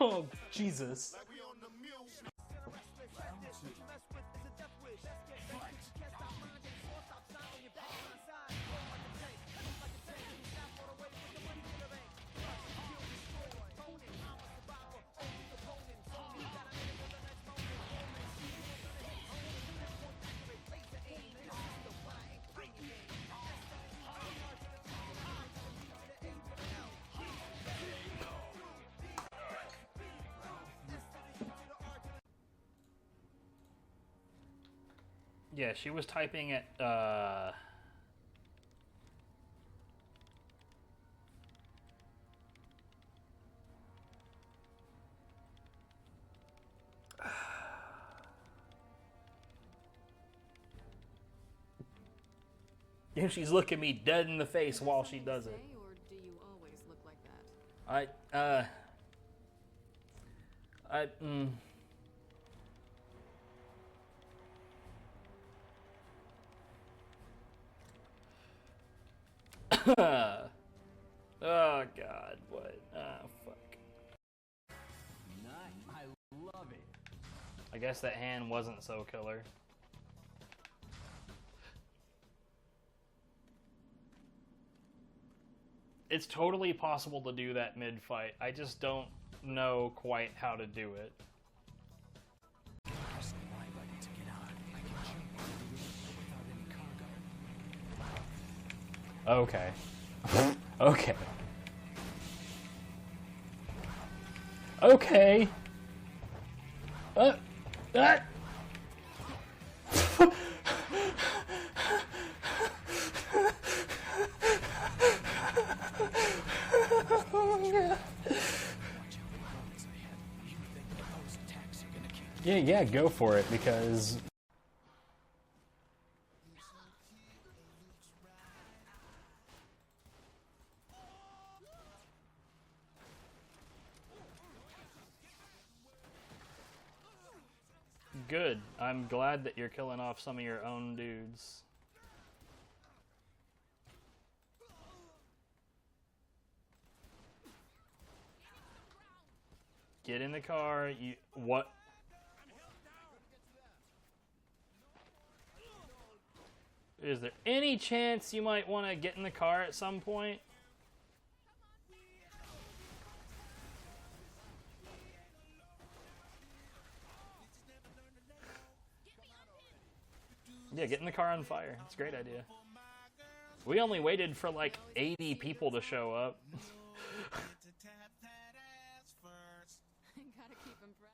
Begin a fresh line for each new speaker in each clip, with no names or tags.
Oh, Jesus. Yeah, she was typing it, and she's looking me dead in the face while she does it.
Or do you always look like that?
Oh God, what? Oh fuck.
Nice. I love it.
I guess that hand wasn't so killer. It's totally possible to do that mid-fight. I just don't know quite how to do it. Okay. Okay. Okay. Yeah, go for it, because... Good. I'm glad that you're killing off some of your own dudes. Get in the car. You... What? Is there any chance you might want to get in the car at some point? Yeah, get in the car on fire. It's a great idea. We only waited for like 80 people to show up.
Gotta keep him fresh.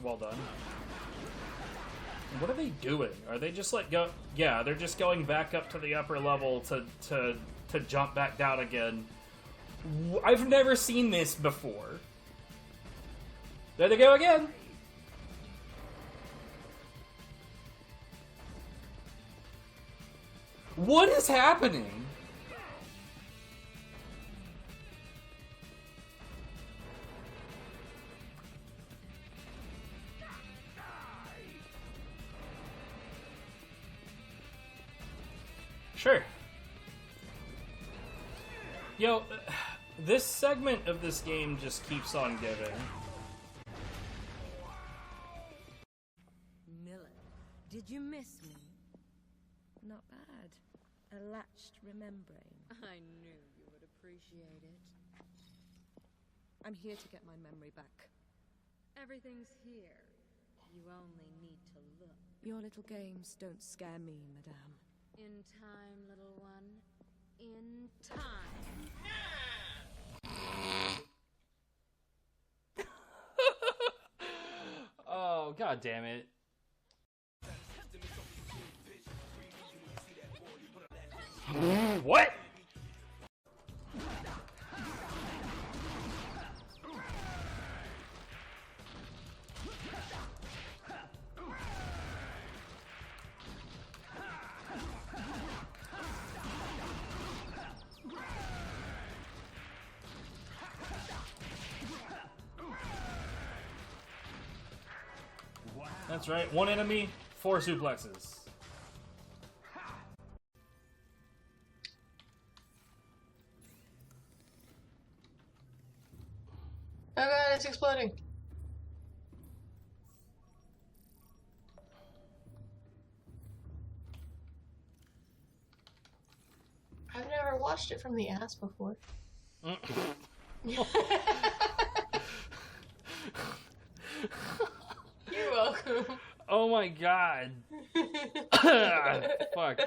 Well done. What are they doing? Are they just like go? Yeah, they're just going back up to the upper level to jump back down again. I've never seen this before. There they go again. What is happening? Sure. Yo, this segment of this game just keeps on giving.
Miller, did you miss me? Not bad. A latched remembering.
I knew you would appreciate it.
I'm here to get my memory back.
Everything's here. You only need to look.
Your little games don't scare me, madame.
In time, little one. In time.
Oh, god damn it. What? That's right. 1 enemy, 4 suplexes.
Oh god, it's exploding. I've never watched it from the ass before. You're welcome.
Oh my god. Fuck.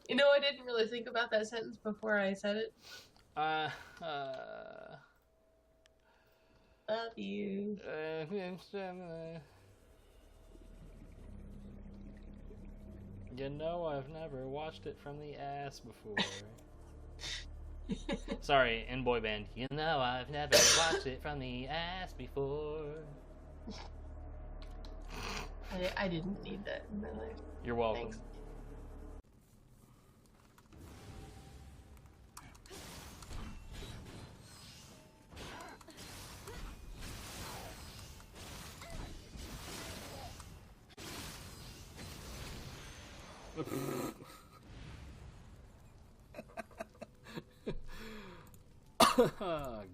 You know, I didn't really think about that sentence before I said it. Love you.
You know, I've never watched it from the ass before. Sorry, in boy band. You know, I've never watched it from the ass before.
I didn't need that in my life.
You're welcome.
Thanks.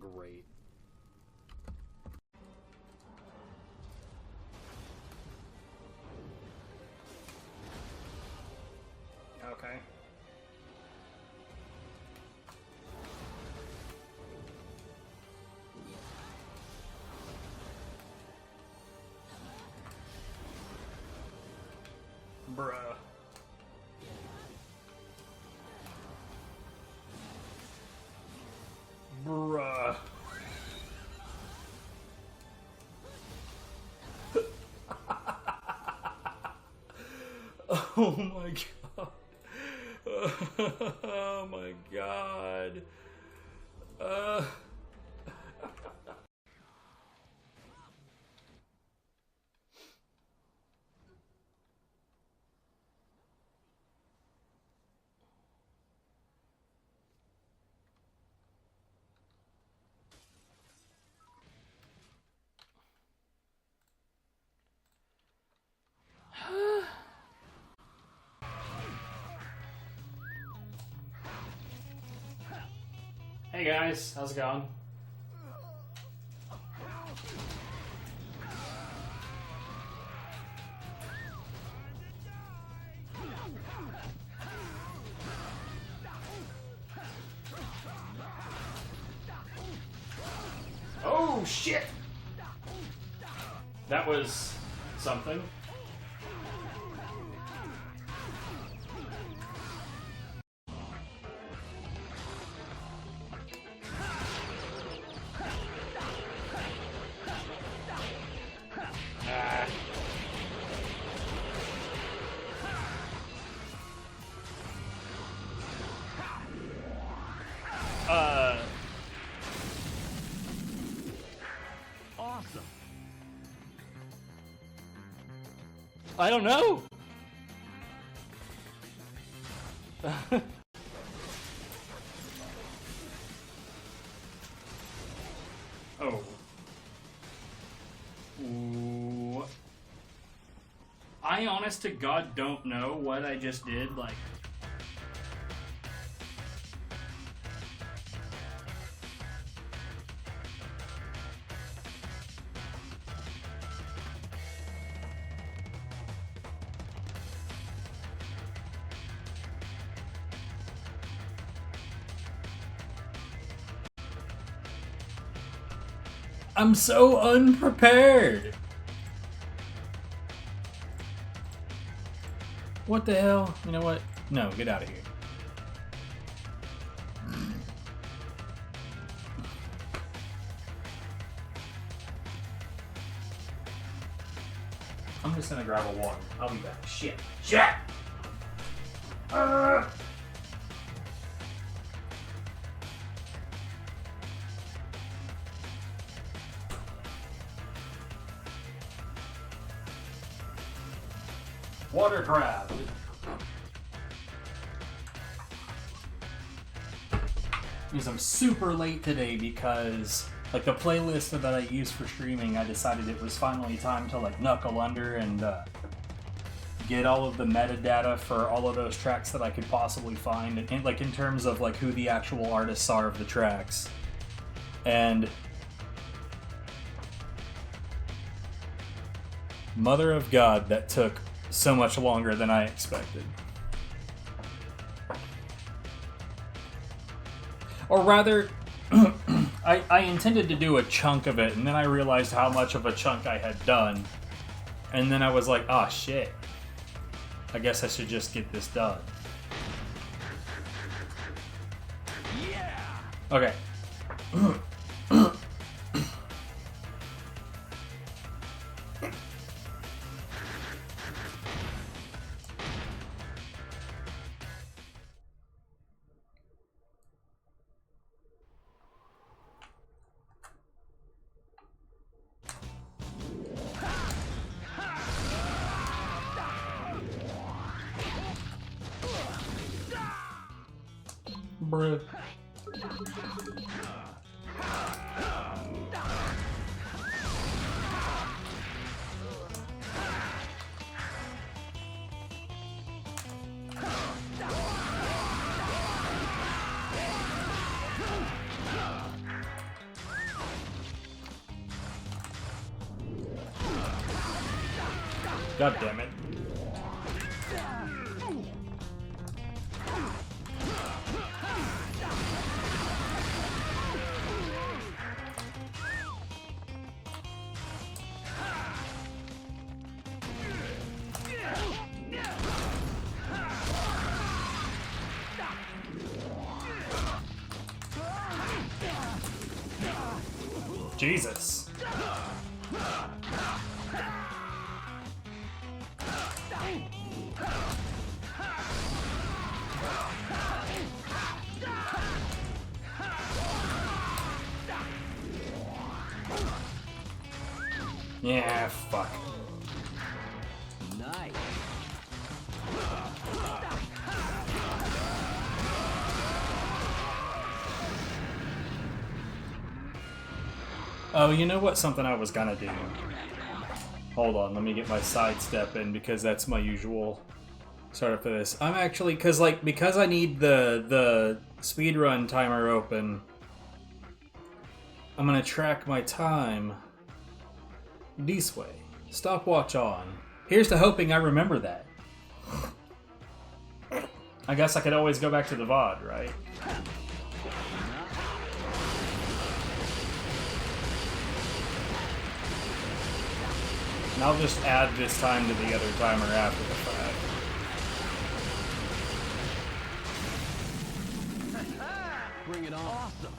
Great. Okay. Bruh. Bruh. Oh my god. Oh my god. Hey guys, how's it going? Oh shit! That was something.
Awesome.
I don't know. Oh. Ooh. I honest to God don't know what I just did, like. I'm so unprepared. What the hell? You know what? No, get out of here. I'm just gonna grab a water. I'll be back. Shit. Shit! Water crab. Because I'm super late today because Like the playlist that I use for streaming, I decided it was finally time to like knuckle under and get all of the metadata for all of those tracks that I could possibly find, and like in terms of like who the actual artists are of the tracks. And Mother of God, that took so much longer than I expected. Or rather, I intended to do a chunk of it, and then I realized how much of a chunk I had done. And then I was like, ah, shit. I guess I should just get this done. Yeah. Okay. Bruh. God damn it. Jesus. Yeah, fuck.
Nice.
Oh, you know what? Something I was gonna do. Hold on, let me get my sidestep in because that's my usual startup for this. I'm actually because I need the speedrun timer open. I'm gonna track my time this way. Stopwatch on. Here's to hoping I remember that. I guess I could always go back to the VOD, right? And I'll just add this time to the other timer after the fact.
Bring it on. Awesome.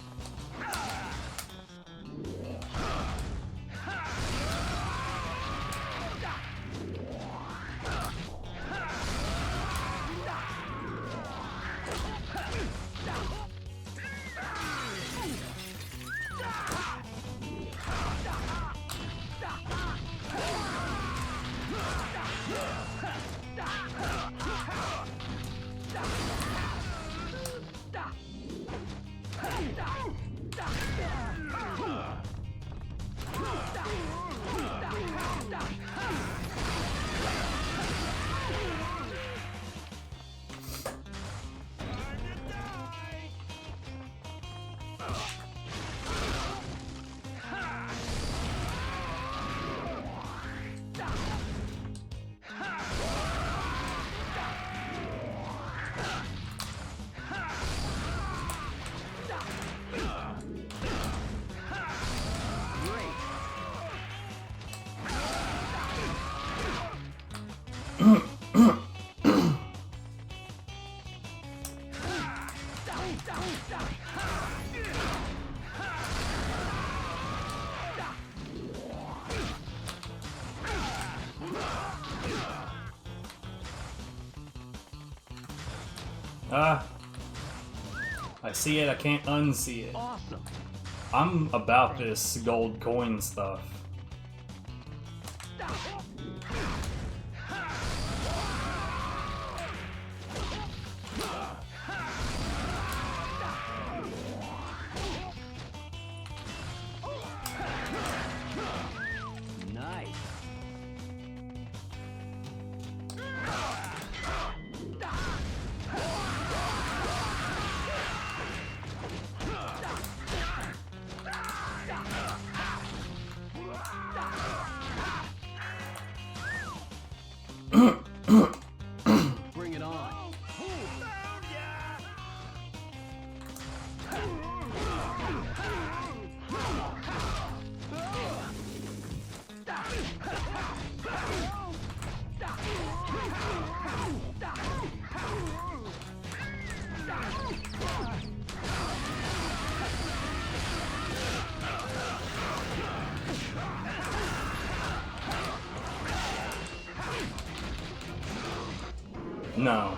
Ah. I see it, I can't unsee it.
Awesome.
I'm about this gold coin stuff.
Bring it on.
No.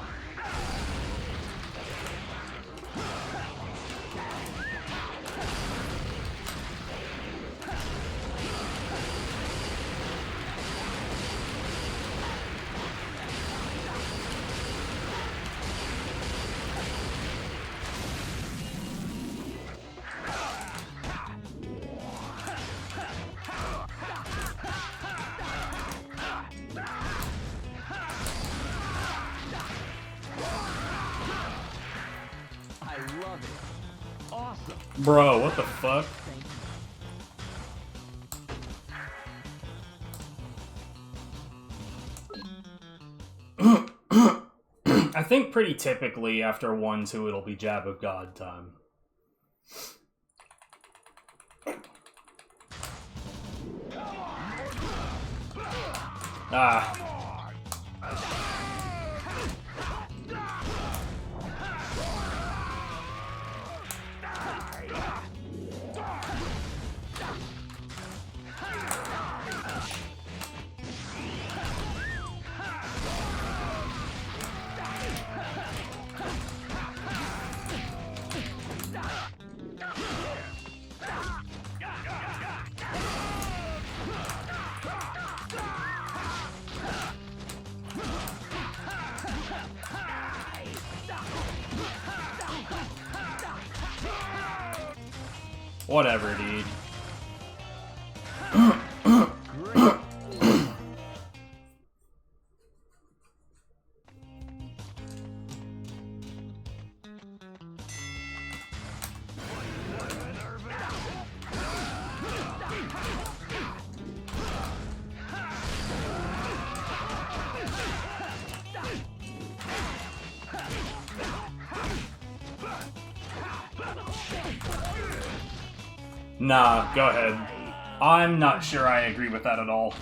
I love it. Awesome.
Bro, what the fuck?
Thank you.
I think pretty typically after 1-2 it'll be Jab of God time. Ah. Whatever, dude. Nah, go ahead. I'm not sure I agree with that at all.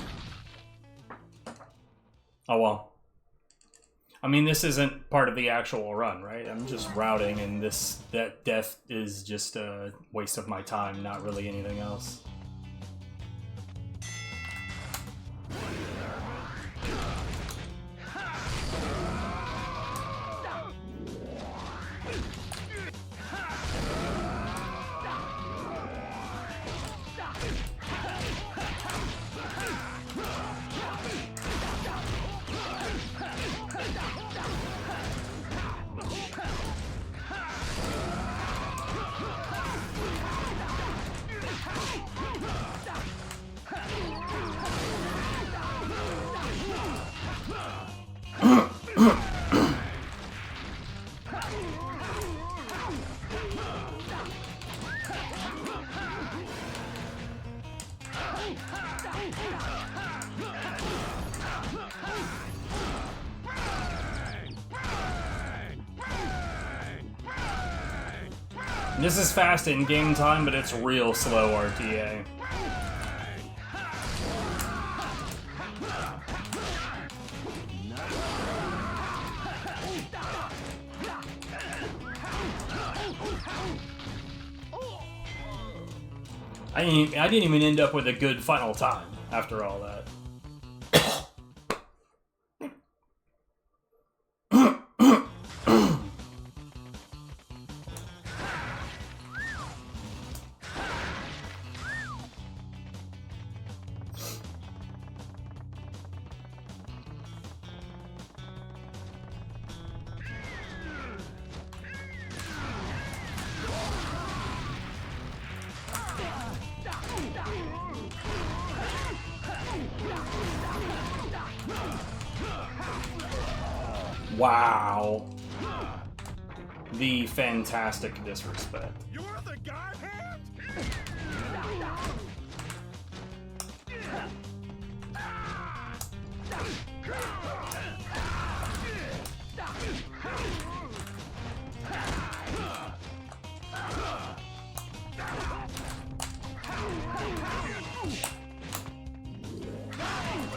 Oh well. I mean, this isn't part of the actual run, right? I'm just routing, and that death is just a waste of my time, not really anything else. This is fast in game time, but it's real slow RTA. I didn't even end up with a good final time after all that. Wow. The fantastic disrespect.
You're the Godhead?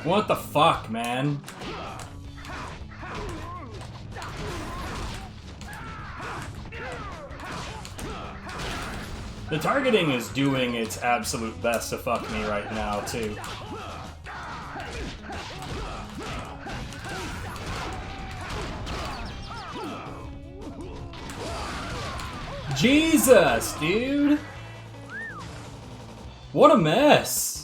What the fuck, man? The targeting is doing its absolute best to fuck me right now, too. Jesus, dude! What a mess!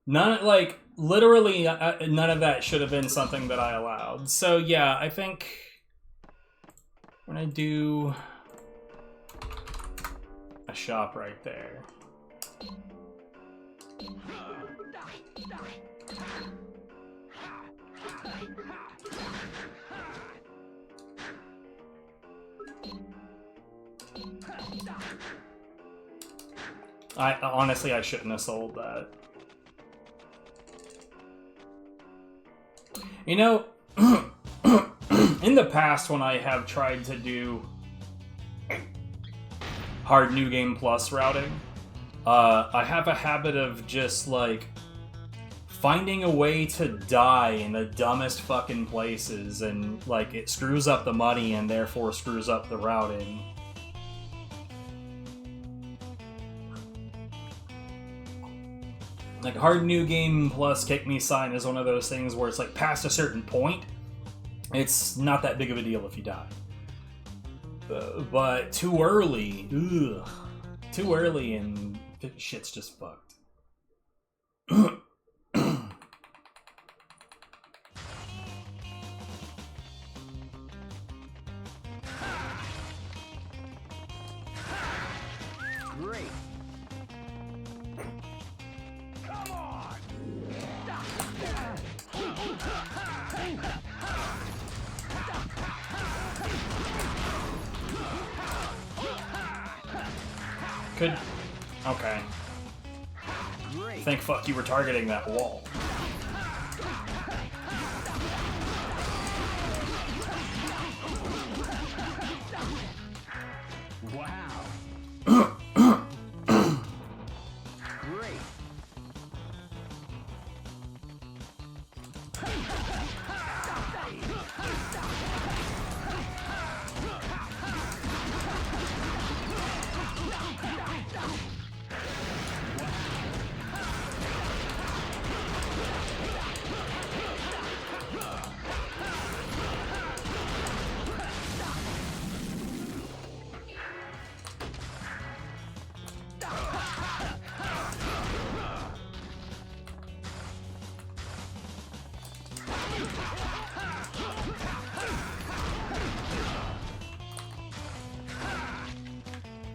None, like, literally, none of that should have been something that I allowed. So, yeah, I think I'm gonna do a shop right there. Honestly, I shouldn't have sold that. You know, in the past when I have tried to do hard New Game Plus routing, I have a habit of just, like, finding a way to die in the dumbest fucking places, and, like, it screws up the money and therefore screws up the routing. Like, hard New Game Plus Kick Me Sign is one of those things where it's like, past a certain point, it's not that big of a deal if you die. But too early, ugh. Too early and shit's just fucked.
Great.
Could... Okay.
Great.
Thank fuck you were targeting that wall.
Wow. Great.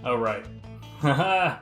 Oh, right. Haha!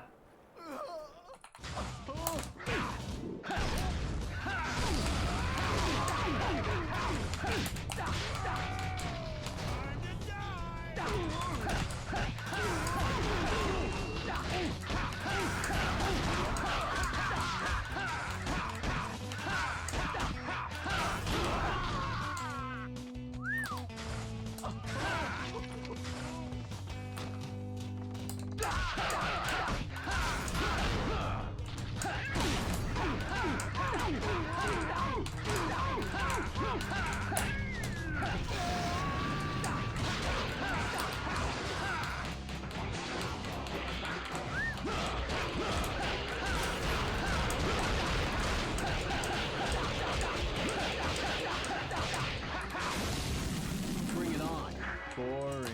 Bring it on. Boring.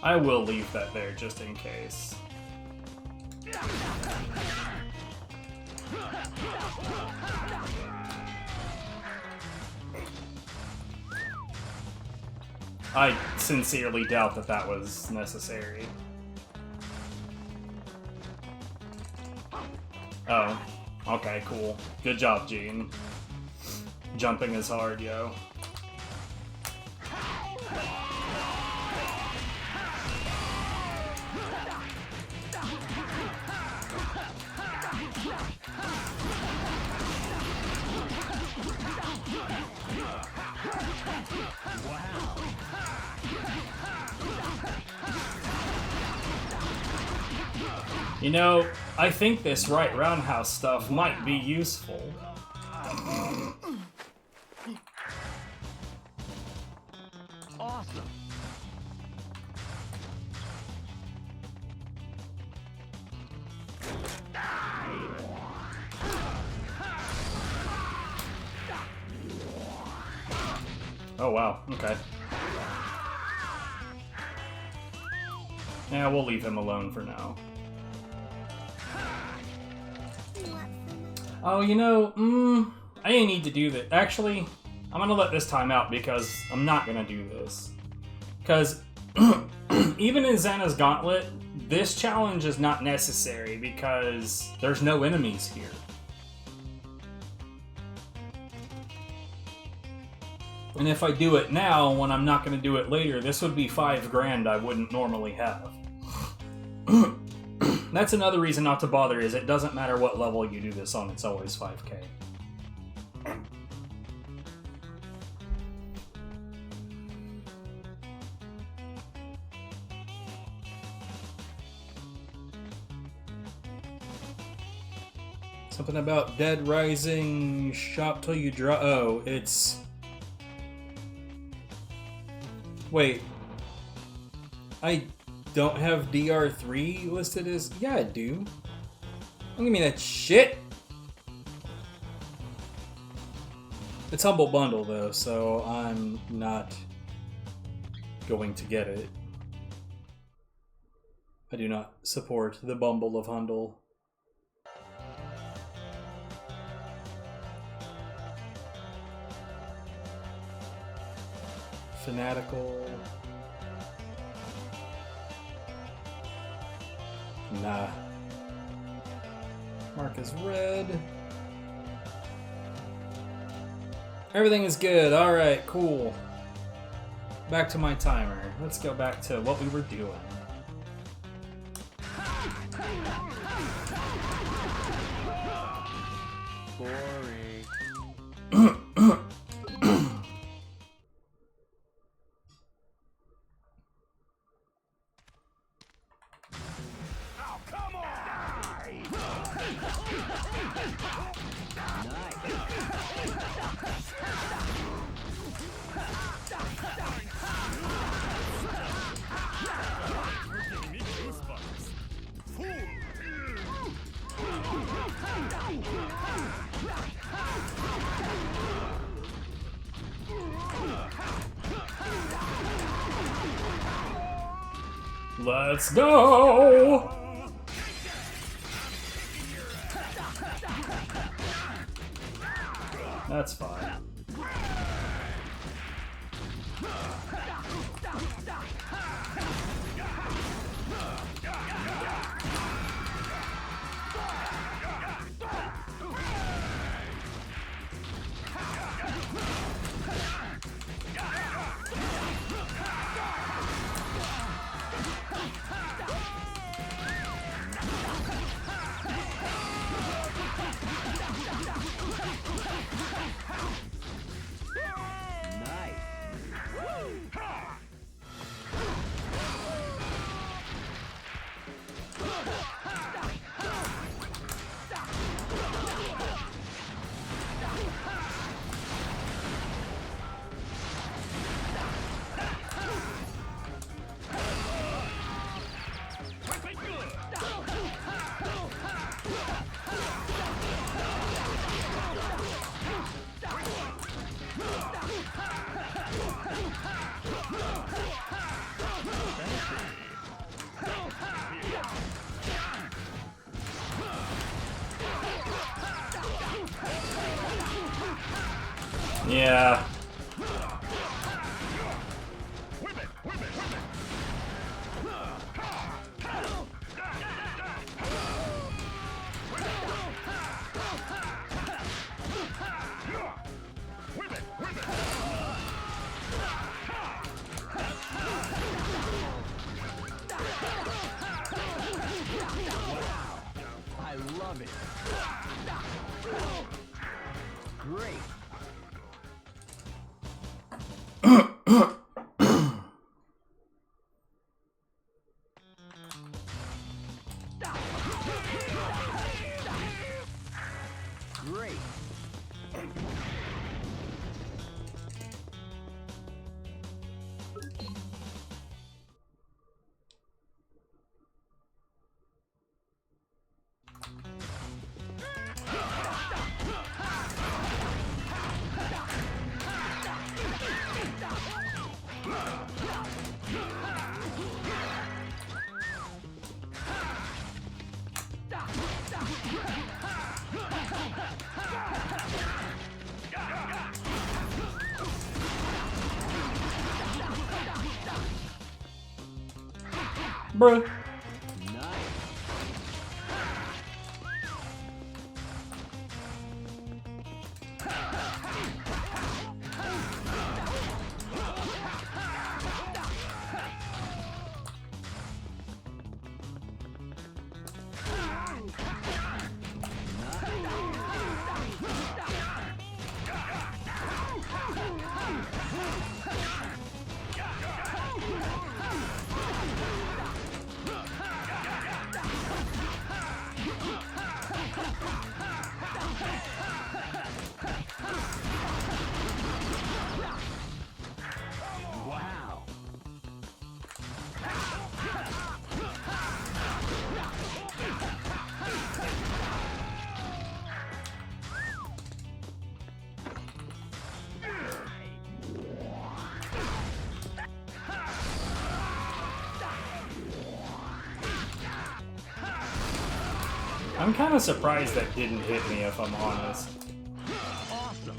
I will leave that there just in case. I sincerely doubt that that was necessary. Oh. Okay, cool. Good job, Gene. Jumping is hard, yo.
Wow.
You know, I think this right roundhouse stuff might be useful.
Awesome.
Oh wow, okay. Yeah, we'll leave him alone for now. Oh, you know, I didn't need to do that. Actually, I'm gonna let this time out because I'm not gonna do this. Because even in Zana's Gauntlet, this challenge is not necessary because there's no enemies here. And if I do it now, when I'm not going to do it later, this would be $5 grand I wouldn't normally have. That's another reason not to bother, is it doesn't matter what level you do this on, it's always 5K. Something about Dead Rising, shop till you draw. Oh, it's... Wait. I don't have DR3 listed as... Yeah, I do. Don't give me that shit! It's Humble Bundle, though, so I'm not going to get it. I do not support the Bumble of Hundle. Fanatical. Nah. Mark is red. Everything is good. Alright, cool. Back to my timer. Let's go back to what we were doing.
Boring.
Let's go! That's fine. Yeah.
I love it. Great.
Bruh. I'm kind of surprised that didn't hit me, if I'm honest.
Awesome.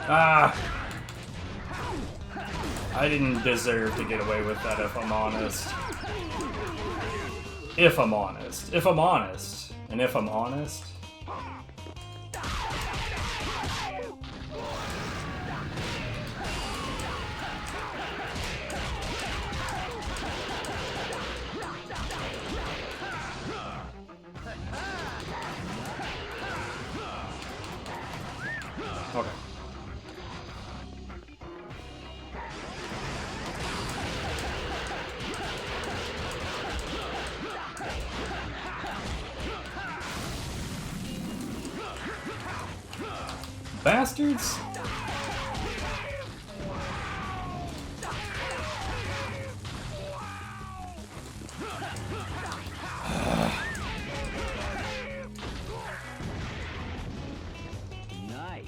Ah! I didn't deserve to get away with that, if I'm honest. If I'm honest. If I'm honest. And if I'm honest... Okay. Bastards!
Nice.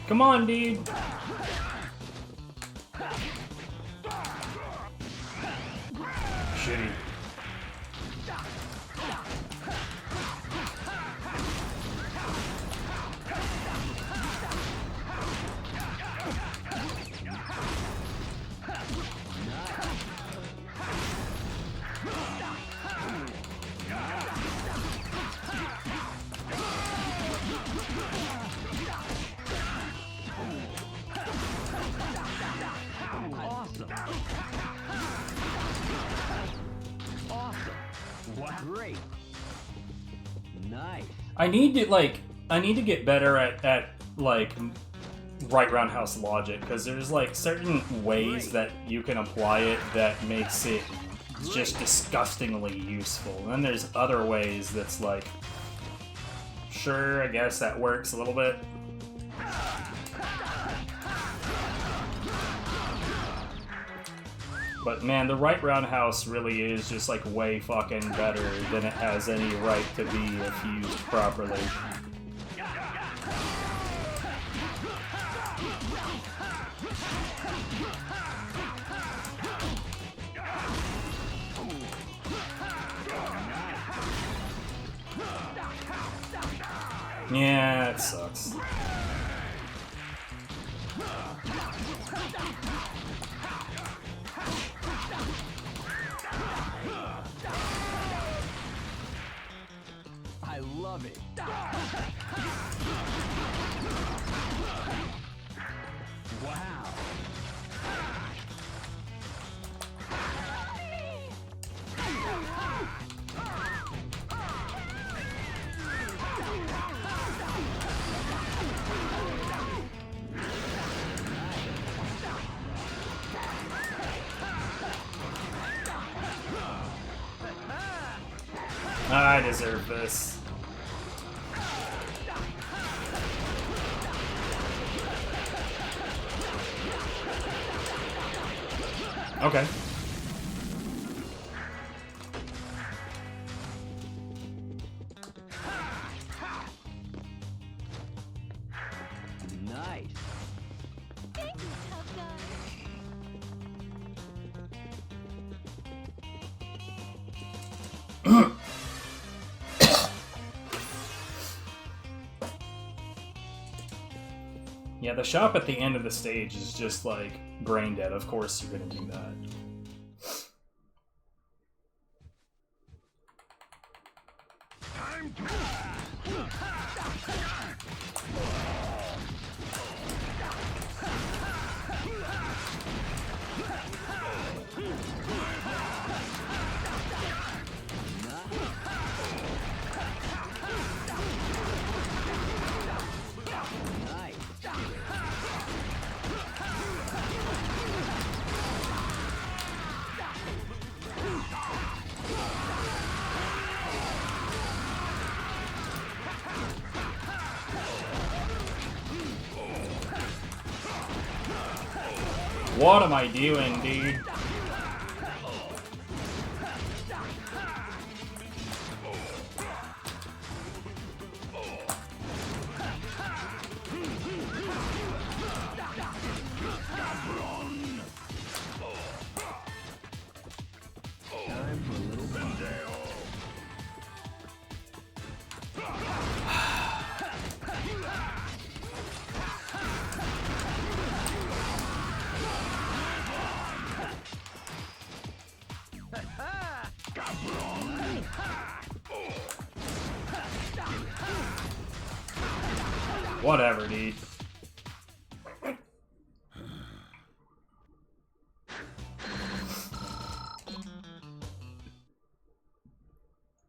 Come on, dude! Shitty.
Awesome. Awesome. What? Great. Nice.
I need to get better at like right roundhouse logic, because there's like certain ways that you can apply it that makes it just disgustingly useful. And then there's other ways that's like, sure, I guess that works a little bit. But man, the right roundhouse really is just like way fucking better than it has any right to be if used properly. Yeah, it sucks.
I love it. Wow.
I deserve this. Okay.
Nice.
Thank you, tough guy.
Yeah, the shop at the end of the stage is just like brain dead. Of course you're gonna do that.
Time to
Nice.
What am I doing, dude?
Time for a little fun.
Whatever, dude.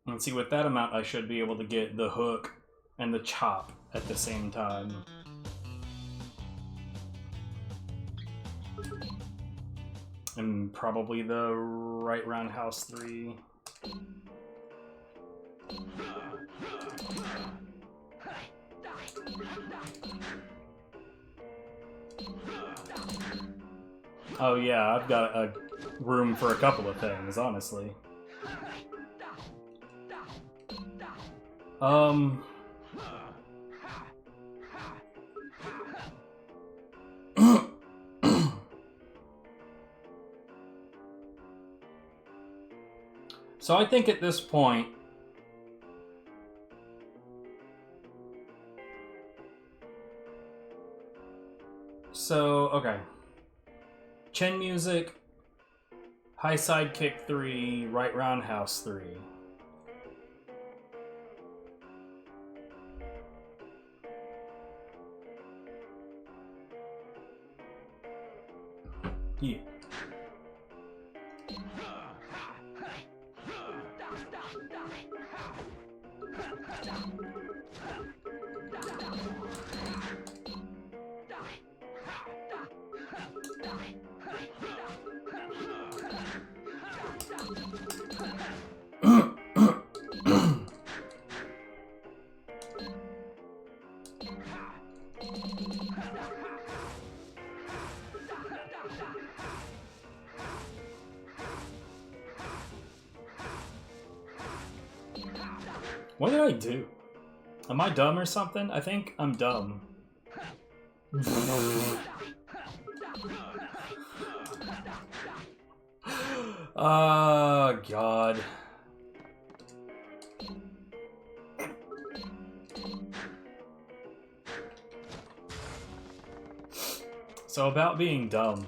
And see, with that amount, I should be able to get the hook and the chop at the same time. And probably the right roundhouse 3. Oh yeah, I've got a room for a couple of things, honestly. So I think at this point, okay. Chin music, high side kick 3, right roundhouse 3. Yeah. What did I do? Am I dumb or something? I think I'm dumb. Oh, God. So about being dumb.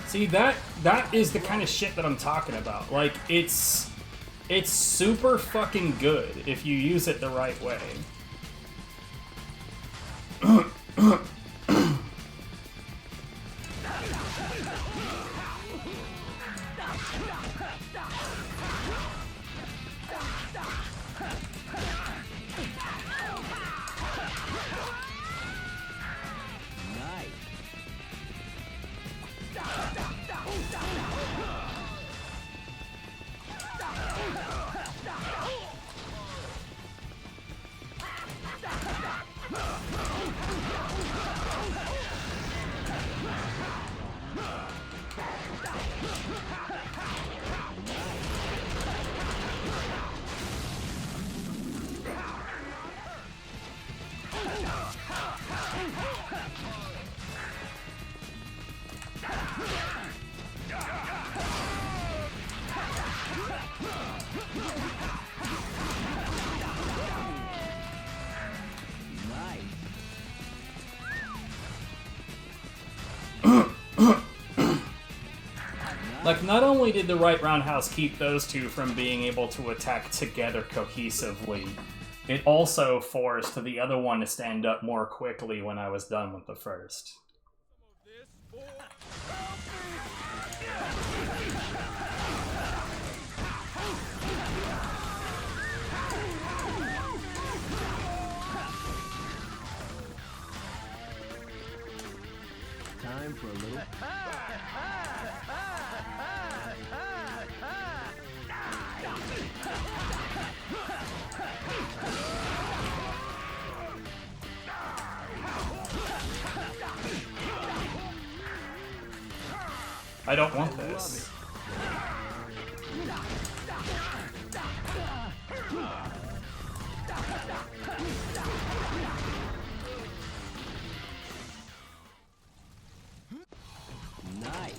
See, that is the kind of shit that I'm talking about. Like, it's super fucking good if you use it the right way. Like, not only did the right roundhouse keep those two from being able to attack together cohesively, it also forced the other one to stand up more quickly when I was done with the first.
Time for a little...
I don't want this.
Nice.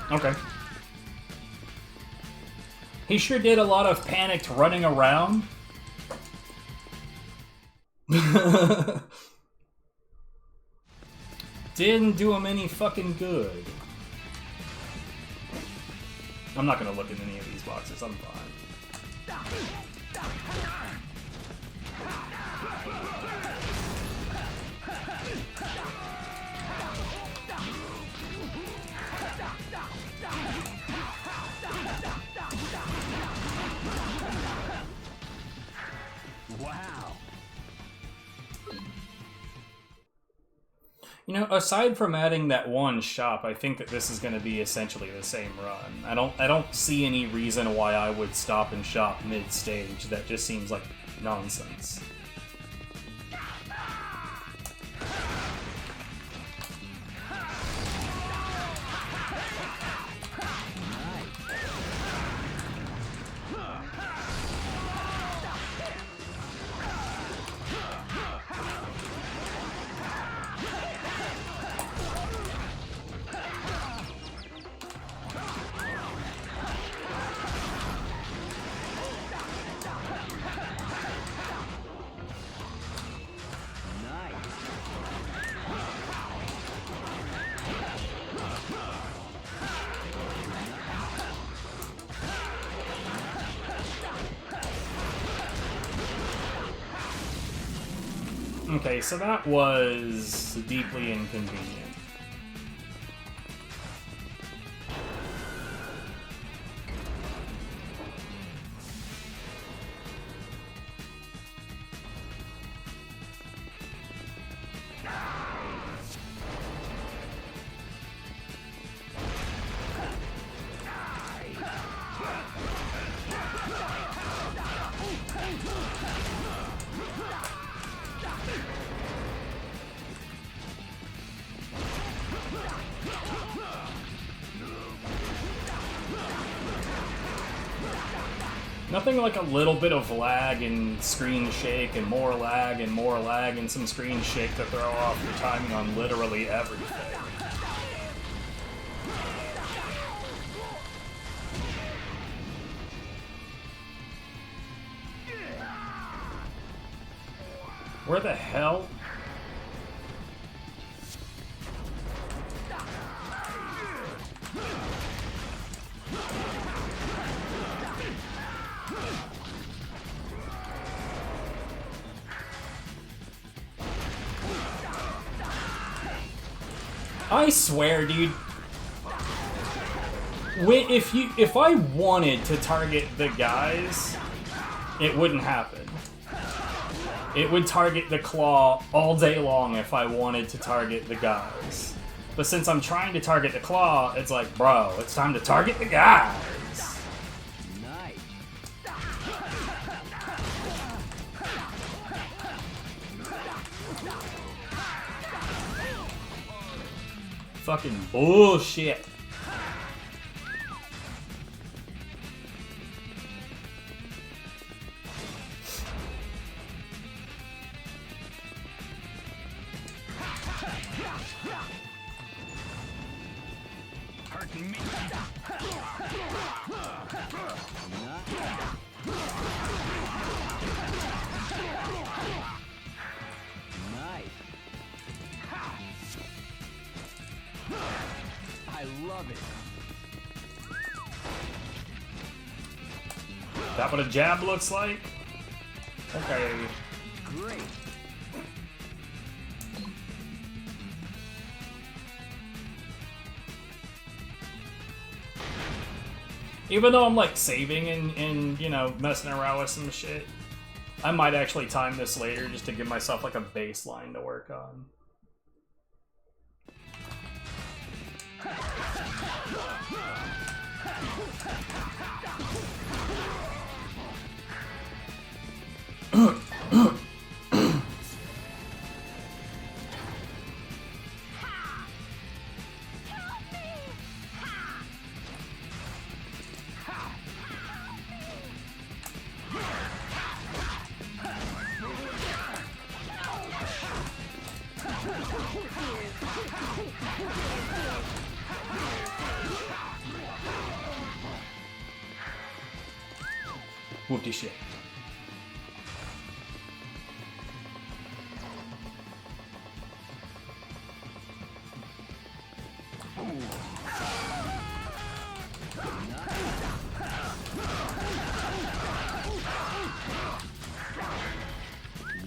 Okay. He sure did a lot of panicked running around. Didn't do him any fucking good. I'm not gonna look in any of these boxes, I'm fine.
Wow.
You know, aside from adding that one shop, I think that this is going to be essentially the same run. I don't see any reason why I would stop and shop mid-stage. That just seems like nonsense. Okay, so that was deeply inconvenient. Nothing like a little bit of lag and screen shake and more lag and some screen shake to throw off your timing on literally everything. Where the hell? I swear, dude. If I wanted to target the guys, it wouldn't happen. It would target the claw all day long if I wanted to target the guys. But since I'm trying to target the claw, it's like, bro, it's time to target the guys.
Nice.
Fucking bullshit.
Hurting me.
Nice. I love it.
That what a jab looks like? Okay.
Great.
Even though I'm like saving and you know, messing around with some shit, I might actually time this later just to give myself like a baseline to work on. Whoop this shit.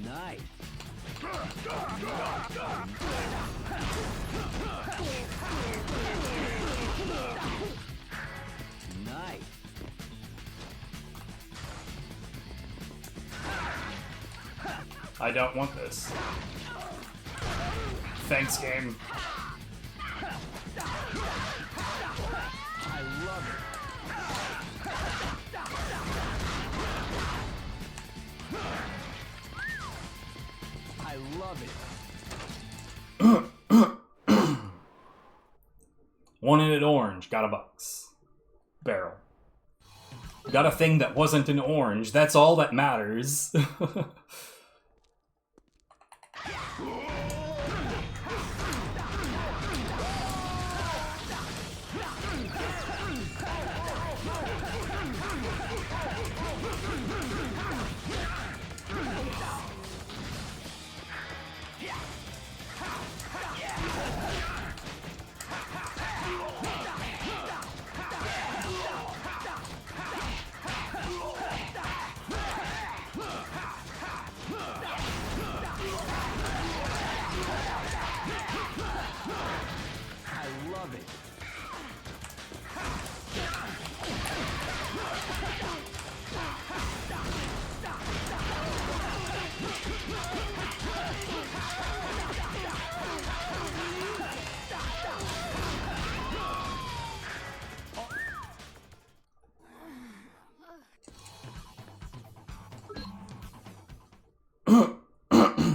Nice. Nice.
I don't want this. Thanks, game.
I love it. I love it.
Wanted it orange, got a box. Barrel. Got a thing that wasn't an orange, that's all that matters.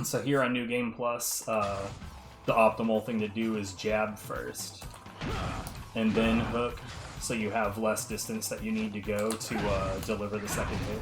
So here on New Game Plus, the optimal thing to do is jab first, and then hook, so you have less distance that you need to go to deliver the second hit.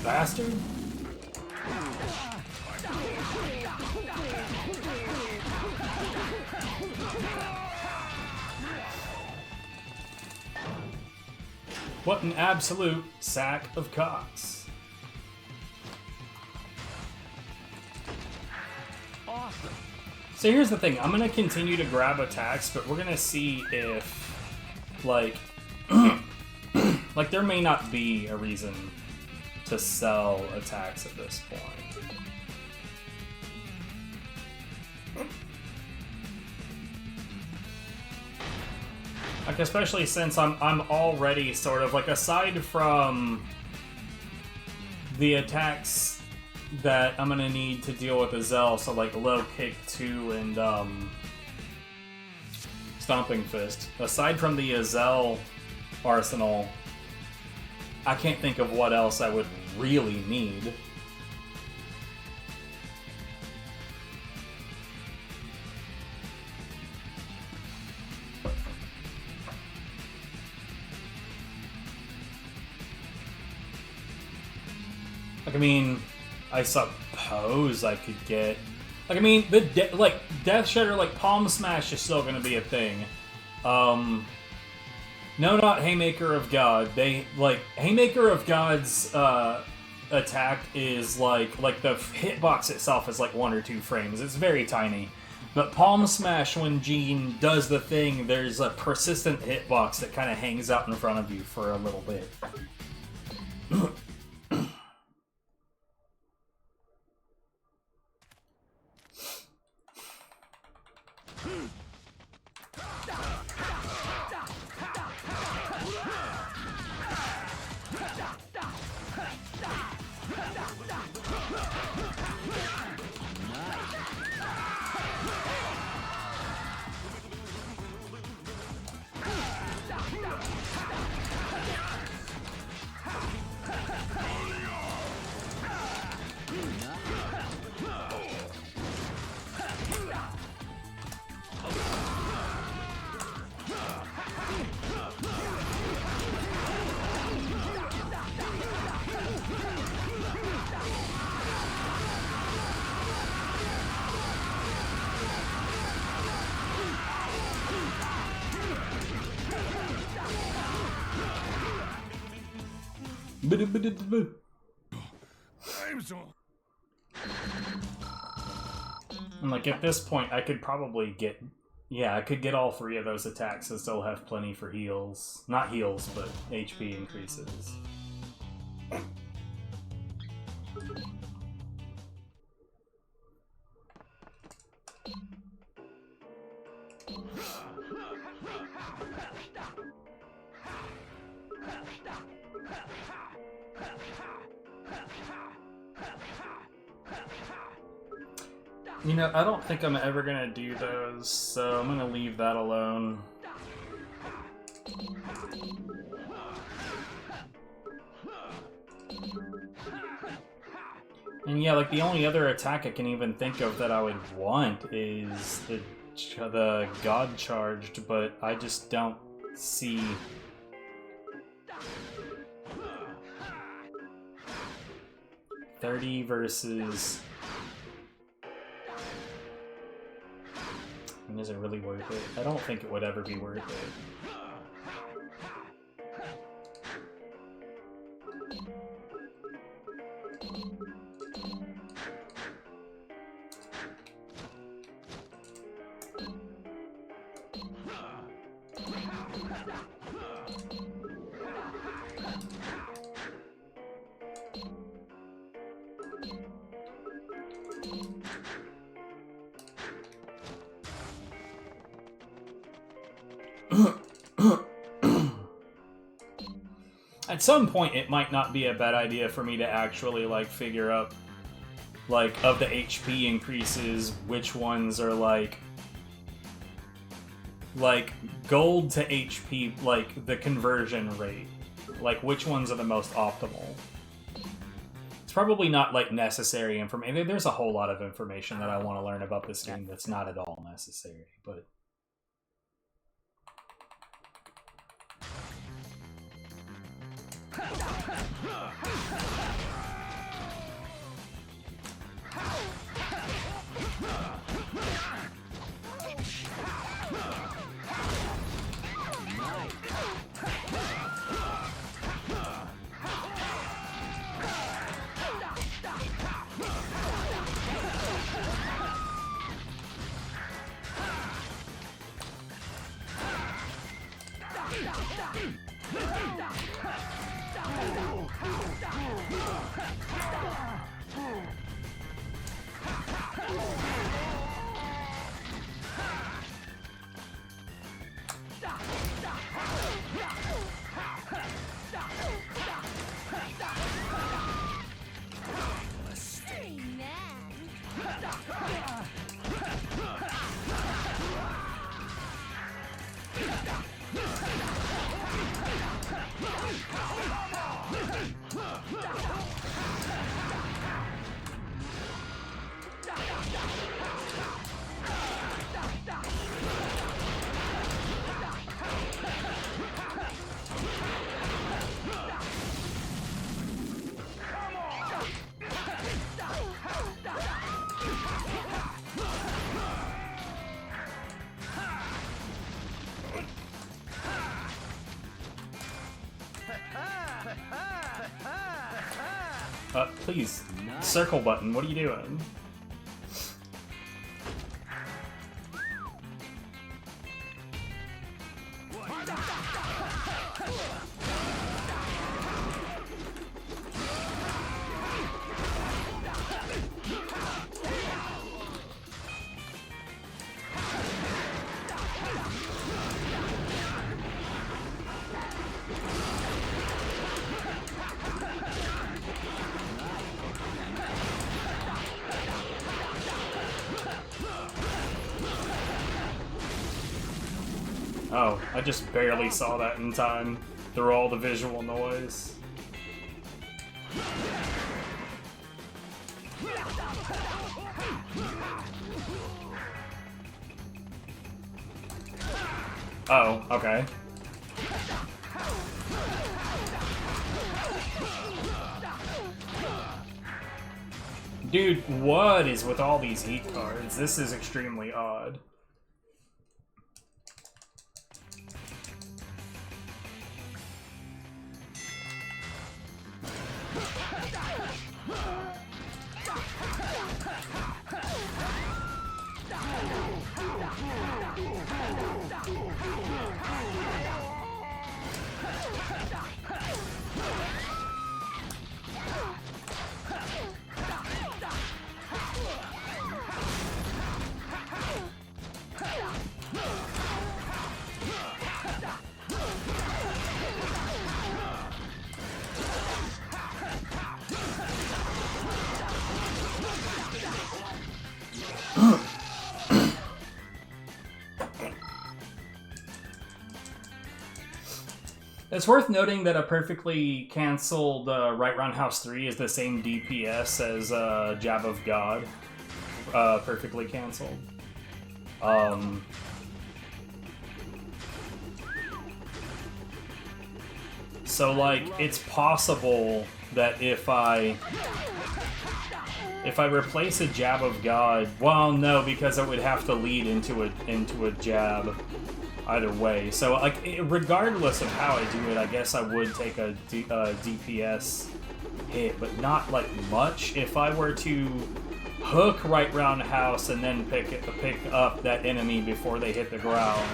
Bastard. What an absolute sack of cocks.
Awesome.
So here's the thing, I'm gonna continue to grab attacks, but we're gonna see if, like, like there may not be a reason to sell attacks at this point. Like, especially since I'm already sort of, like, aside from the attacks that I'm gonna need to deal with Azel, so like low kick 2 and stomping fist. Aside from the Azel arsenal, I can't think of what else I would really need. Like, I mean, I suppose I could get... Like, I mean, the Death Shredder, like, Palm Smash is still gonna be a thing. No, not Haymaker of God. They, like, Haymaker of God's, attack is, like the hitbox itself is, like, 1 or 2 frames. It's very tiny. But Palm Smash, when Gene does the thing, there's a persistent hitbox that kind of hangs out in front of you for a little bit. And like at this point, I could probably get, yeah, I could get all 3 of those attacks and still have plenty for heals. Not heals, but HP increases. You know, I don't think I'm ever gonna do those, so I'm gonna leave that alone. And yeah, like the only other attack I can even think of that I would want is the God charged, but I just don't see. $30 versus. And is it really worth it? I don't think it would ever be worth it. At some point, it might not be a bad idea for me to actually, like, figure out, like, of the HP increases, which ones are, like, gold to HP, like, the conversion rate. Like, which ones are the most optimal. It's probably not, like, necessary information. There's a whole lot of information that I want to learn about this game that's not at all necessary, but... Please, circle button, what are you doing? Oh, I just barely saw that in time through all the visual noise. Oh, okay. Dude, what is with all these heat cards? This is extremely odd. It's worth noting that a perfectly cancelled right roundhouse 3 is the same DPS as Jab of God. Perfectly cancelled. So, like, it's possible that if I replace a Jab of God, well, no, because it would have to lead into a jab either way. So, like, regardless of how I do it, I guess I would take a DPS hit, but not like much. If I were to hook right roundhouse and then pick up that enemy before they hit the ground.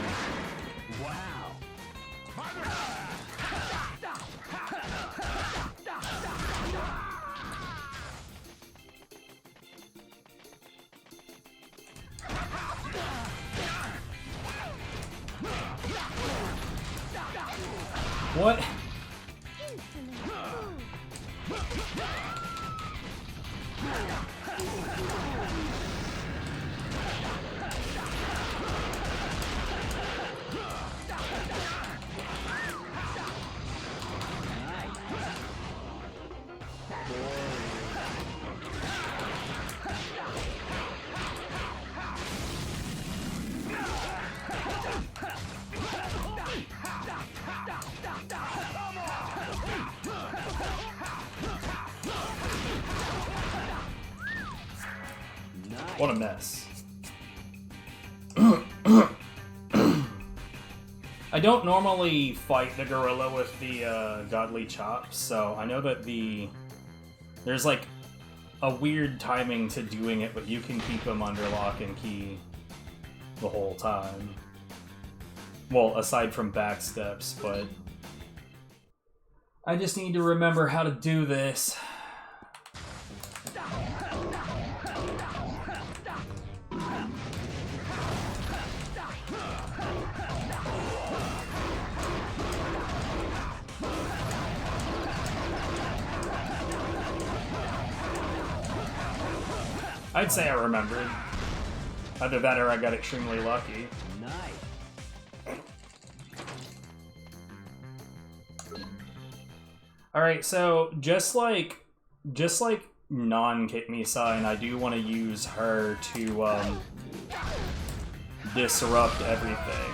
What? What a mess. I don't normally fight the gorilla with the godly chops, so I know that there's like a weird timing to doing it, but you can keep them under lock and key the whole time. Well, aside from backsteps, but I just need to remember how to do this. I'd say I remembered. Either that or I got extremely lucky.
Nice.
Alright, so just like non-Kick Me Sign, I do want to use her to disrupt everything.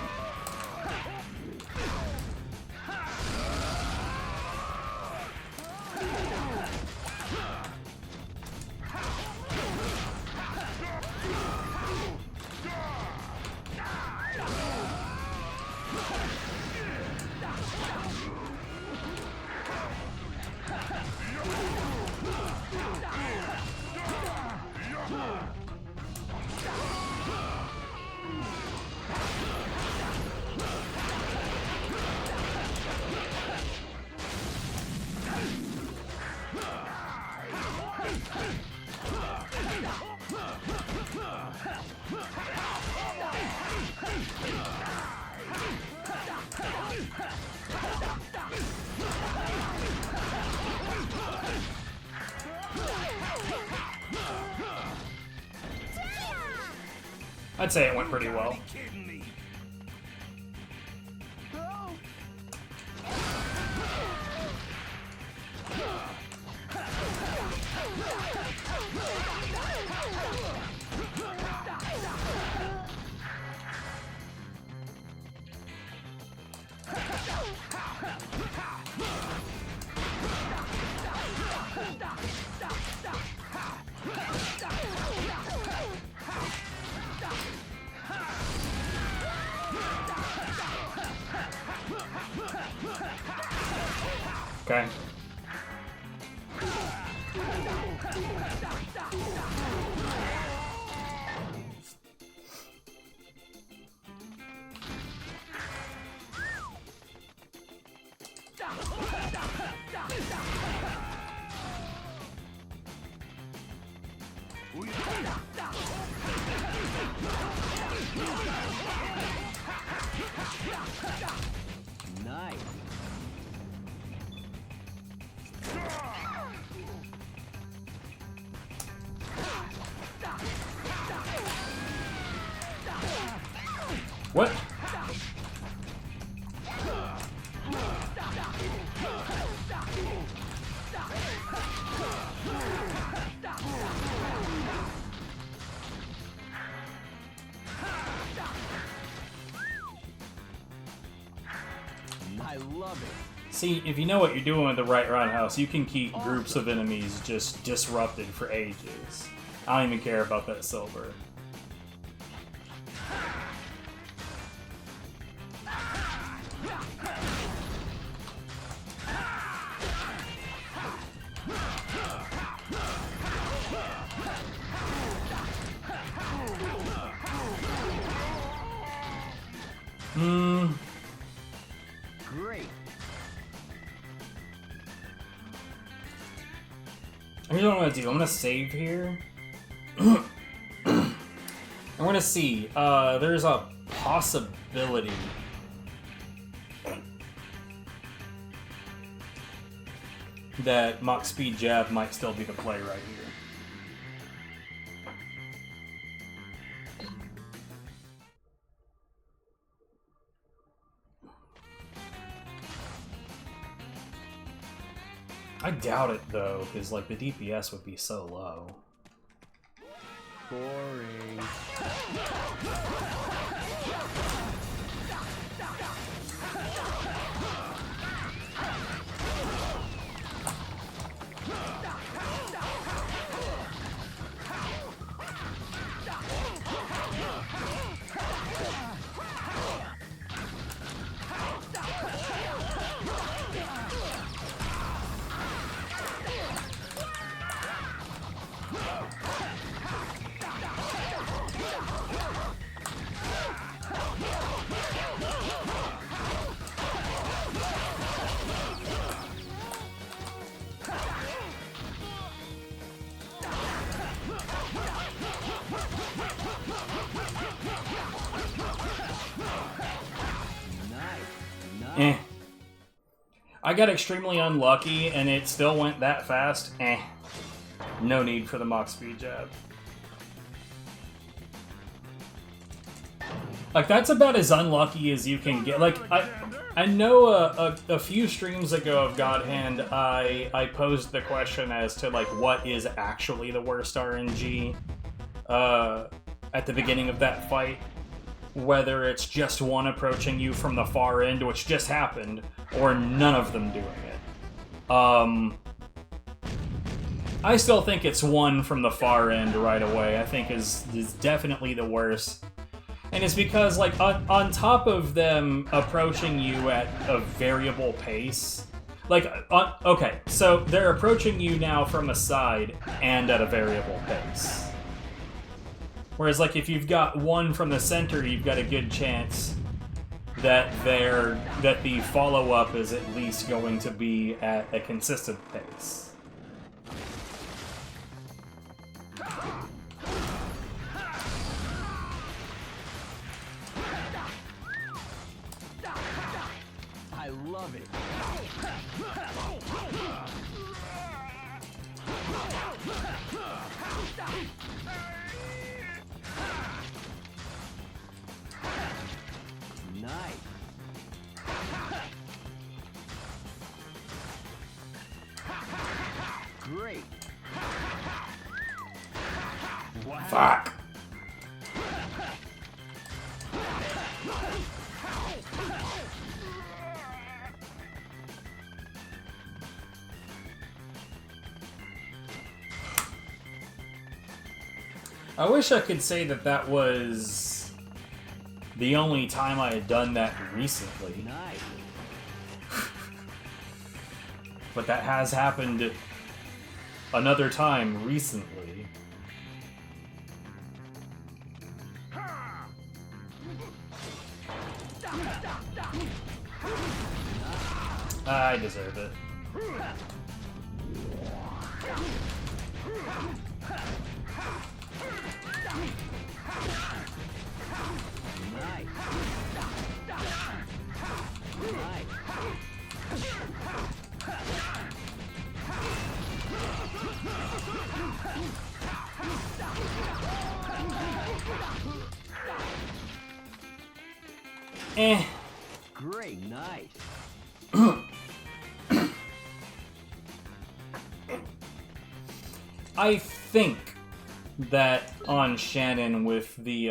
I'd say it went pretty well. Okay.
Nice. love it.
See, if you know what you're doing with the right roundhouse, you can keep groups of enemies just disrupted for ages. I don't even care about that silver.
Great.
Here's what I'm gonna do. I'm gonna save here. I'm gonna see. There's a possibility that Mach Speed Jab might still be the play right here. I doubt it though, because like the DPS would be so low.
Boring.
Eh. I got extremely unlucky and it still went that fast. Eh. No need for the Mach Speed Jab. Like, that's about as unlucky as you can get. Like, I know a few streams ago of God Hand, I posed the question as to, like, what is actually the worst RNG at the beginning of that fight. Whether it's just one approaching you from the far end, which just happened, or none of them doing it. I still think it's one from the far end right away. I think is definitely the worst. And it's because, like, on top of them approaching you at a variable pace, like, okay, so they're approaching you now from a side and at a variable pace. Whereas, like, if you've got one from the center, you've got a good chance that the follow-up is at least going to be at a consistent pace.
I love it. Nice. Great. Wow.
Fuck. I wish I could say that that was the only time I had done that recently.
Nice.
But that has happened another time recently. I deserve it.
Nice.
Eh.
Great, nice.
I think that on Shannon with the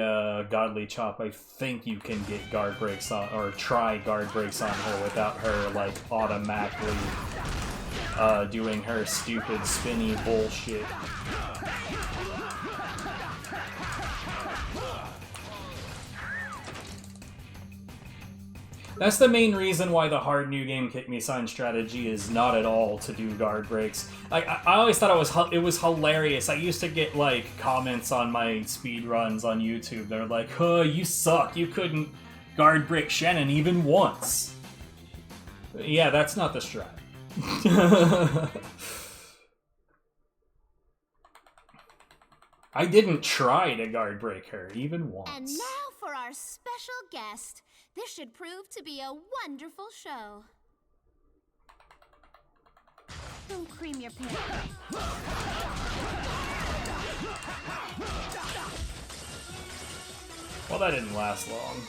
Godly Chop, I think you can get guard breaks on, or try guard breaks on her without her, like, automatically doing her stupid spinny bullshit. That's the main reason why the hard new game Kick Me Sign strategy is not at all to do guard breaks. Like, I always thought it was hilarious. I used to get, like, comments on my speed runs on YouTube. They're like, "Oh, you suck. You couldn't guard break Shannon even once." Yeah, that's not the strat. I didn't try to guard break her even once.
And now for our special guest. This should prove to be a wonderful show. Don't cream your pants.
Well, that didn't last long.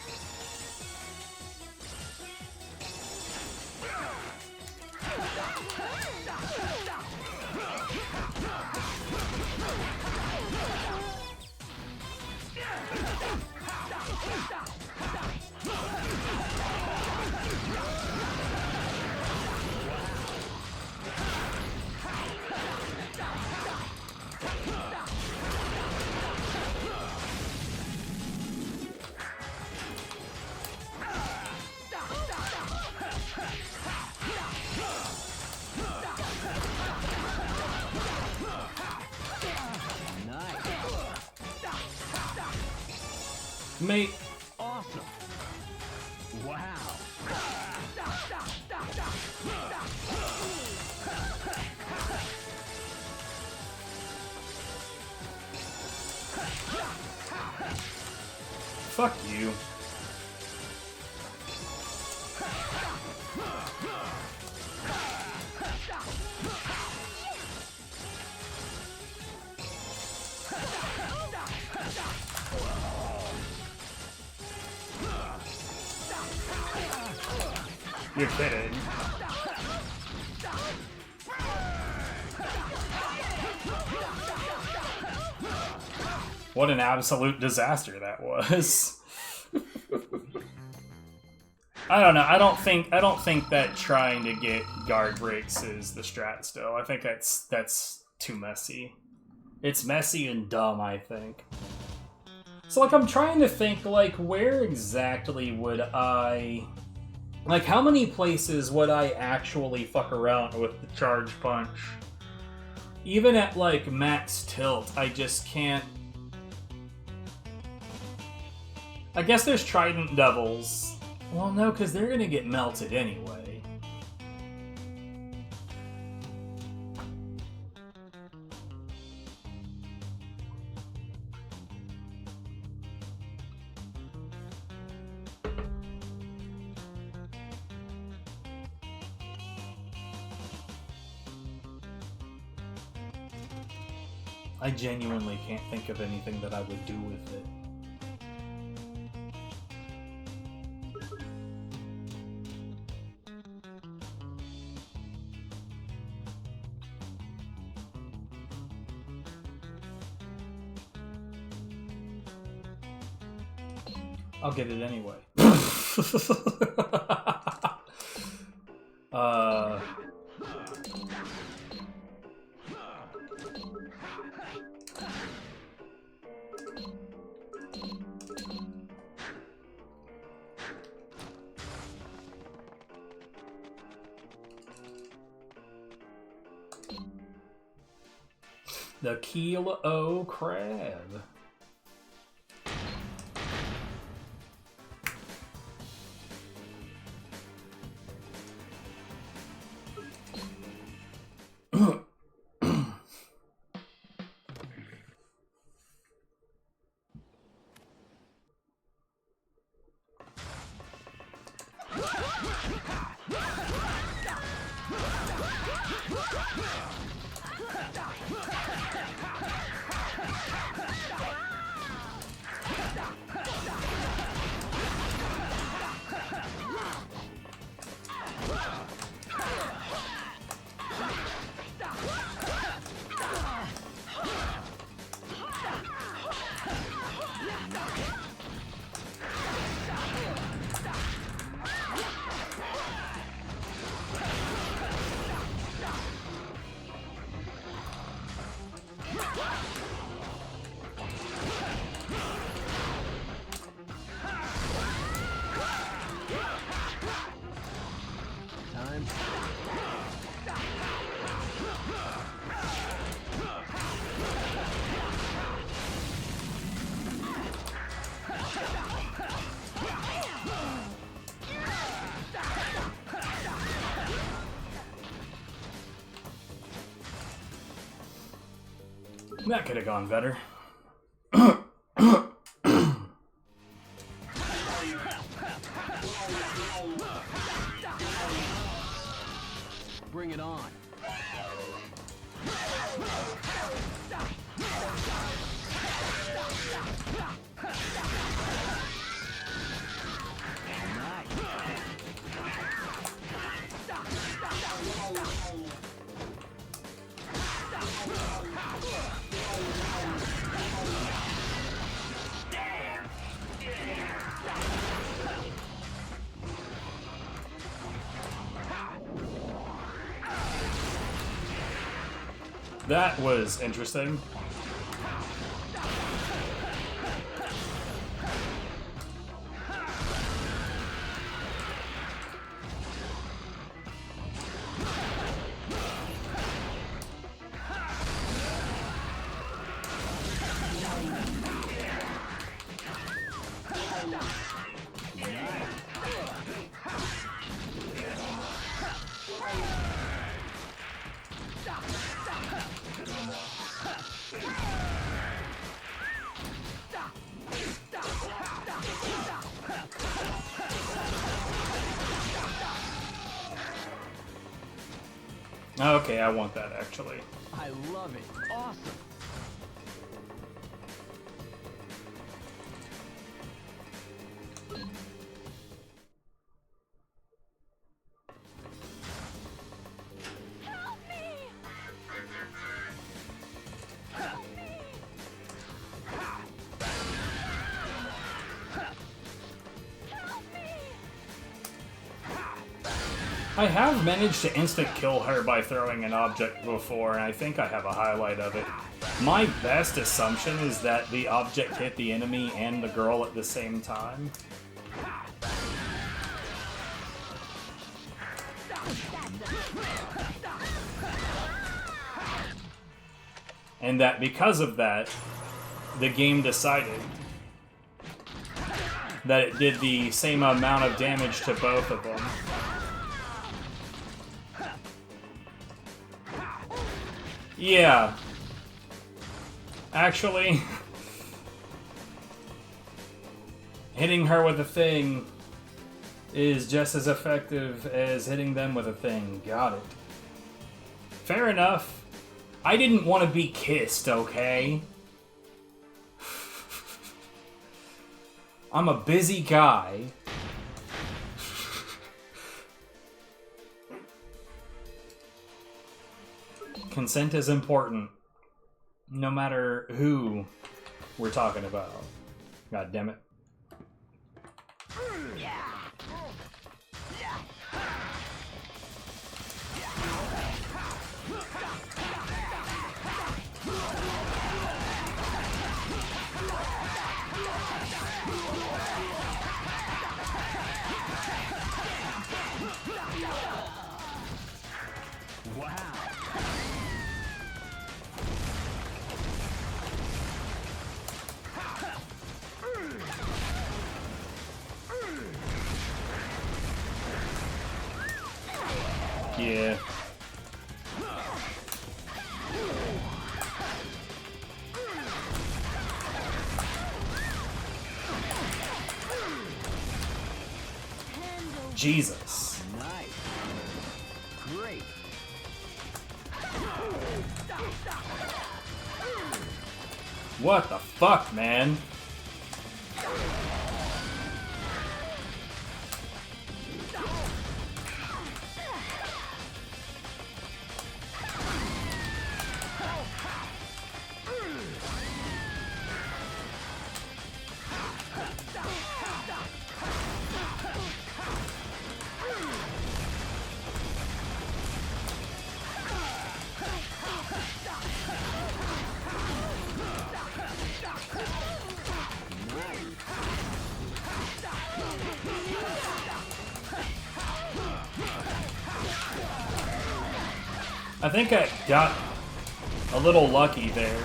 Mate.
Awesome. Wow.
Fuck you. You're kidding. What an absolute disaster that was. I don't know. I don't think that trying to get guard breaks is the strat still. I think that's too messy. It's messy and dumb, I think. So like I'm trying to think like where exactly would I like how many places would I actually fuck around with the charge punch? Even at like max tilt, I just can't. I guess there's Trident Devils. Well, no, because they're gonna get melted anyway. I genuinely can't think of anything that I would do with it. I'll get it anyway. The Keel-O Crab. That could have gone better.
Bring it on.
That was interesting. Okay, I want that actually.
I love it. Awesome.
I have managed to instant kill her by throwing an object before, and I think I have a highlight of it. My best assumption is that the object hit the enemy and the girl at the same time. And that because of that, the game decided that it did the same amount of damage to both of them. Yeah. Actually, hitting her with a thing is just as effective as hitting them with a thing. Got it. Fair enough. I didn't want to be kissed, okay? I'm a busy guy. Consent is important, no matter who we're talking about. God damn it. Yeah. Jesus.
Nice. Great.
What the fuck, man? I think I got a little lucky there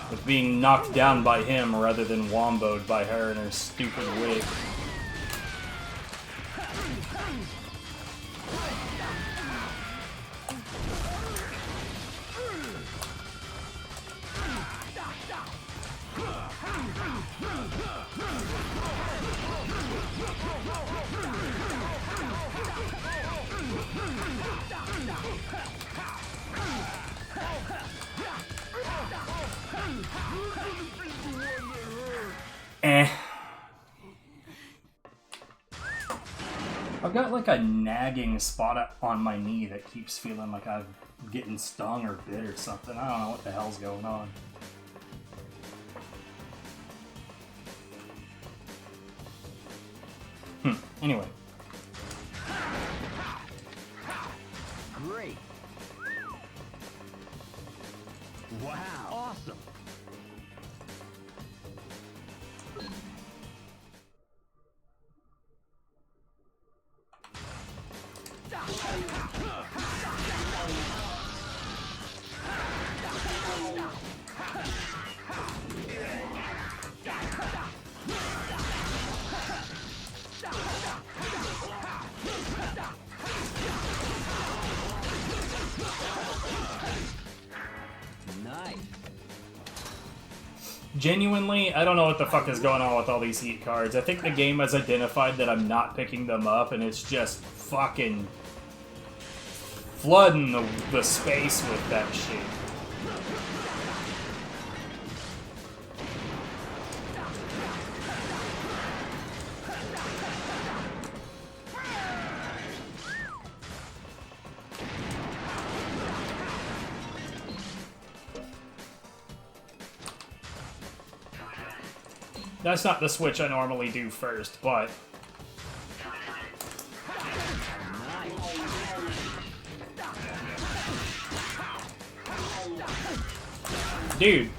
with being knocked down by him rather than womboed by her and her stupid wig. Eh. I've got like a nagging spot on my knee that keeps feeling like I'm getting stung or bit or something. I don't know what the hell's going on. Anyway.
Great. Wow. Awesome. Nice.
Genuinely, I don't know what the fuck is going on with all these heat cards. I think the game has identified that I'm not picking them up, and it's just fucking flooding the space with that shit. That's not the switch I normally do first, but... Dude.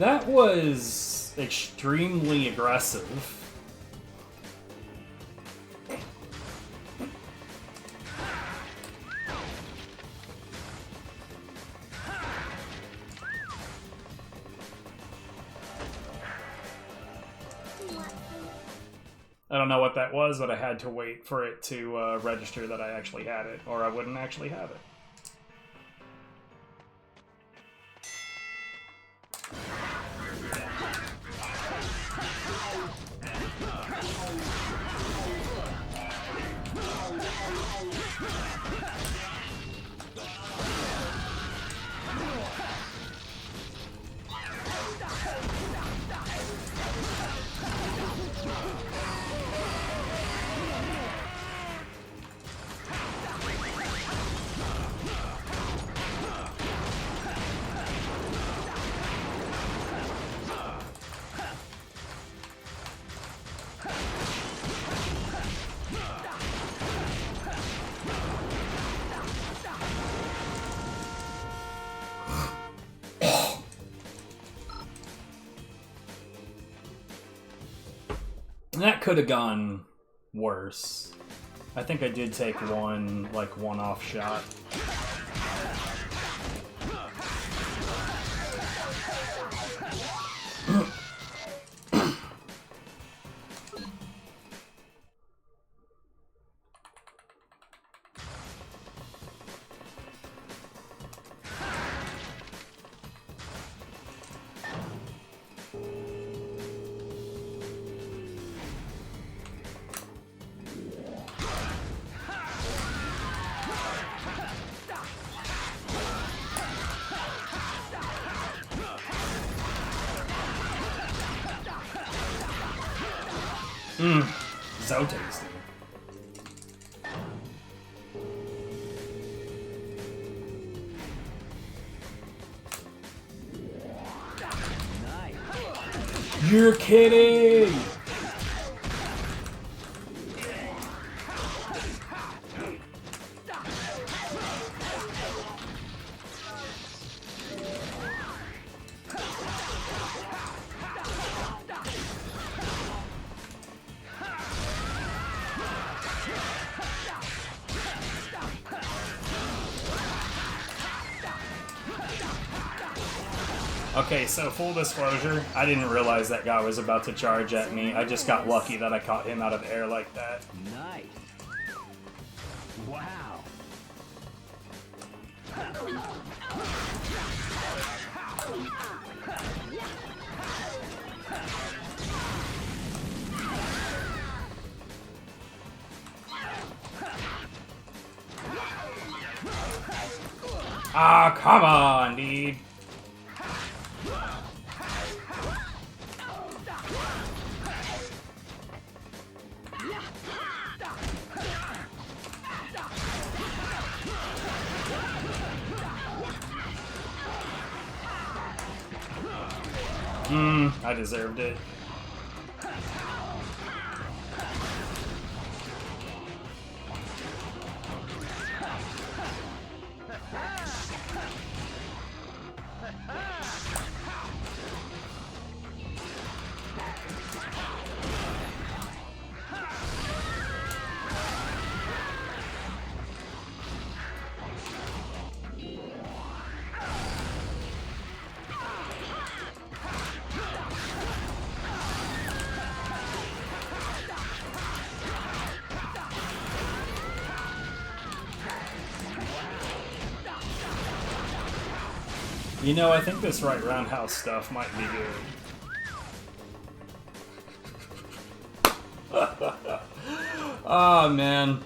That was extremely aggressive. I don't know what that was, but I had to wait for it to register that I actually had it, or I wouldn't actually have it. That could have gone worse. I think I did take one off shot. So tasty.
Nice.
You're kidding! Okay, so full disclosure, I didn't realize that guy was about to charge at me. I just got lucky that I caught him out of air like that.
Nice. Wow.
Ah, come on, dude. I deserved it. You know, I think this right roundhouse stuff might be good. Oh, man.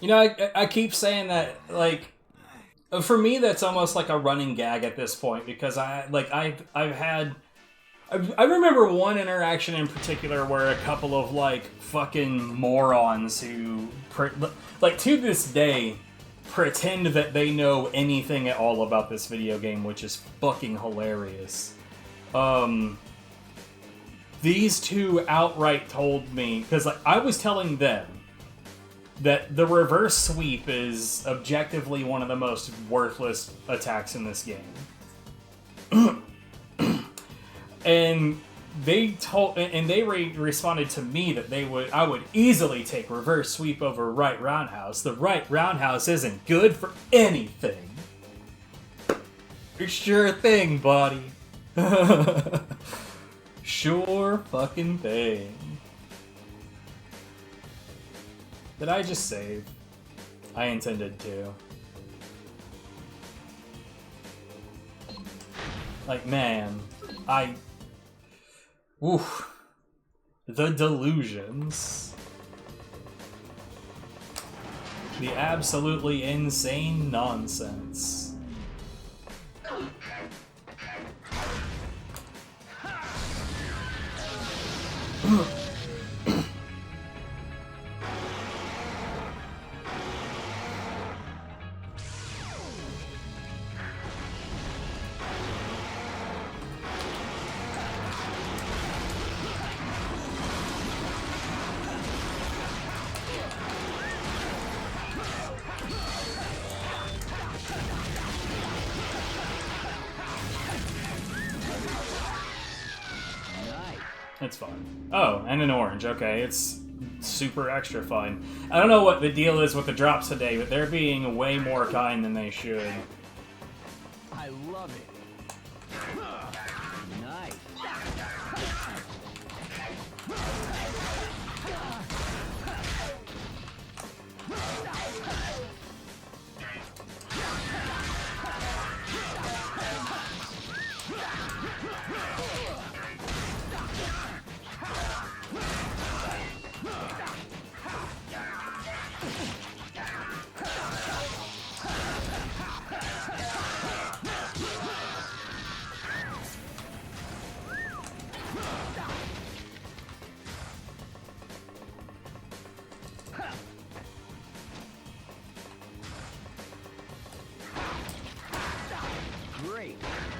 You know, I keep saying that, like, for me, that's almost like a running gag at this point, because I've had... I remember one interaction in particular where a couple of, like, fucking morons who, like, to this day, pretend that they know anything at all about this video game, which is fucking hilarious. These two outright told me, because, like, I was telling them that the reverse sweep is objectively one of the most worthless attacks in this game. And they responded to me that I would easily take reverse sweep over right roundhouse. The right roundhouse isn't good for anything. Sure thing, buddy. Sure fucking thing. Did I just save? I intended to. Like, man, oof. The delusions. The absolutely insane nonsense. It's fine. Oh, and an orange. Okay, it's super extra fine. I don't know what the deal is with the drops today, but they're being way more kind than they should.
I love it. Nice.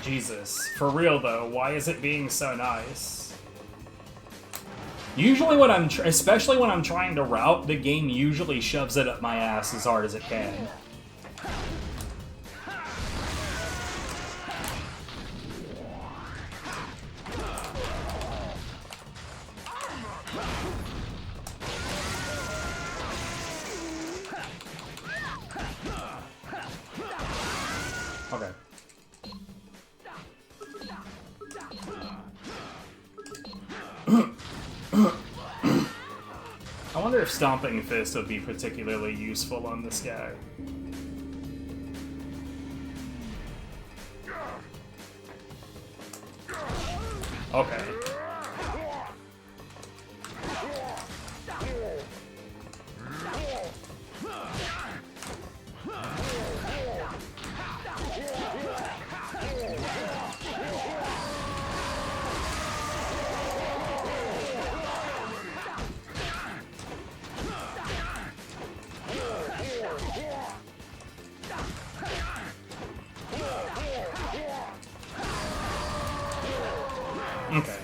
Jesus. For real, though, why is it being so nice? Usually when especially when I'm trying to route, the game usually shoves it up my ass as hard as it can. I wonder if Stomping Fist would be particularly useful on this guy. Okay. Okay,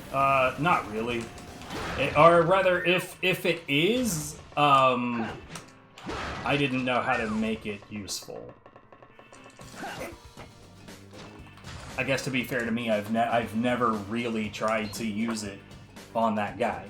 not really. Or rather, if it is, I didn't know how to make it useful. I guess to be fair to me, I've never really tried to use it on that guy.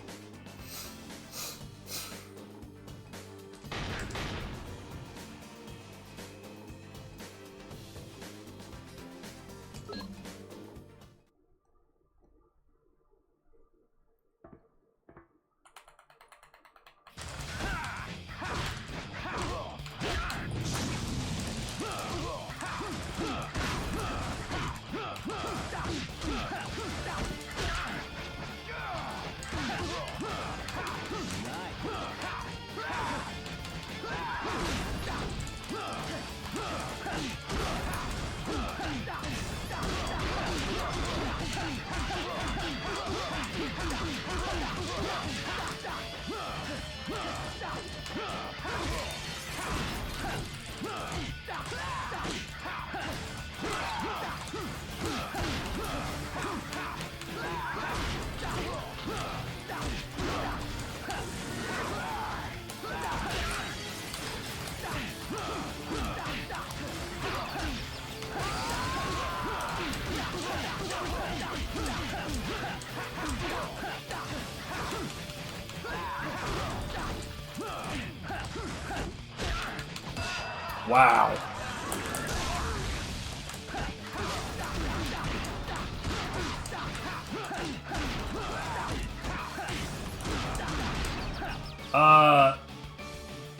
Wow.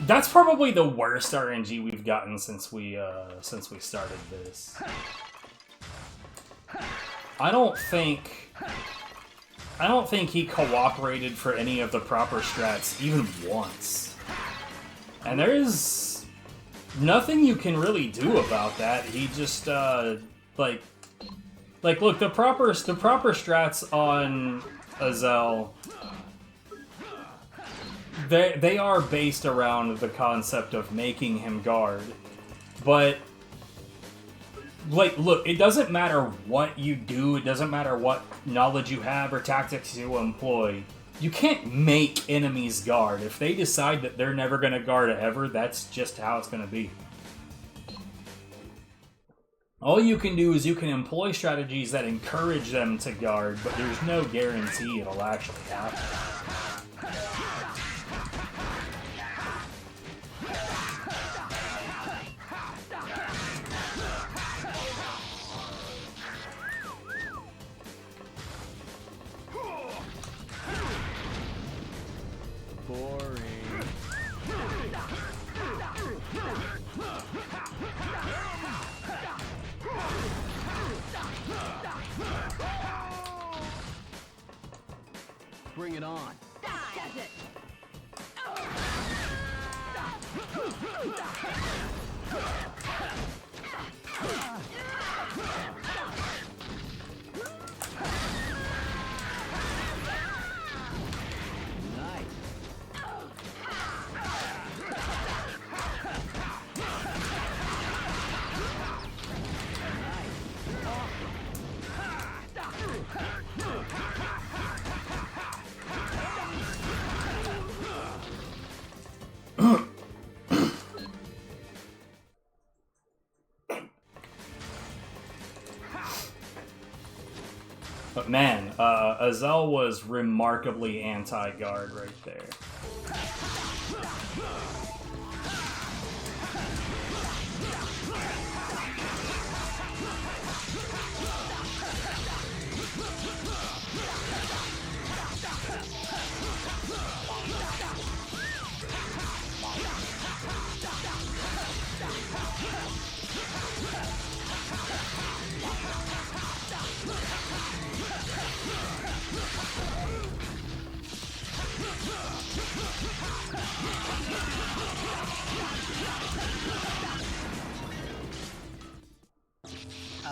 That's probably the worst RNG we've gotten since we started this. I don't think he cooperated for any of the proper strats even once. And there's nothing you can really do about that. He just like look, the proper strats on Azel, they are based around the concept of making him guard. But like, look, it doesn't matter what you do, it doesn't matter what knowledge you have or tactics you employ. You can't make enemies guard. If they decide that they're never going to guard ever, that's just how it's going to be. All you can do is you can employ strategies that encourage them to guard, but there's no guarantee it'll actually happen.
Bring it on. But man, Azel was remarkably anti-guard right there.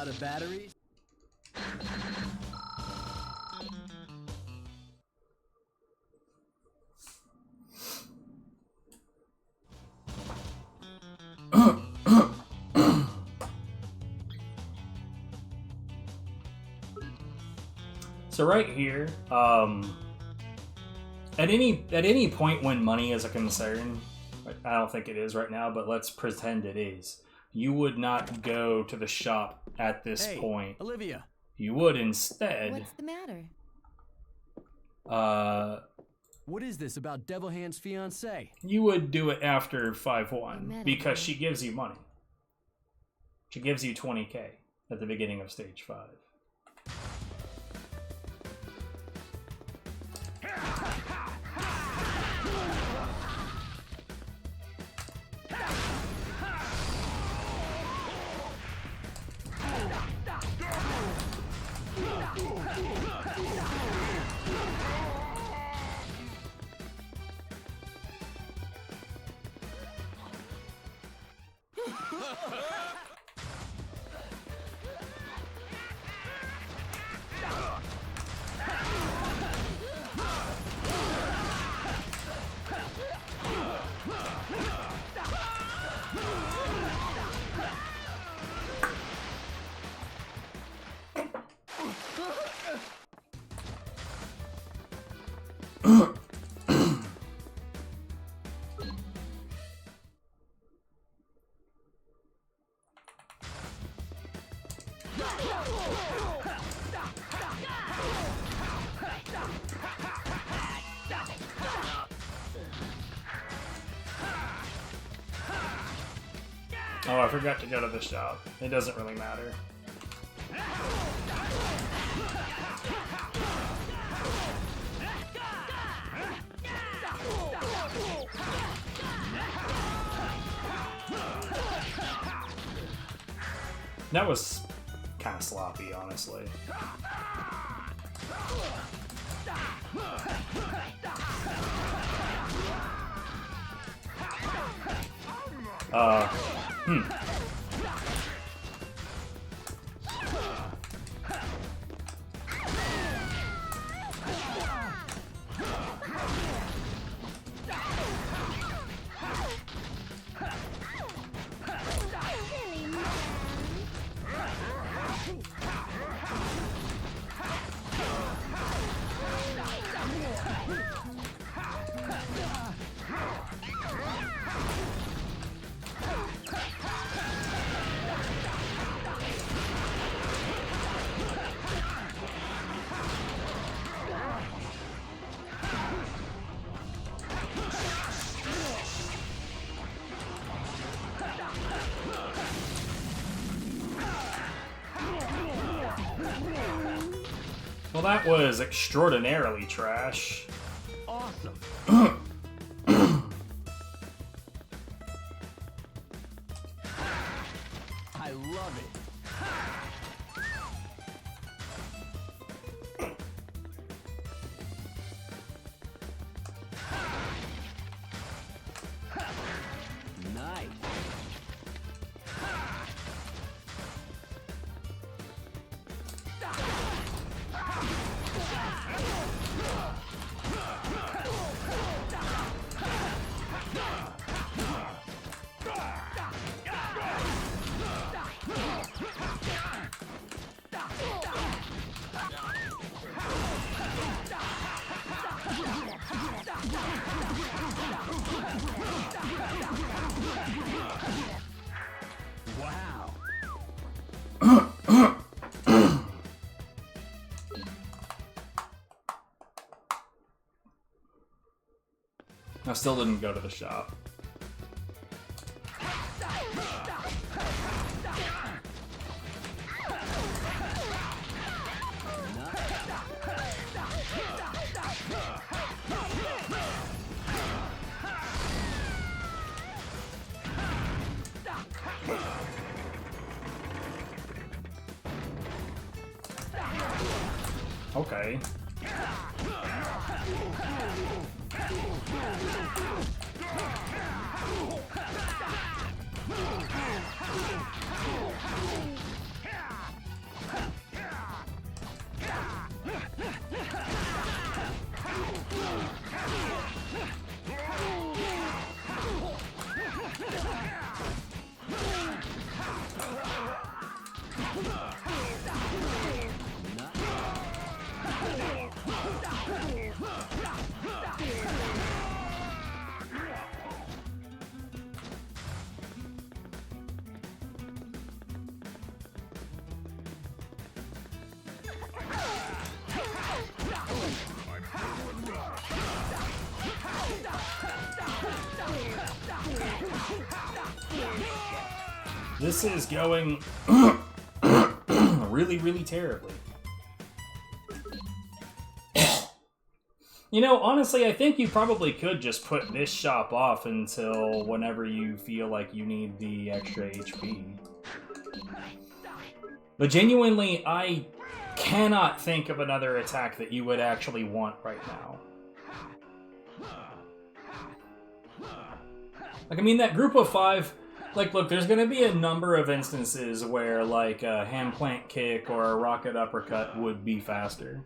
Out of batteries?
So right here, at any point when money is a concern, I don't think it is right now, but let's pretend it is. You would not go to the shop at this point.
Olivia.
You would instead.
What's the matter?
What is this about Devil Hand's fiancé?
You would do it after 5-1
Medicine.
because she gives you money. She gives you 20k at the beginning of stage 5. Oh, I forgot to go to the shop. It doesn't really matter. That was kind of sloppy, honestly. Well, that was extraordinarily trash.
Awesome. I love it. Nice. Wow.
I still didn't go to the shop. Okay. This is going really, really terribly. You know, honestly, I think you probably could just put this shop off until whenever you feel like you need the extra HP. But genuinely, I cannot think of another attack that you would actually want right now. Like, I mean, that group of 5... Like, look, there's going to be a number of instances where, like, a hand plant kick or a rocket uppercut would be faster.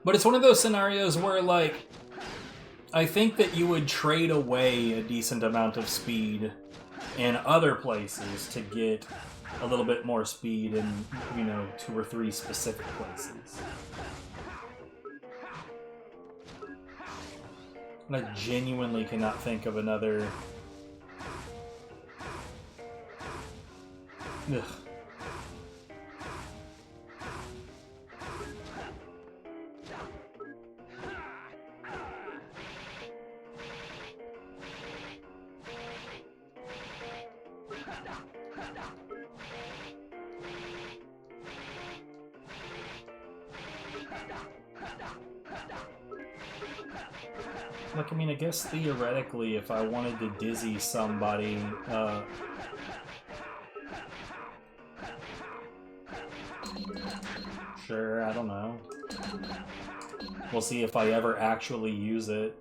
But it's one of those scenarios where, like, I think that you would trade away a decent amount of speed in other places to get a little bit more speed in, you know, 2 or 3 specific places. And I genuinely cannot think of another... Ugh. Like, I mean, I guess theoretically, if I wanted to dizzy somebody, sure, I don't know. We'll see if I ever actually use it.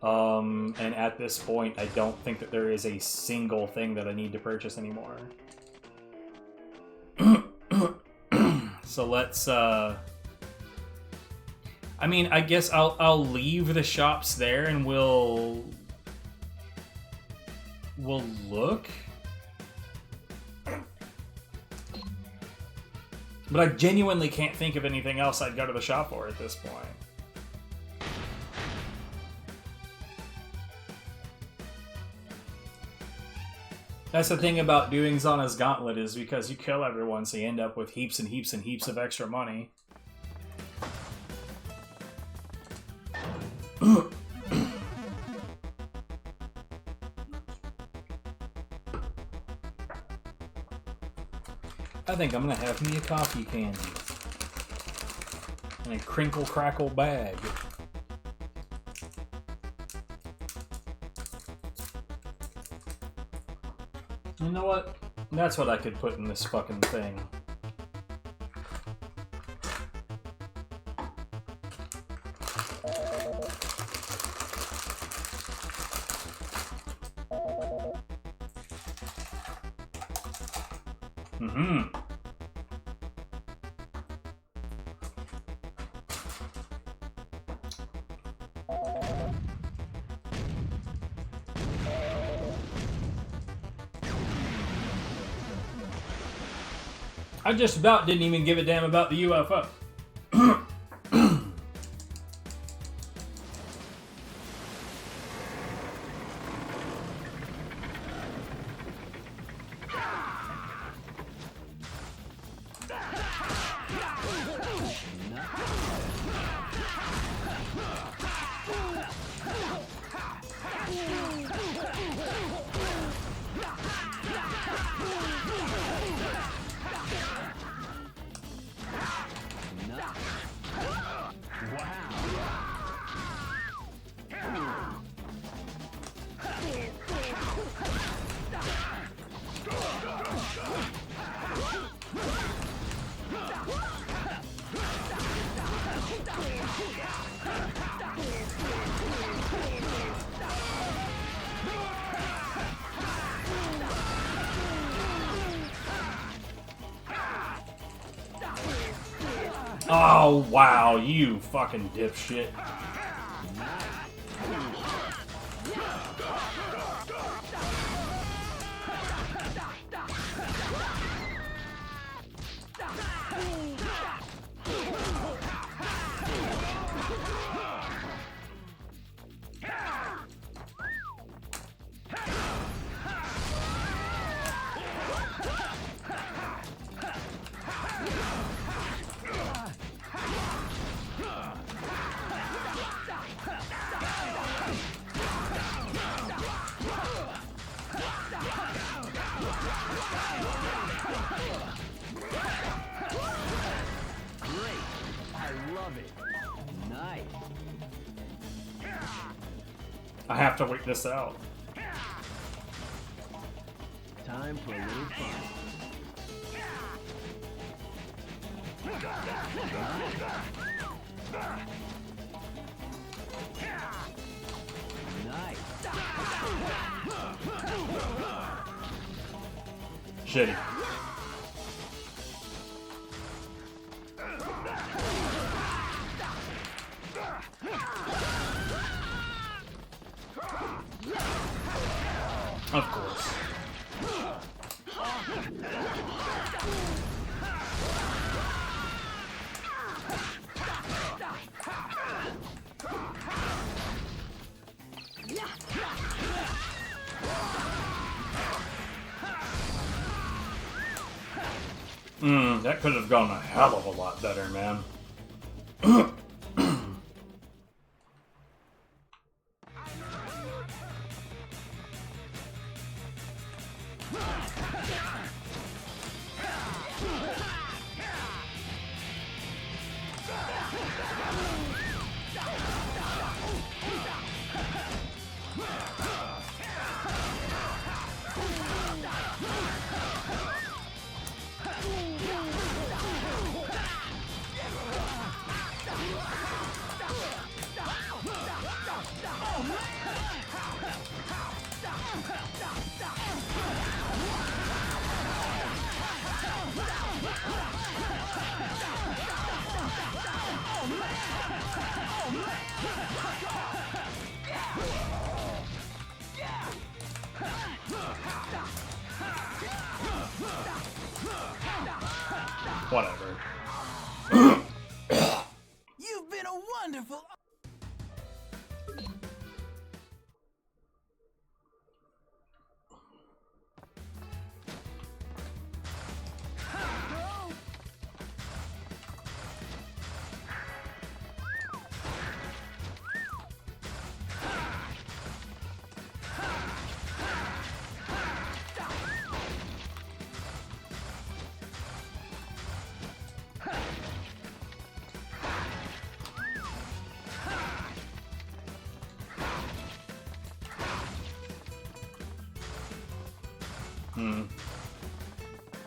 And at this point, I don't think that there is a single thing that I need to purchase anymore. So let's, I mean, I guess I'll leave the shops there and we'll look. But I genuinely can't think of anything else I'd go to the shop for at this point. That's the thing about doing Zana's Gauntlet, is because you kill everyone, so you end up with heaps and heaps and heaps of extra money. I think I'm gonna have me a coffee candy and a crinkle crackle bag. You know what? That's what I could put in this fucking thing. I just about didn't even give a damn about the UFO. Oh, wow, you fucking dipshit.
Nice.
I have to wait this out.
Time for a little fun. Nice.
Shitty. Of course. That could have gone a hell of a lot better, man. Whatever.
You've been a wonderful.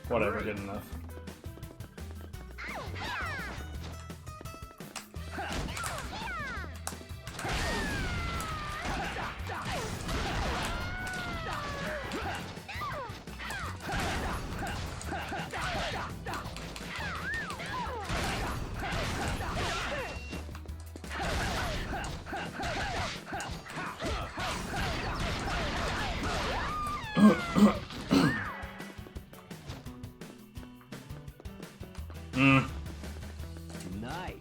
Whatever, good enough.
Nice.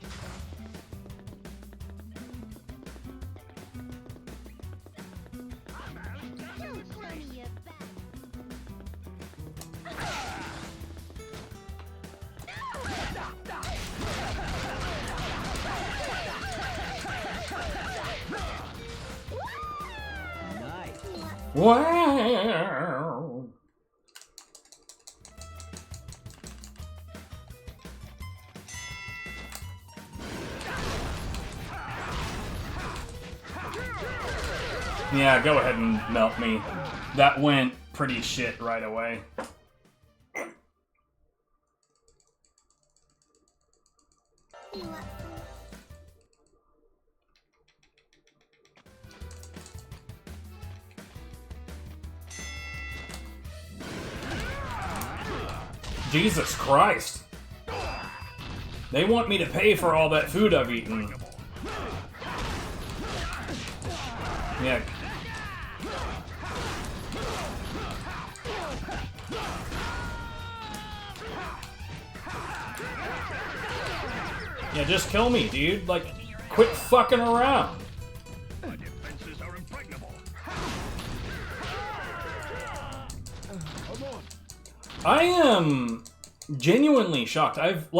Wow. Yeah, go ahead and melt me. That went pretty shit right away. Jesus Christ. They want me to pay for all that food I've eaten. Yeah. Yeah, just kill me, dude. Like, quit fucking around.
My defenses are impregnable.
I am genuinely shocked. I've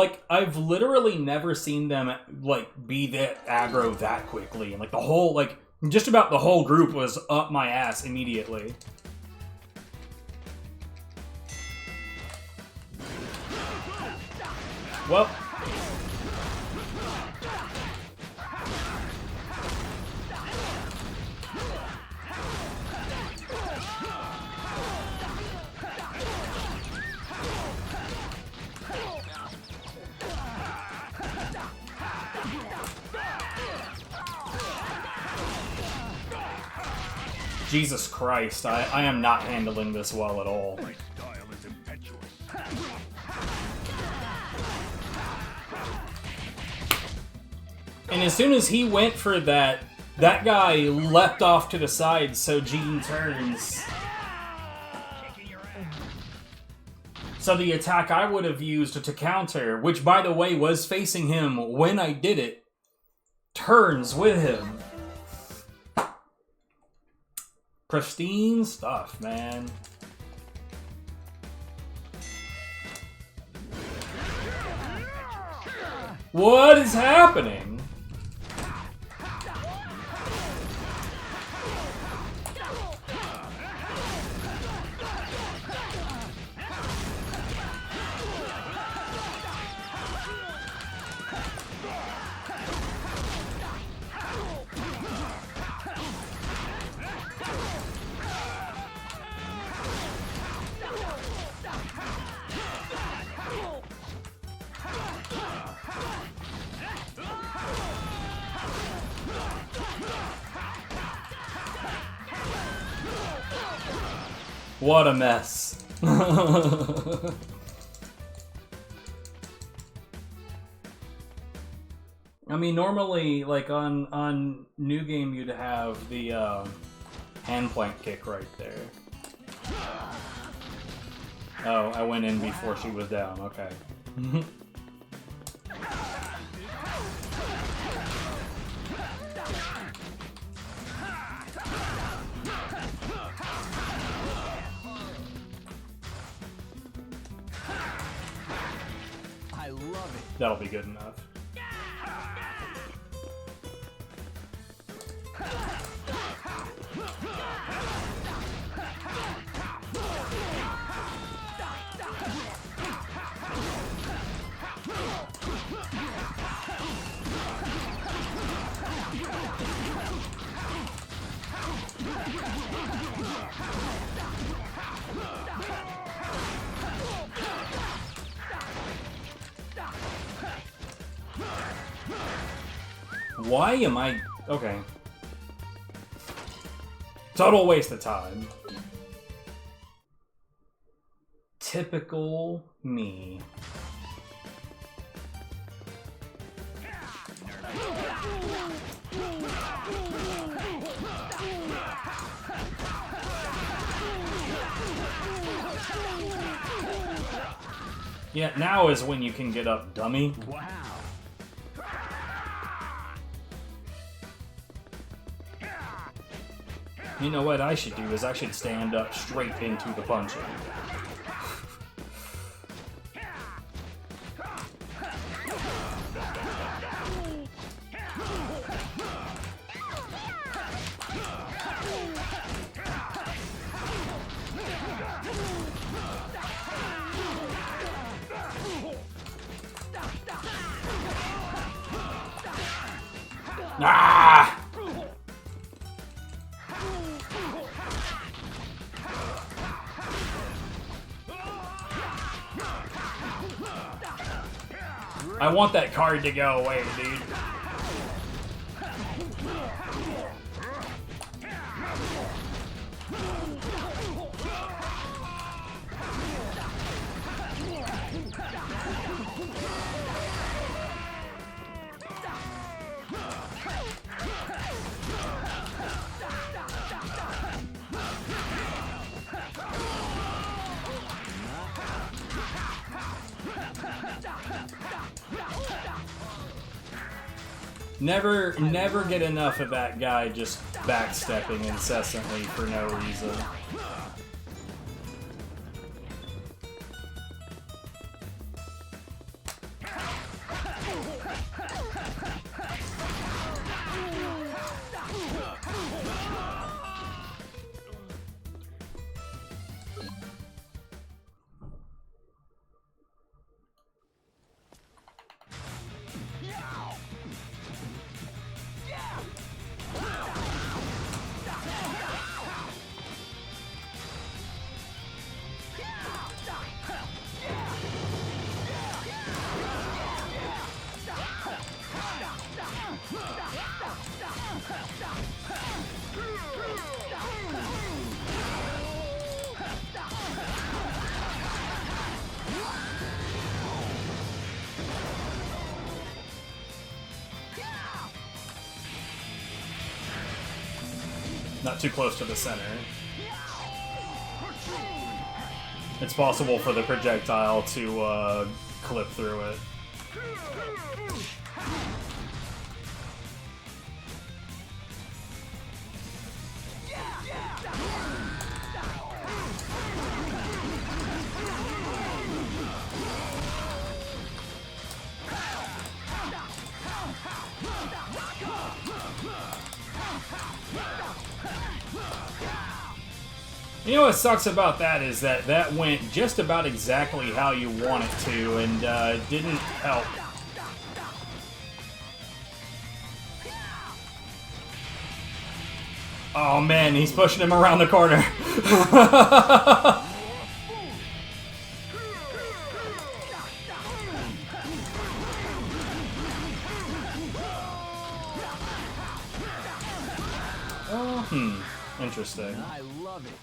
literally never seen them like be that aggro that quickly, and like the whole just about the whole group was up my ass immediately. Well, Jesus Christ, I am not handling this well at all.
My style is impetuous.
And as soon as he went for that, that guy leapt off to the side, so Gene turns. So the attack I would have used to counter, which by the way was facing him when I did it, turns with him. Pristine stuff, man. What is happening? What a mess. I mean, normally, like, on New Game, you'd have the hand plank kick right there. Oh, I went in before she was down, okay.
I love it.
That'll be good enough. Why am I... Okay. Total waste of time. Typical me. Yeah, now is when you can get up, dummy.
Wow.
You know what I should do is I should stand up straight into the punching. Ah! I want that card to go away, dude. Never get enough of that guy just backstepping incessantly for no reason. Not too close to the center. It's possible for the projectile to clip through it. You know what sucks about that is that that went just about exactly how you want it to, and didn't help. Oh man, he's pushing him around the corner. Interesting.
I love it.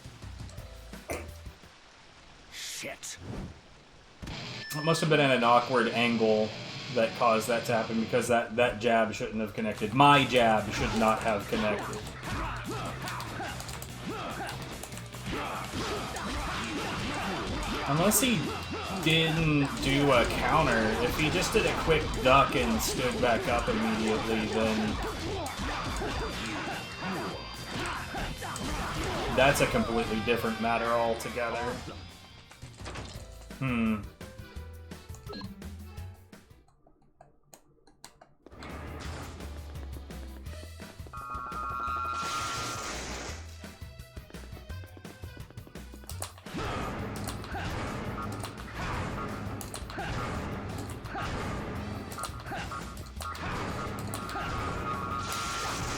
Shit.
It must have been at an awkward angle that caused that to happen, because that jab shouldn't have connected. My jab should not have connected. Unless he didn't do a counter. If he just did a quick duck and stood back up immediately, then that's a completely different matter altogether.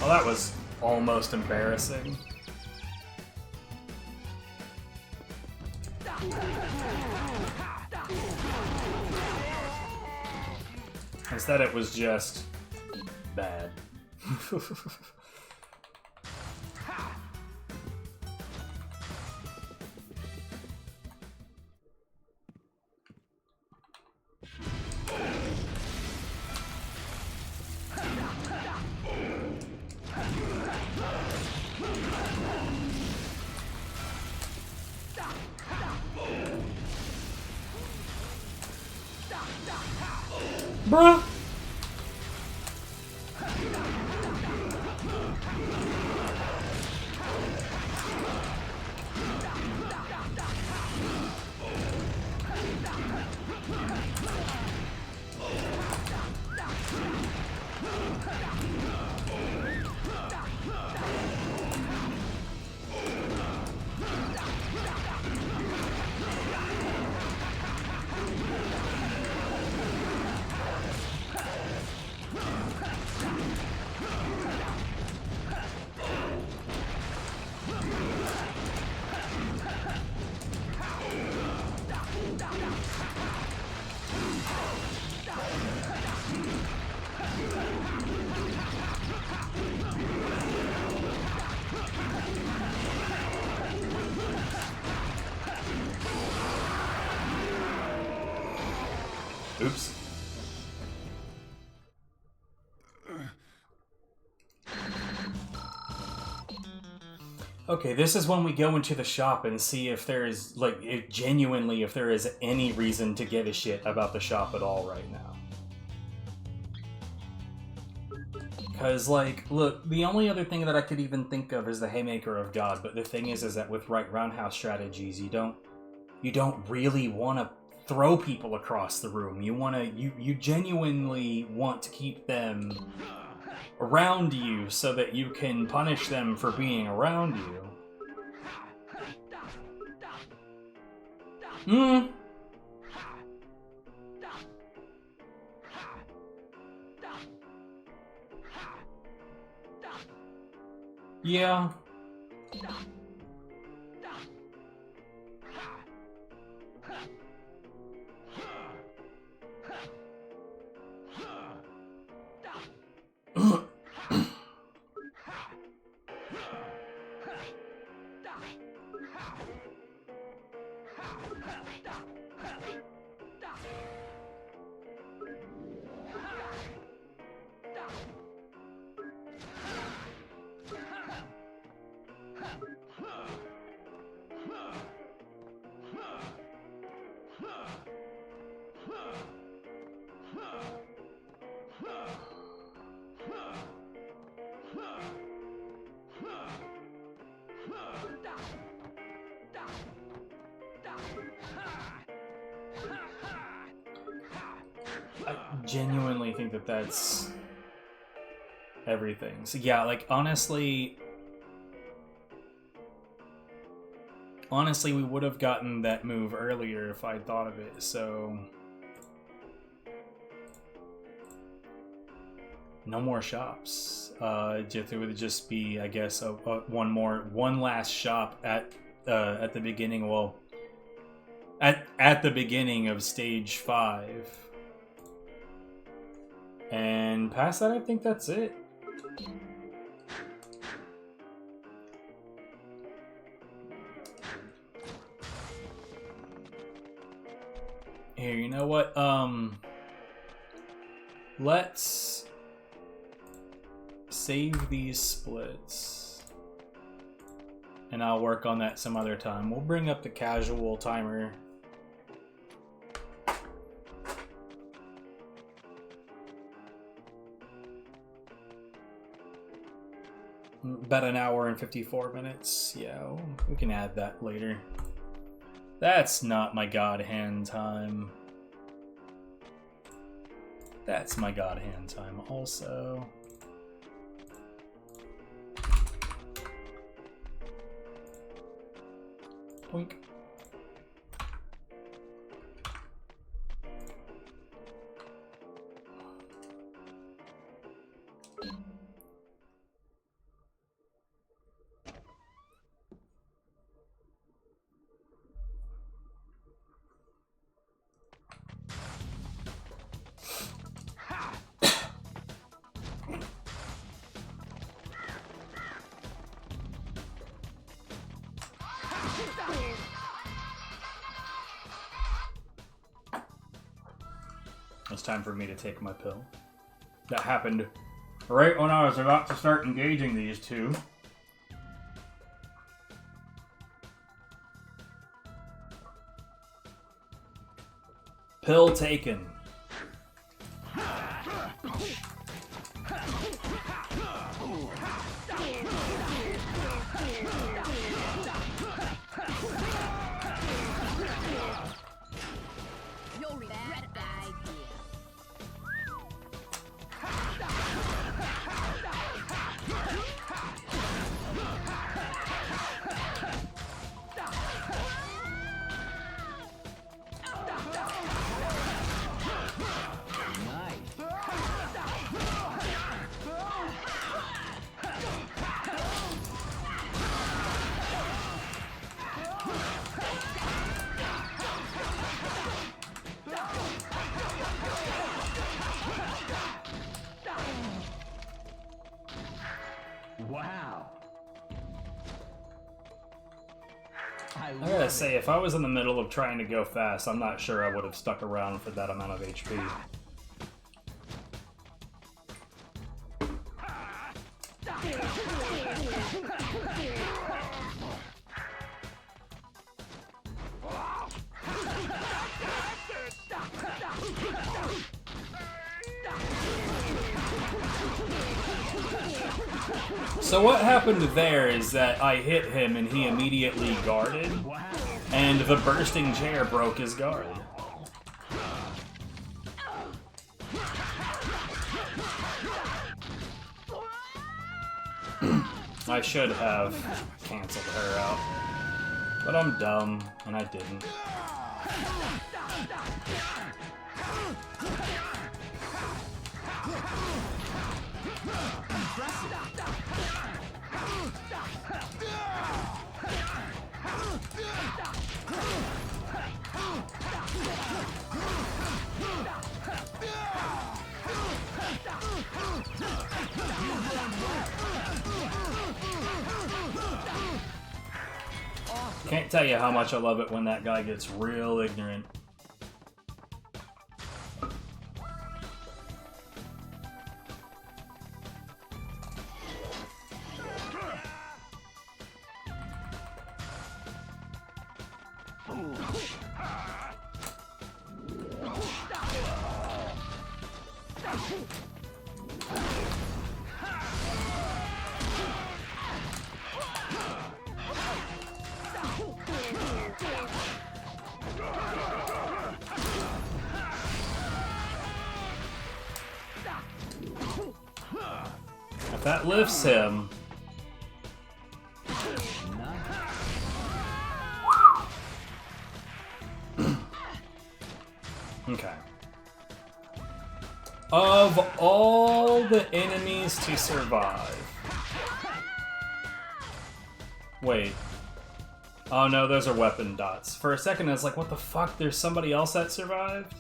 Well, that was almost embarrassing. Instead, it was just bad. Bruh. Oops. Okay, this is when we go into the shop and see if there is, like, if there is any reason to give a shit about the shop at all right now. Because, like, look, the only other thing that I could even think of is the Haymaker of God, but the thing is that with right roundhouse strategies, you don't really want to throw people across the room. You genuinely want to keep them around you so that you can punish them for being around you. Yeah. I genuinely think that that's everything. So yeah, like honestly, we would have gotten that move earlier if I'd thought of it. So no more shops. It would just be, I guess, one last shop at the beginning. Well, at the beginning of stage 5, and past that, I think that's it. Here, you know what? Let's save these splits, and I'll work on that some other time. We'll bring up the casual timer. About an hour and 54 minutes. Yeah, we can add that later. That's not my god hand time. That's my god hand time also. Boink. It's time for me to take my pill. That happened right when I was about to start engaging these two. Pill taken.
You'll regret that idea.
Wow.
I gotta say, if I was in the middle of trying to go fast, I'm not sure I would have stuck around for that amount of HP. So what happened there is that I hit him and he immediately guarded, and the bursting chair broke his guard. I should have canceled her out, but I'm dumb, and I didn't. Can't tell you how much I love it when that guy gets real ignorant. If that lifts him... Okay. Of all the enemies to survive... Wait. Oh no, those are weapon dots. For a second I was like, what the fuck? There's somebody else that survived?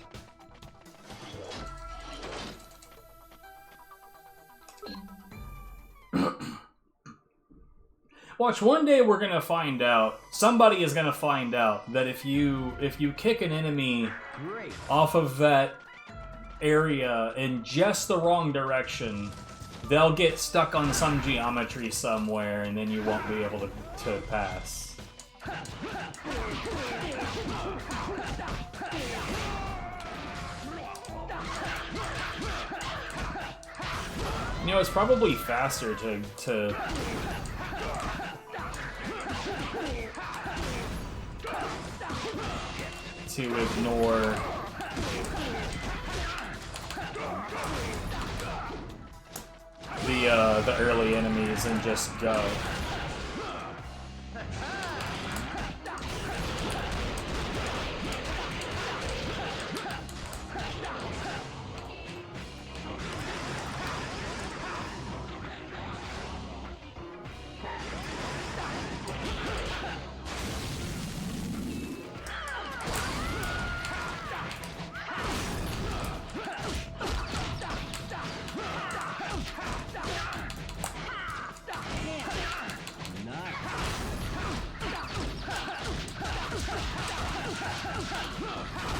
Watch, one day we're gonna find out, somebody is gonna find out that if you kick an enemy off of that area in just the wrong direction, they'll get stuck on some geometry somewhere and then you won't be able to pass. You know, it's probably faster to ignore the early enemies and just go.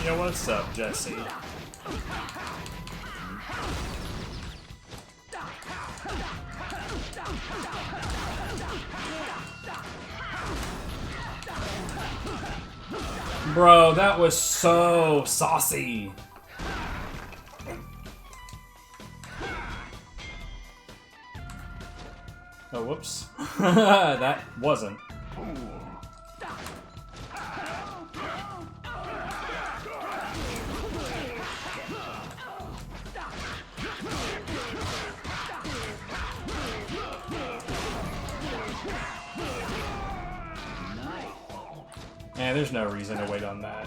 Yo, what's up, Jesse? Bro, that was so saucy. Oh, whoops. That wasn't. Yeah, there's no reason to wait on that.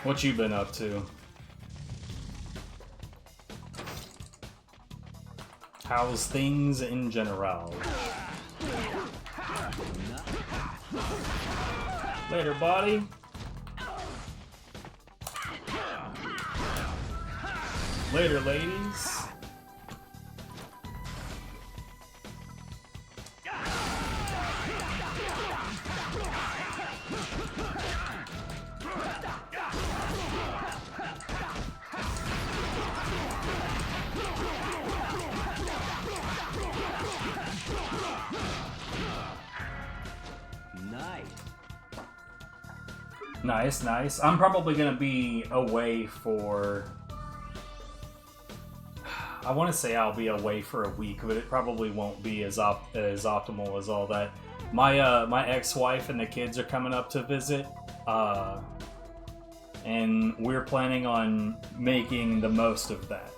What you been up to? How's things in general? Later, buddy. Later, ladies. Nice, nice. I'm probably gonna be away for... I want to say I'll be away for a week, but it probably won't be as optimal as all that. My ex-wife and the kids are coming up to visit, and we're planning on making the most of that.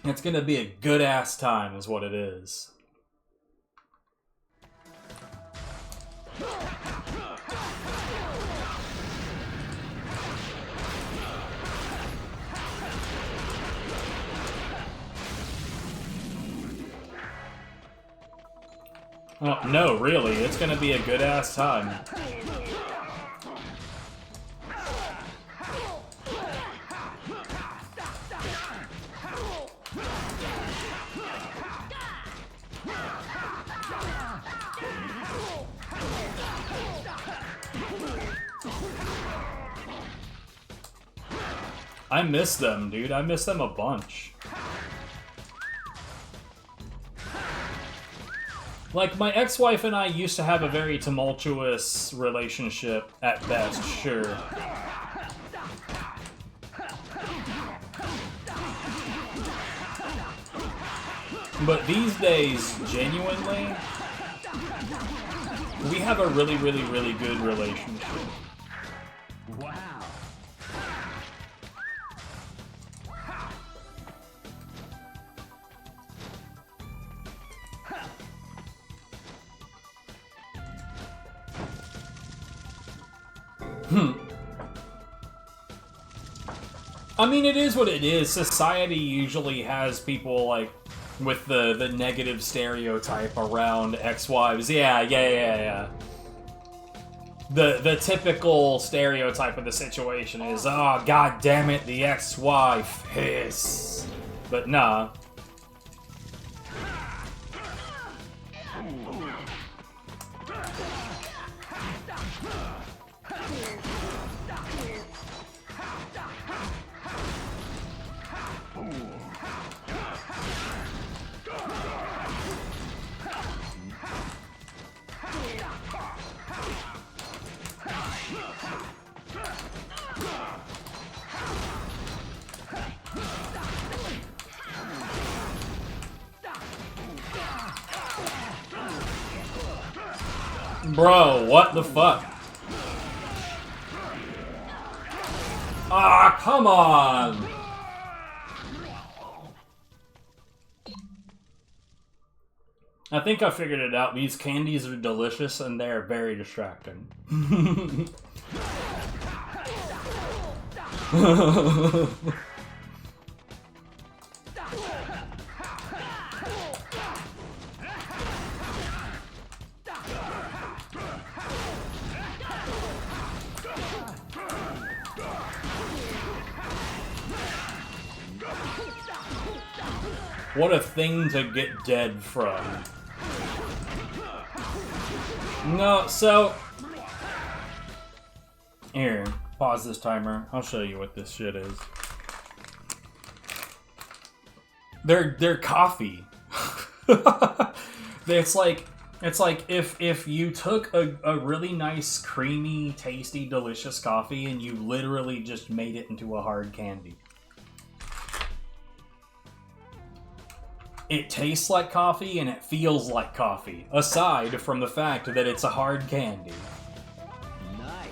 It's gonna be a good-ass time, is what it is. Oh, no, really, it's gonna be a good-ass time. I miss them, dude. I miss them a bunch. Like, my ex-wife and I used to have a very tumultuous relationship, at best, sure. But these days, genuinely, we have a really, really, really good relationship.
Wow.
I mean, it is what it is. Society usually has people, like, with the negative stereotype around ex-wives. Yeah. The typical stereotype of the situation is, oh, god damn it, the ex-wife, hiss. But nah. Bro, what the fuck? Ah, come on! I think I figured it out. These candies are delicious and they're very distracting. What a thing to get dead from. No, so... Here, pause this timer. I'll show you what this shit is. They're coffee. It's like if you took a really nice, creamy, tasty, delicious coffee and you literally just made it into a hard candy. It tastes like coffee and it feels like coffee, aside from the fact that it's a hard candy.
Nice.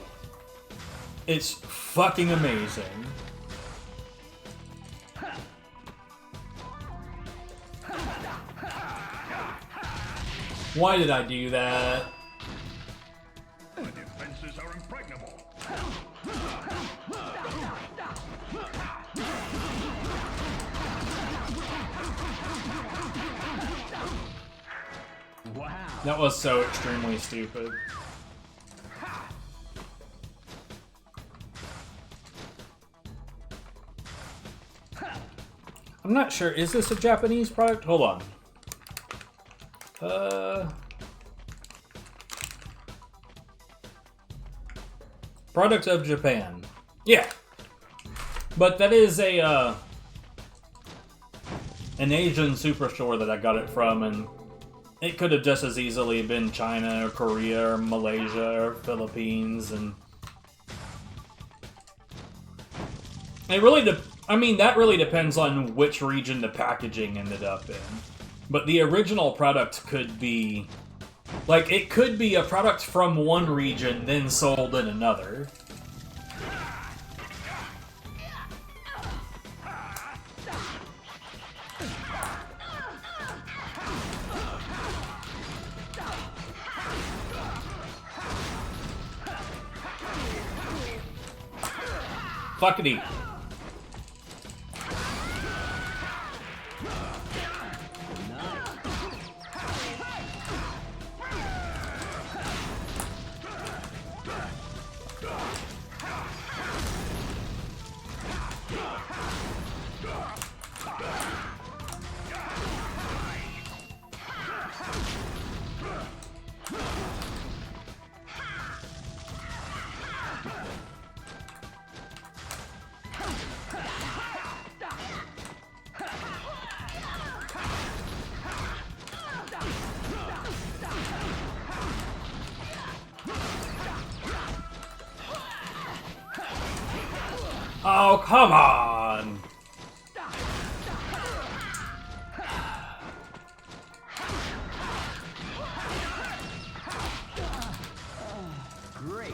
It's fucking amazing. Why did I do that?
My defenses are impregnable.
Wow.
That was so extremely stupid. I'm not sure. Is this a Japanese product? Hold on. Product of Japan. Yeah. But that is a, an Asian superstore that I got it from, and it could have just as easily been China or Korea or Malaysia or Philippines, and it really I mean, that really depends on which region the packaging ended up in. But the original product could be, like, it could be a product from one region then sold in another. Fuckity. Oh, come on!
Great.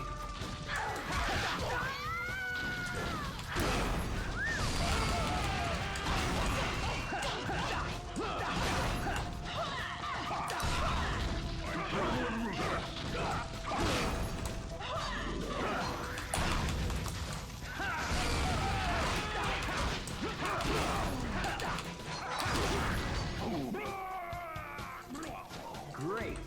Great.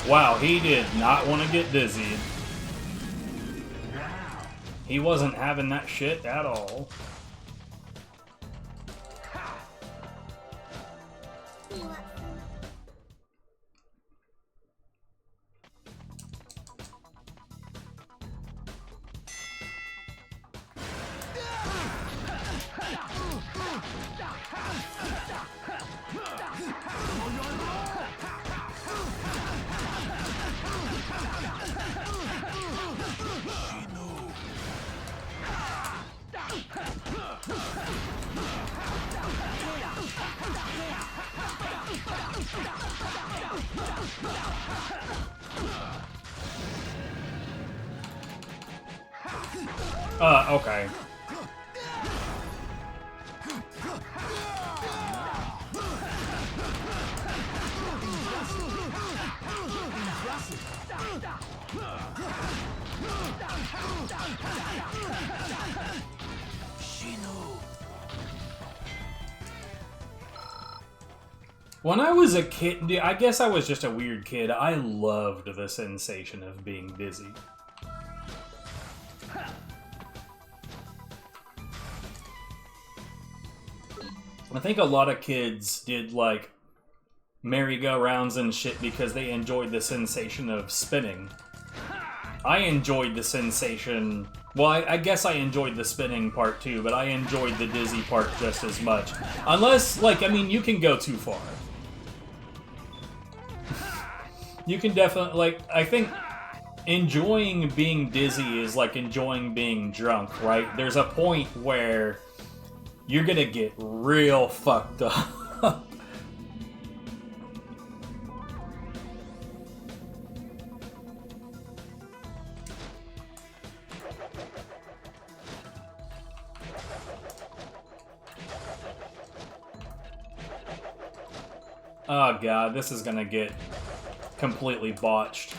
Wow, he did not want to get dizzy. He wasn't having that shit at all. Okay. When I was a kid, I guess I was just a weird kid. I loved the sensation of being dizzy. I think a lot of kids did, like, merry-go-rounds and shit because they enjoyed the sensation of spinning. I enjoyed the sensation... Well, I guess I enjoyed the spinning part too, but I enjoyed the dizzy part just as much. Unless, like, I mean, you can go too far. You can definitely, like, I think enjoying being dizzy is like enjoying being drunk, right? There's a point where you're gonna get real fucked up. Oh god, this is gonna get completely botched.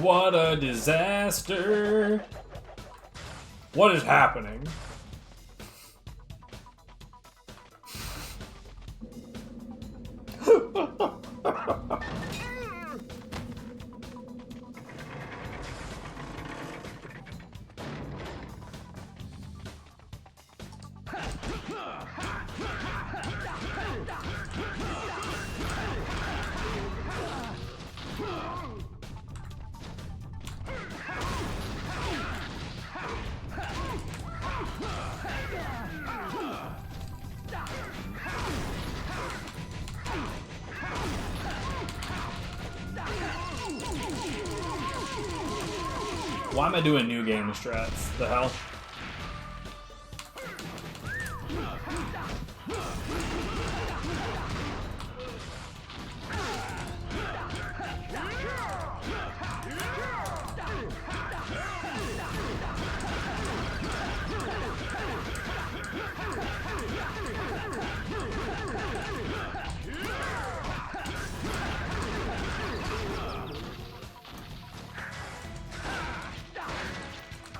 What a disaster! What is happening? Why am I doing new game strats? The hell?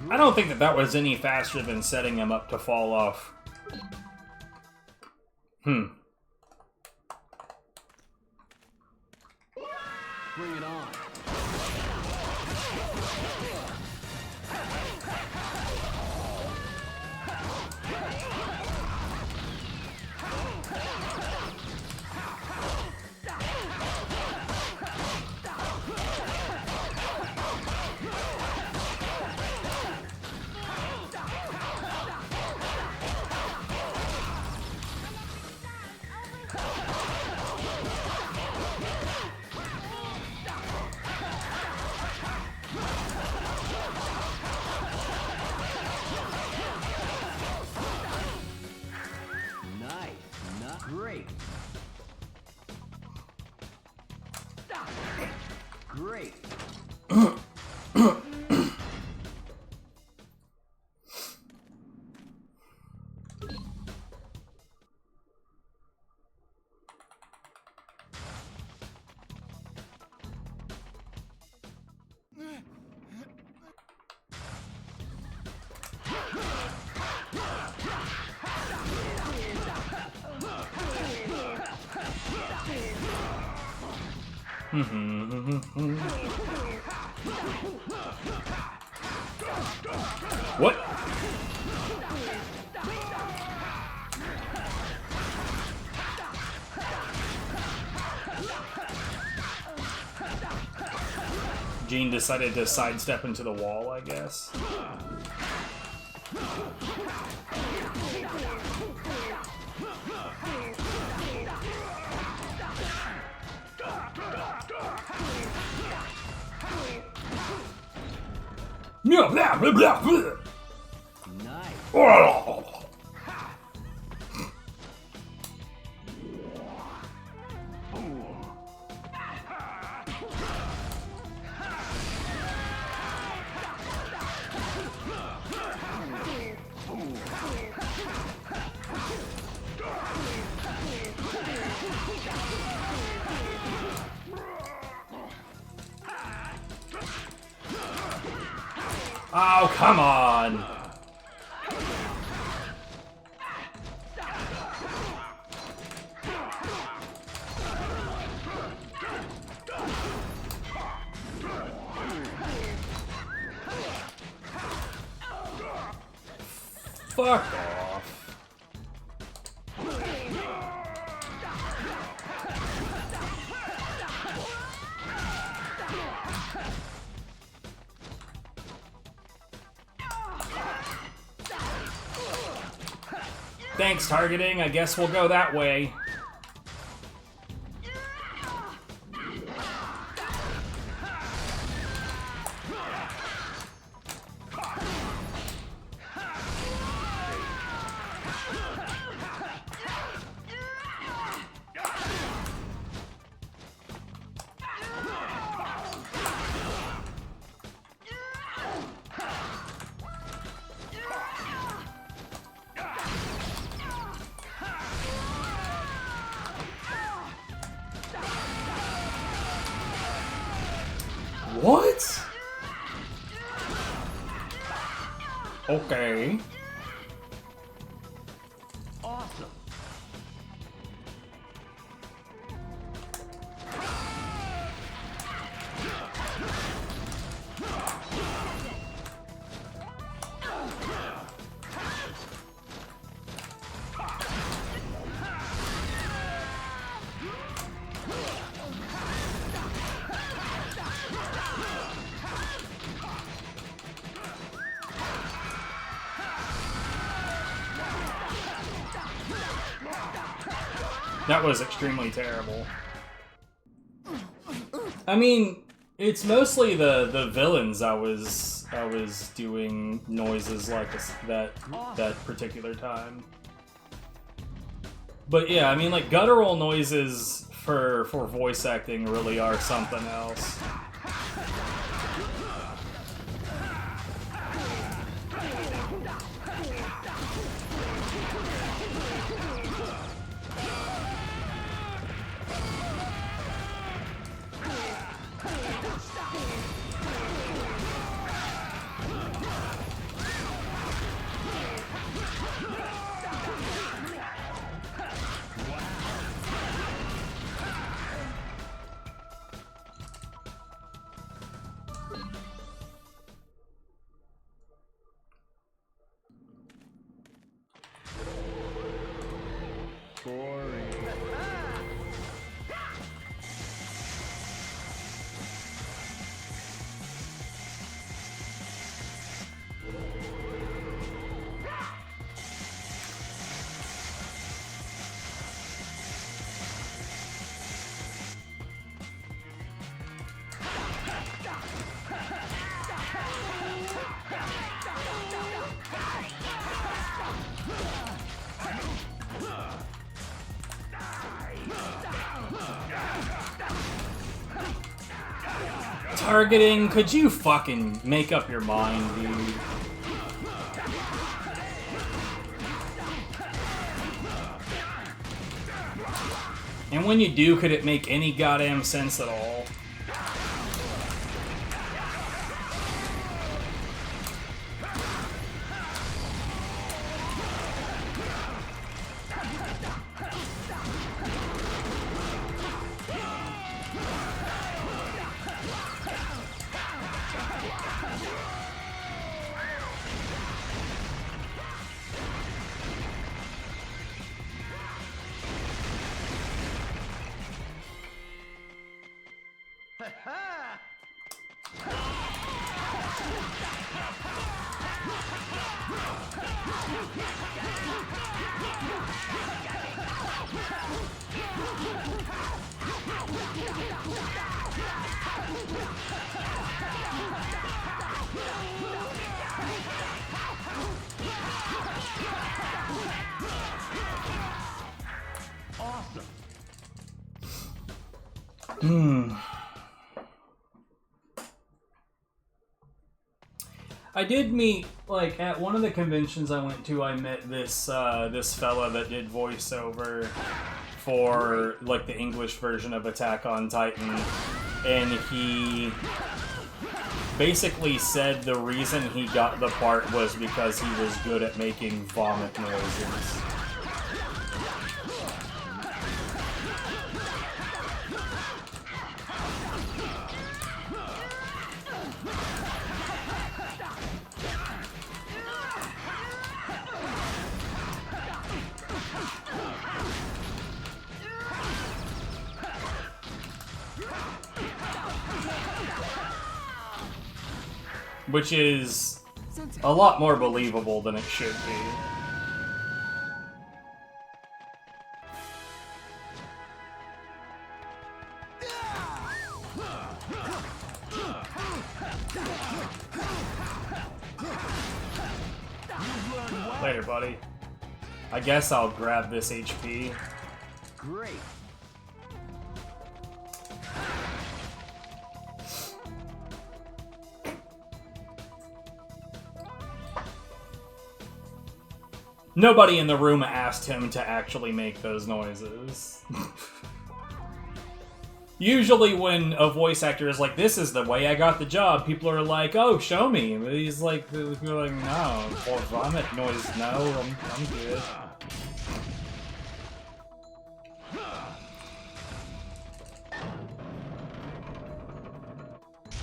I don't think that was any faster than setting him up to fall off.
Bring it on. Great. Great.
What? Jean decided to sidestep into the wall, I guess. Blah, blah, blah, blah, blah.
Nice.
Oh. Oh, come on! Fuck off. Thanks, targeting. I guess we'll go that way. What? Okay.
Awesome.
That was extremely terrible. I mean, it's mostly the villains I was doing noises like that particular time. But yeah, I mean, like guttural noises for voice acting really are something else.
Boring.
Targeting, could you fucking make up your mind, dude? And when you do, could it make any goddamn sense at all? I did meet, like, at one of the conventions I went to, I met this this fella that did voiceover for, like, the English version of Attack on Titan, and he basically said the reason he got the part was because he was good at making vomit noises. Which is a lot more believable than it should be. Later, buddy. I guess I'll grab this HP.
Great.
Nobody in the room asked him to actually make those noises. Usually when a voice actor is like, this is the way I got the job, people are like, oh, show me. But he's like, no, or vomit noise, no, I'm good.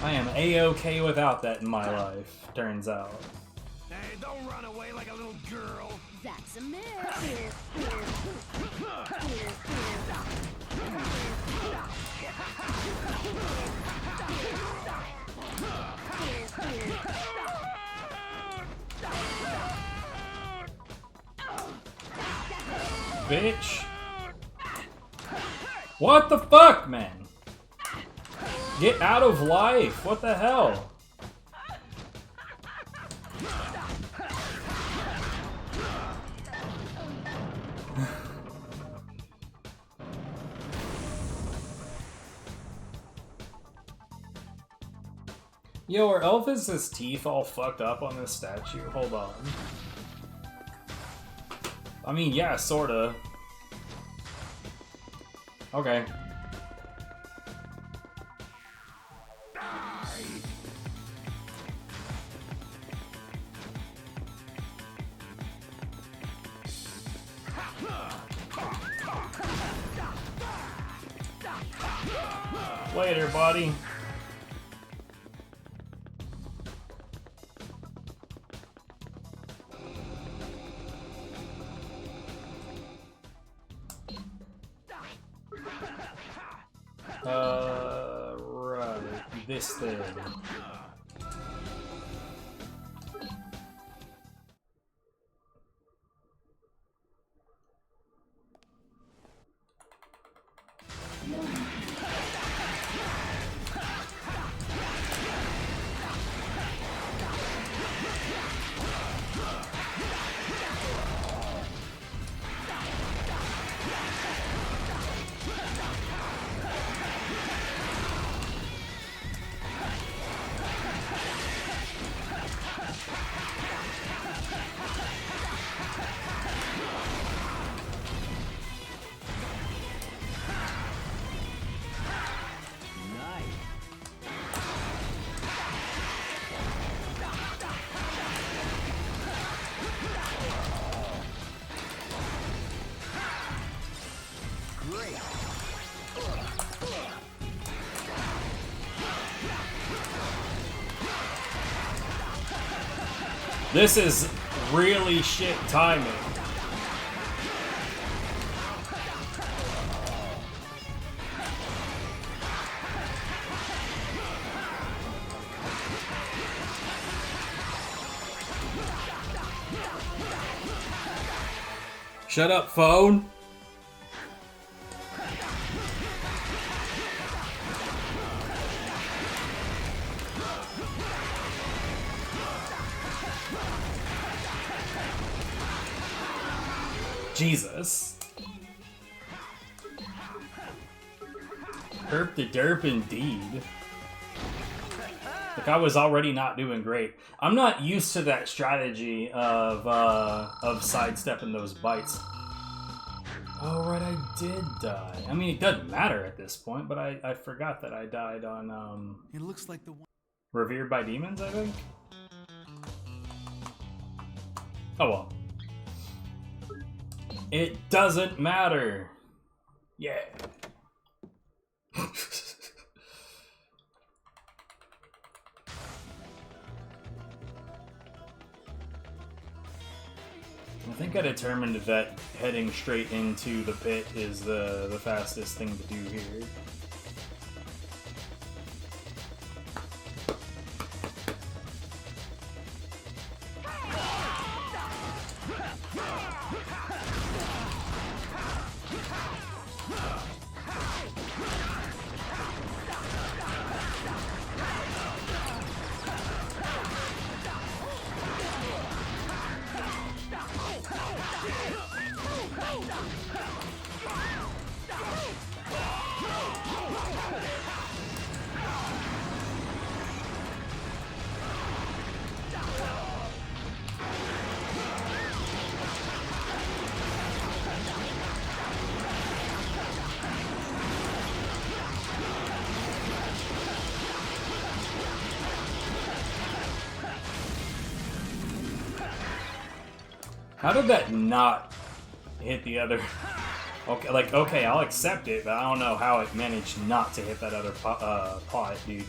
I am A-okay without that in my life, turns out.
Hey, don't run away like a little girl.
That's a myth.
Bitch. What the fuck, man? Get out of life. What the hell? Yo, are Elvis's teeth all fucked up on this statue? Hold on. I mean, yeah, sorta. Okay. Later, buddy. Right. This thing. This is really shit timing. Shut up, phone. Jesus. Herp the derp indeed. Like, I was already not doing great. I'm not used to that strategy of sidestepping those bites. Oh, right, I did die. I mean, it doesn't matter at this point, but I forgot that I died on,
It looks like the one.
Revered by Demons, I think? Oh well. It doesn't matter. Yeah. I think I determined that heading straight into the pit is the fastest thing to do here. How did that not hit the other? Okay, like, okay, I'll accept it, but I don't know how it managed not to hit that other pot, dude.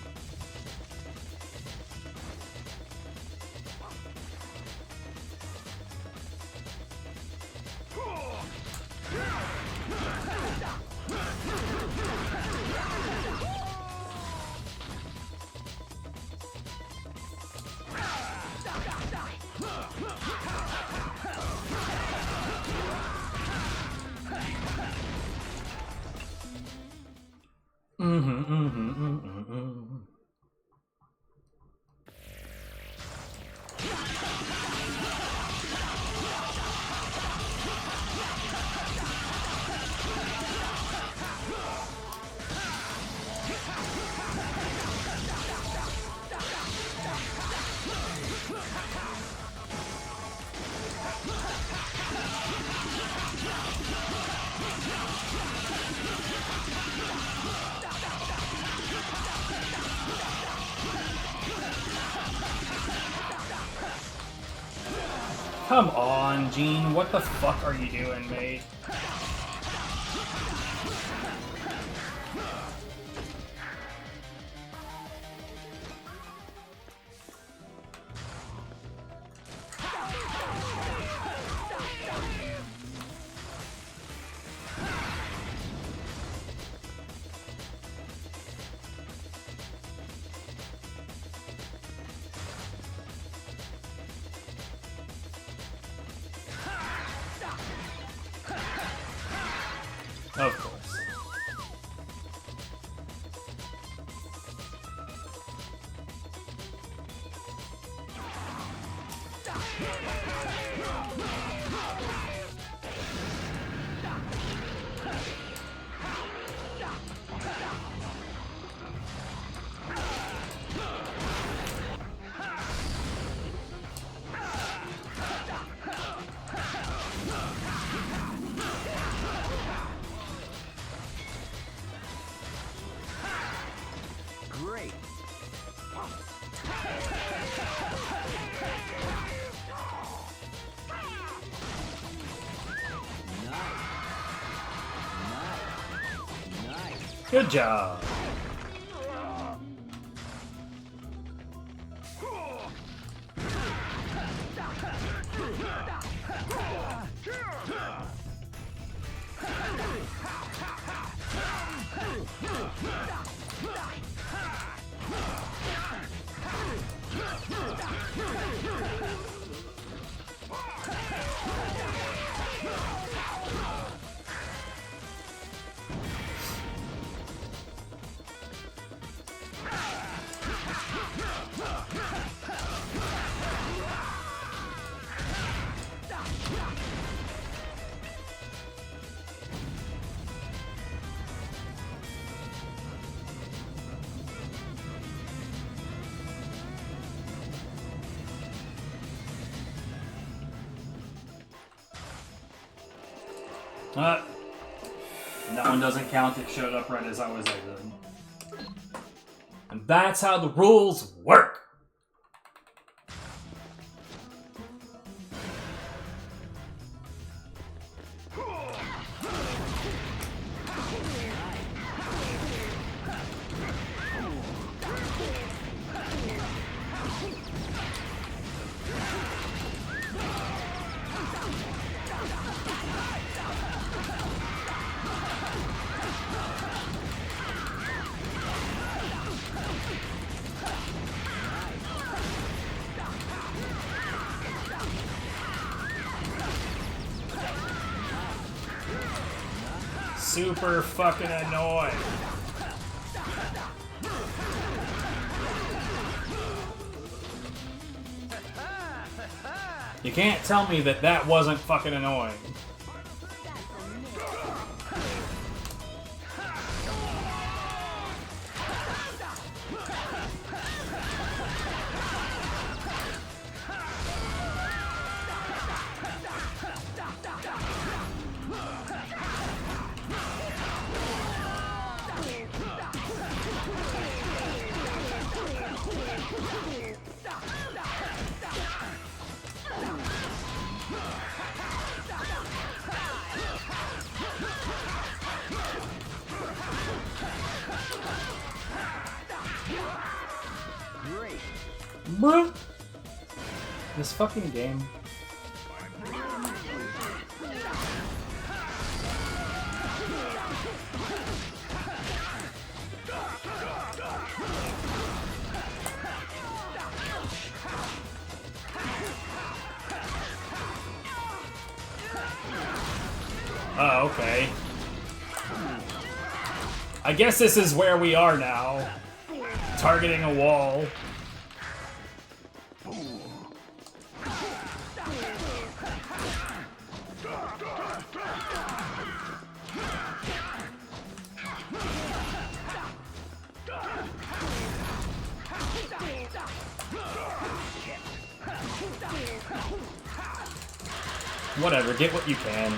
Come on, Gene. What the fuck are you doing, mate? Of course.
Great. Nice.
Good job. That one doesn't count. It showed up right as I was exiting. And that's how the rules work! Super fucking annoying. You can't tell me that that wasn't fucking annoying. Bruh. This fucking game. Oh, okay. I guess this is where we are now. Targeting a wall. Whatever, get what you can.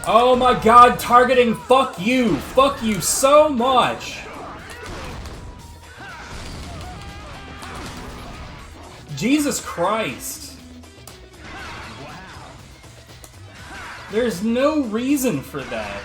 Oh my god, targeting, fuck you! Fuck you so much! Jesus Christ. There's no reason for that.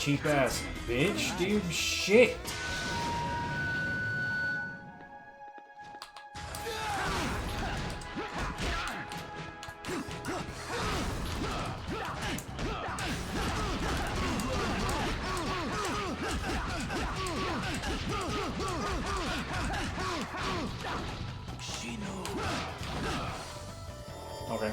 cheap ass bitch, dude. Shit. Okay.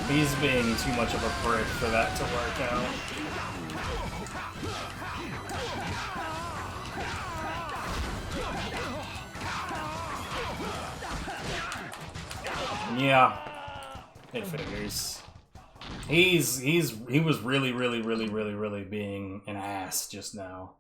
He's being too much of a prick for that to work out. Yeah, it figures. He was really being an ass just now.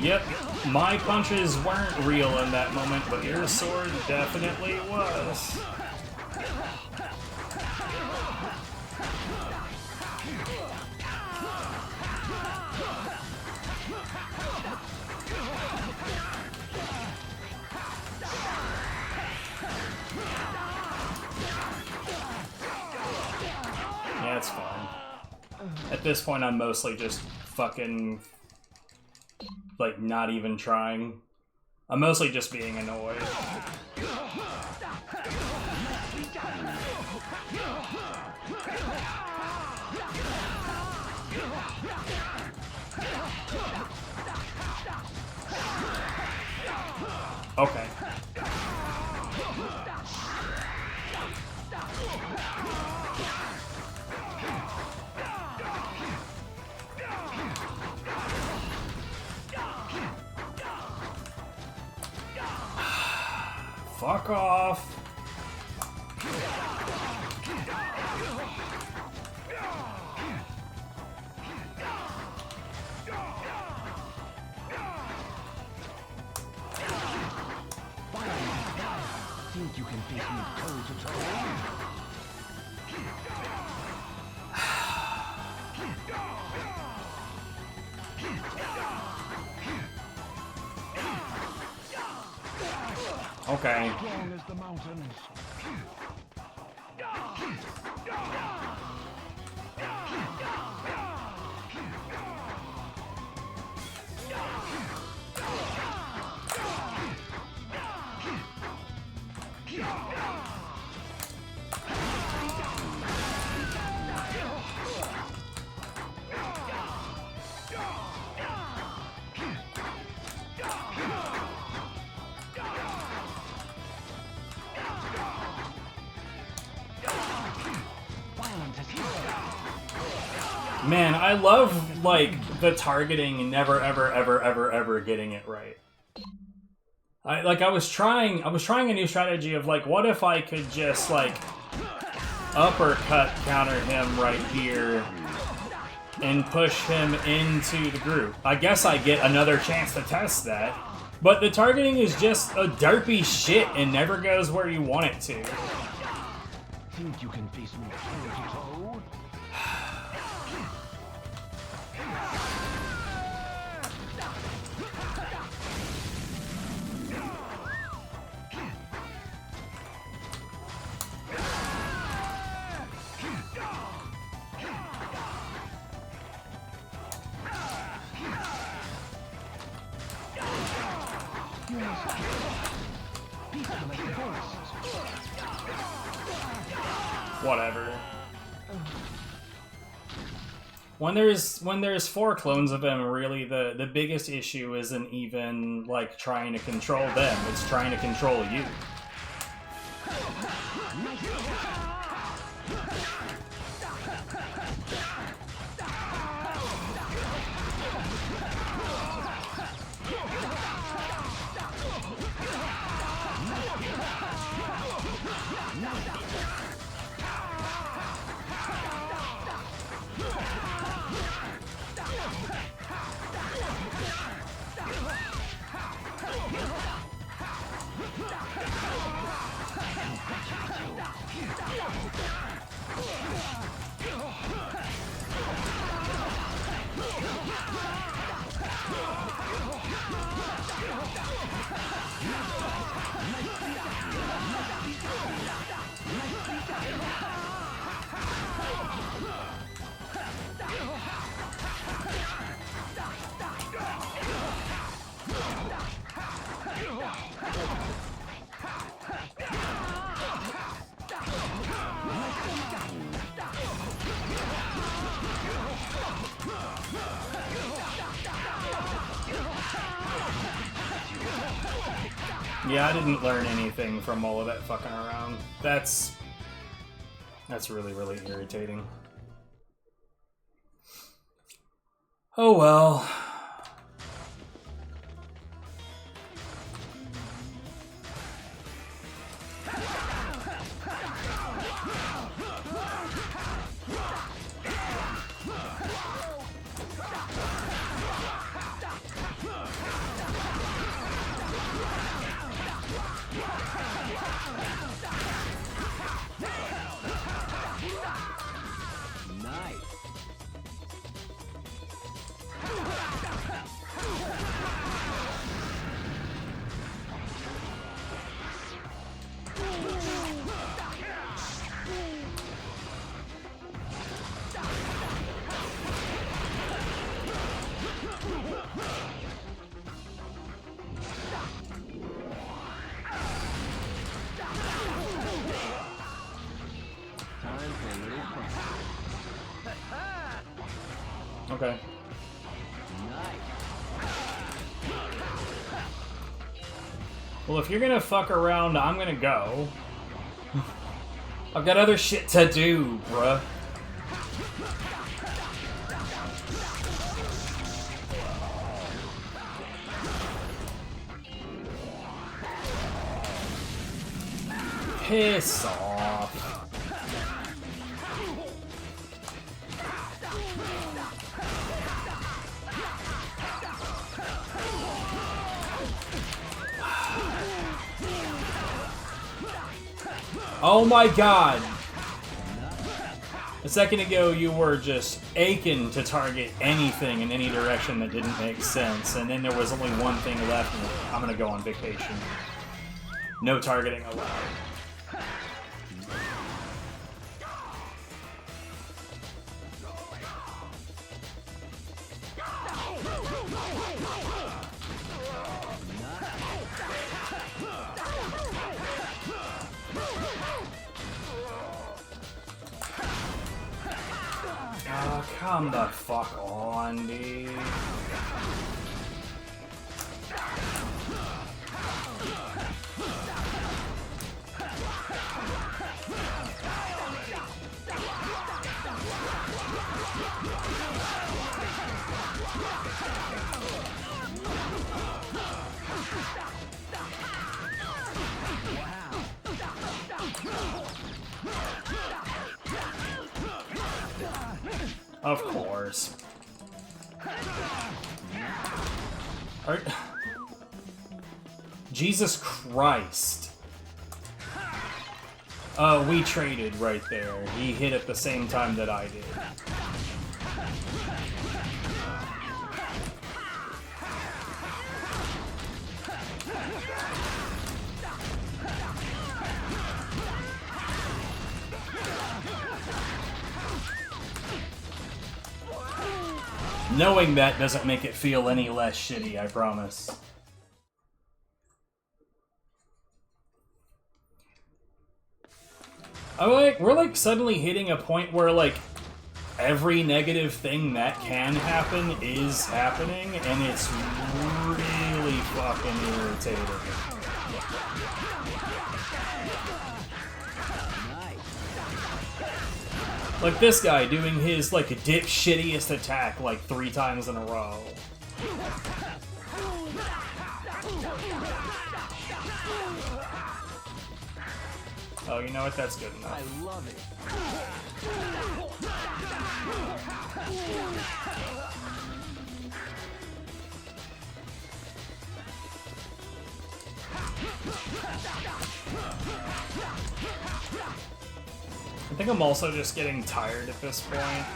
Yep, my punches weren't real in that moment, but your sword definitely was. Yeah, it's fine. At this point, I'm mostly just fucking... like, not even trying. I'm mostly just being annoyed. Okay. Fuck off.
Think you can face me toe to toe?
Okay.
Strong as the mountains.
Man, I love, like, the targeting and never, ever getting it right. I was trying a new strategy of, like, what if I could just, like, uppercut counter him right here and push him into the group. I guess I get another chance to test that, but the targeting is just a derpy shit and never goes where you want it to.
think you can face me toe to toe?
Whatever. When there's 4 clones of him, really the biggest issue isn't even like trying to control them, it's trying to control you. Yeah, I didn't learn anything from all of that fucking around. That's really, really irritating. Oh well. Okay. Well, if you're gonna fuck around, I'm gonna go. I've got other shit to do, bruh. Piss off. Oh my god! A second ago you were just aching to target anything in any direction that didn't make sense, and then there was only one thing left, and I'm gonna go on vacation. No targeting allowed. Oh, come the fuck on, dude. Of course. Jesus Christ. We traded right there. He hit at the same time that I did. Knowing that doesn't make it feel any less shitty, I promise. We're like suddenly hitting a point where like every negative thing that can happen is happening, and it's really fucking irritating. Like this guy doing his like dip shittiest attack like 3 times in a row. Oh, you know what? That's good enough.
I love it.
I think I'm also just getting tired at this point.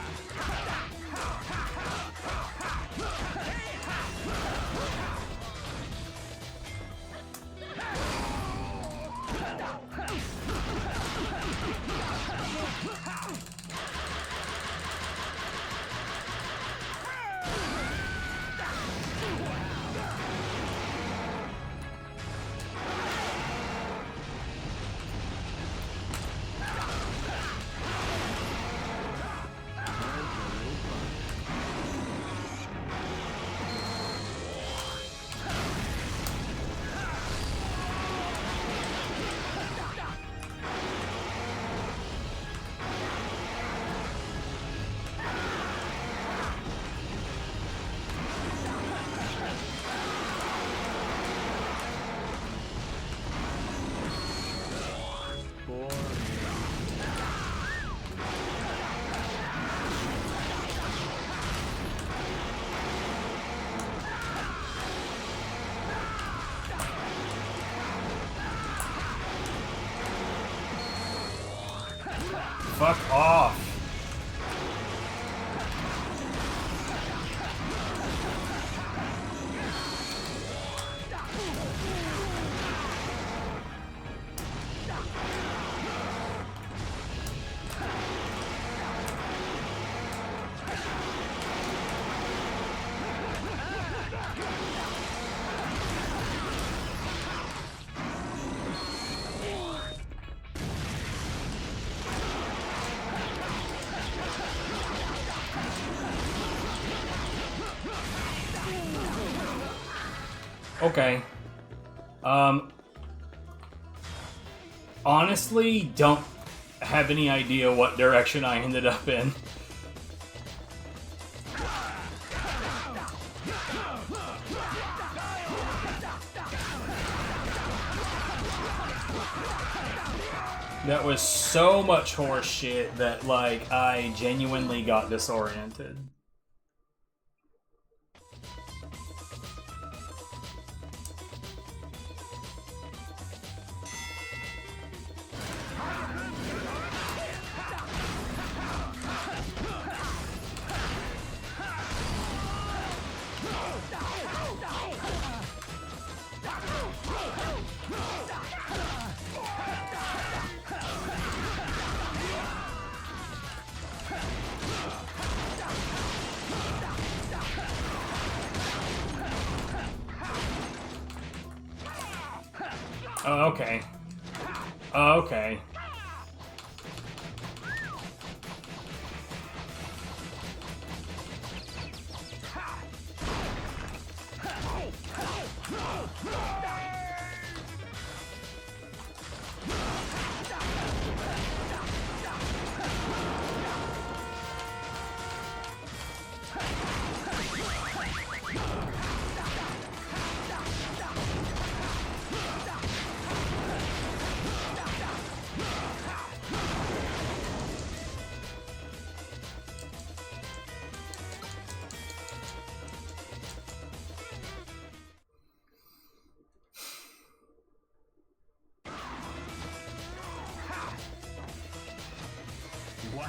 Fuck off. Okay. Honestly, don't have any idea what direction I ended up in. That was so much horse shit that, like, I genuinely got disoriented. Oh, okay. Oh, okay.
Wow.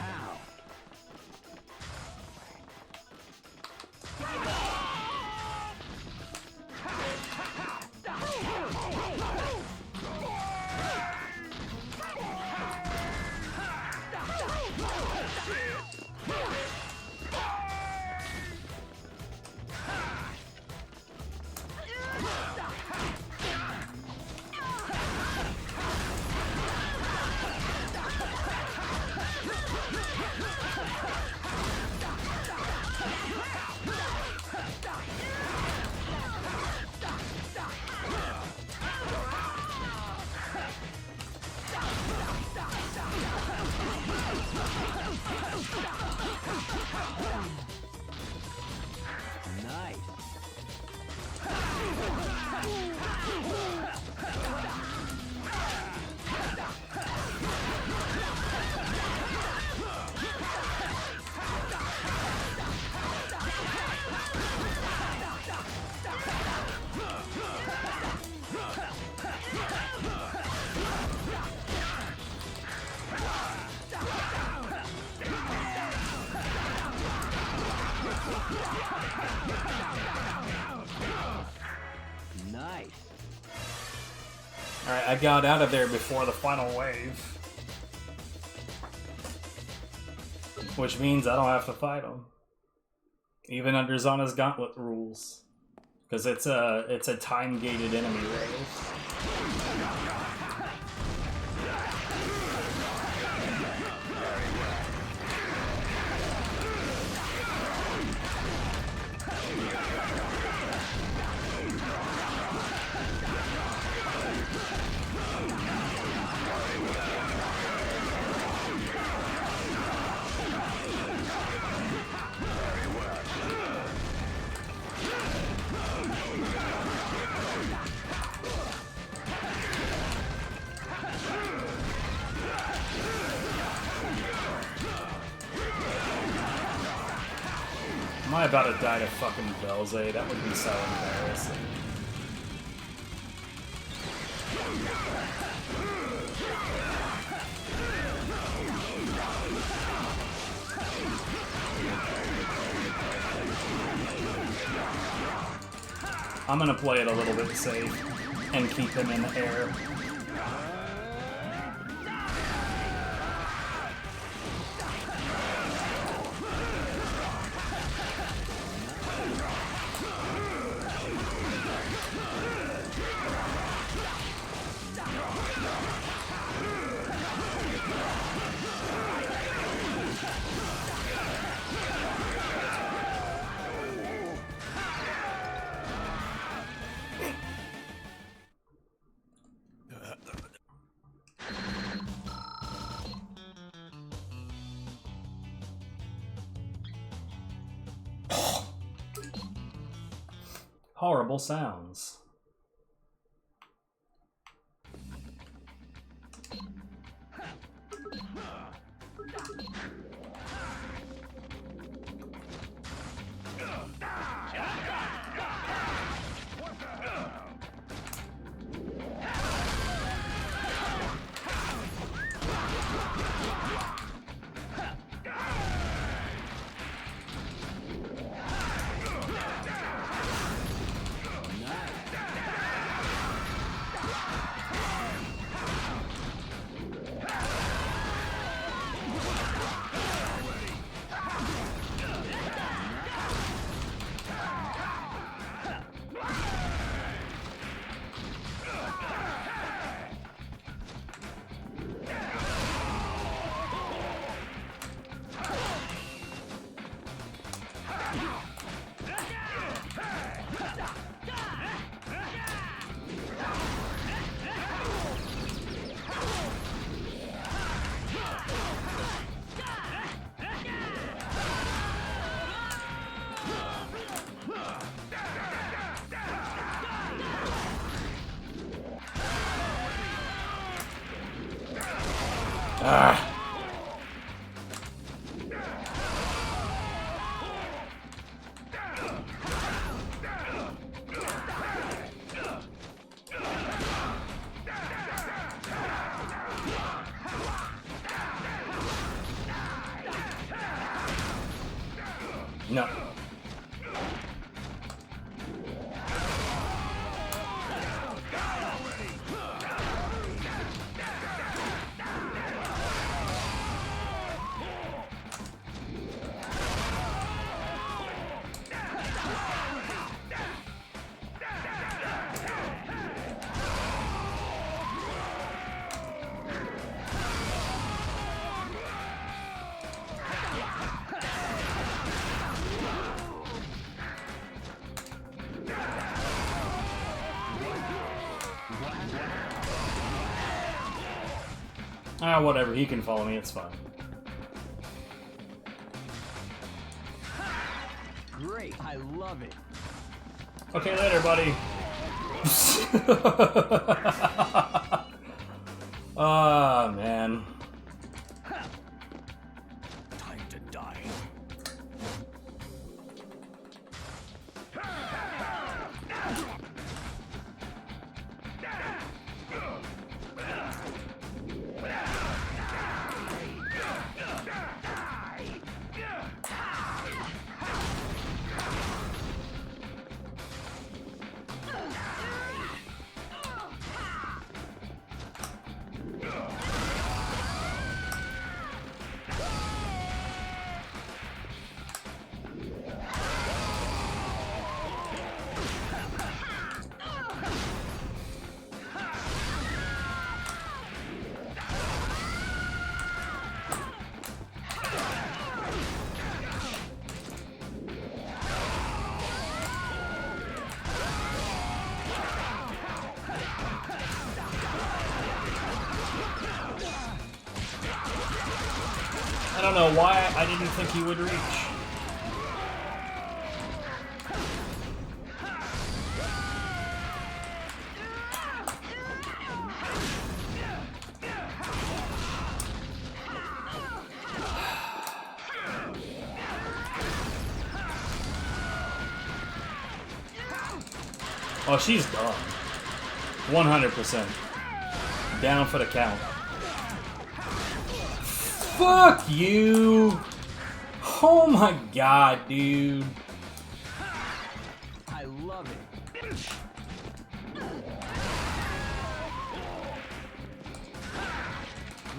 Alright, I got out of there before the final wave. Which means I don't have to fight him. Even under Zana's Gauntlet rules. Because it's a time-gated enemy wave. Am I about to die to fucking Belze? That would be so embarrassing. I'm gonna play it a little bit safe and keep him in the air. Horrible sounds. Ah. No. Ah, whatever. He can follow me. It's fine.
Great. I love it.
Okay, later, buddy. Ah, man.
Time to die.
I don't know why I didn't think he would reach. Oh, she's done. 100%. Down for the count. Fuck you! Oh my god, dude.
I love it.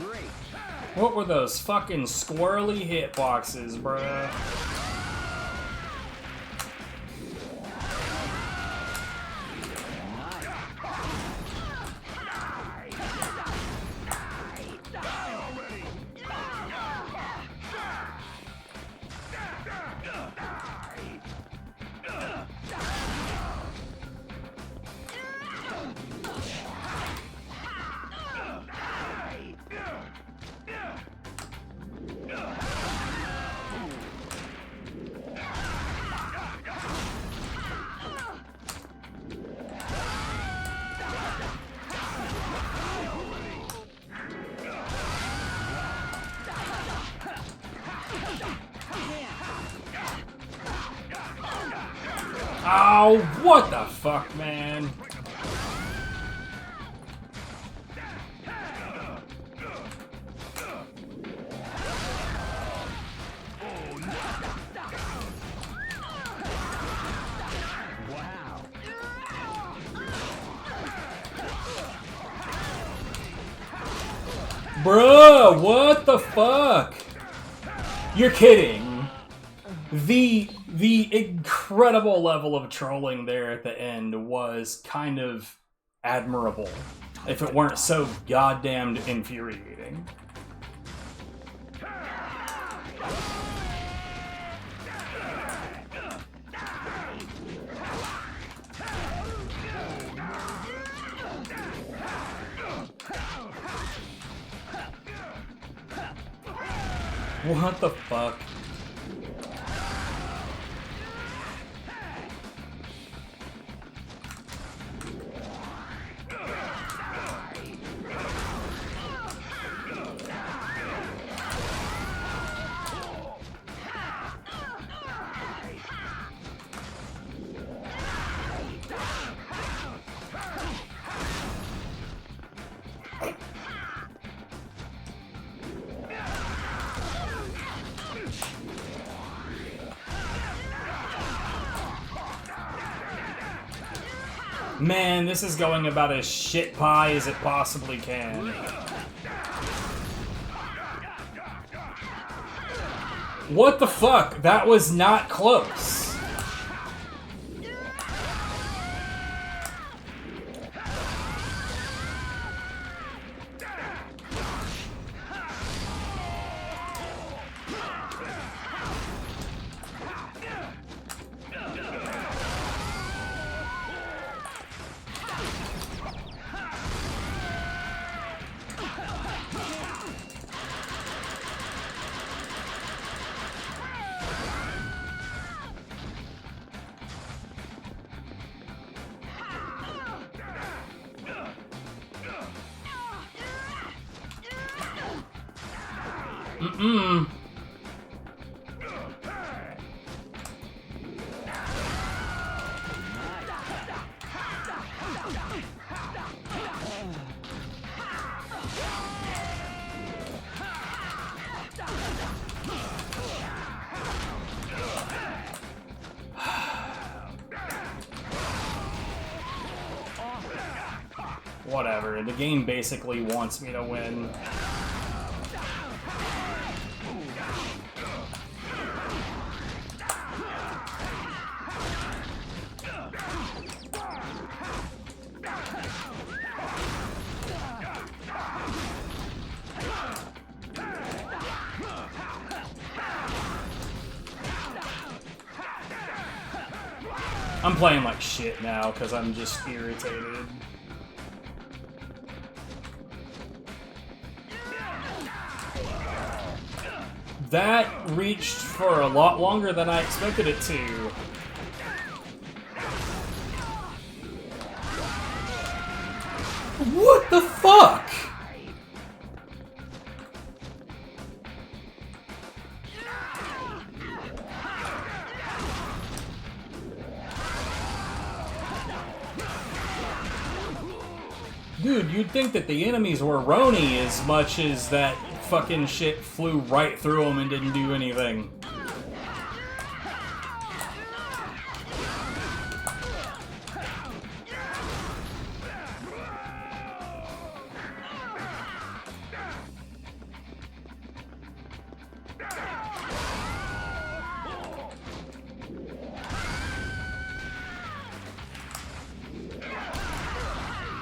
Great.
What were those fucking squirrely hitboxes, bruh? Ow, what the fuck, man?
Wow.
Bruh, what the fuck? You're kidding. The incredible level of trolling there at the end was kind of admirable, if it weren't so goddamned infuriating. What the fuck? Man, this is going about as shit pie as it possibly can. What the fuck? That was not close. Mm-mm. Whatever, the game basically wants me to win. I'm playing like shit now because I'm just irritated. That reached for a lot longer than I expected it to. What the fuck? Dude, you'd think that the enemies were Roni as much as that fucking shit flew right through them and didn't do anything.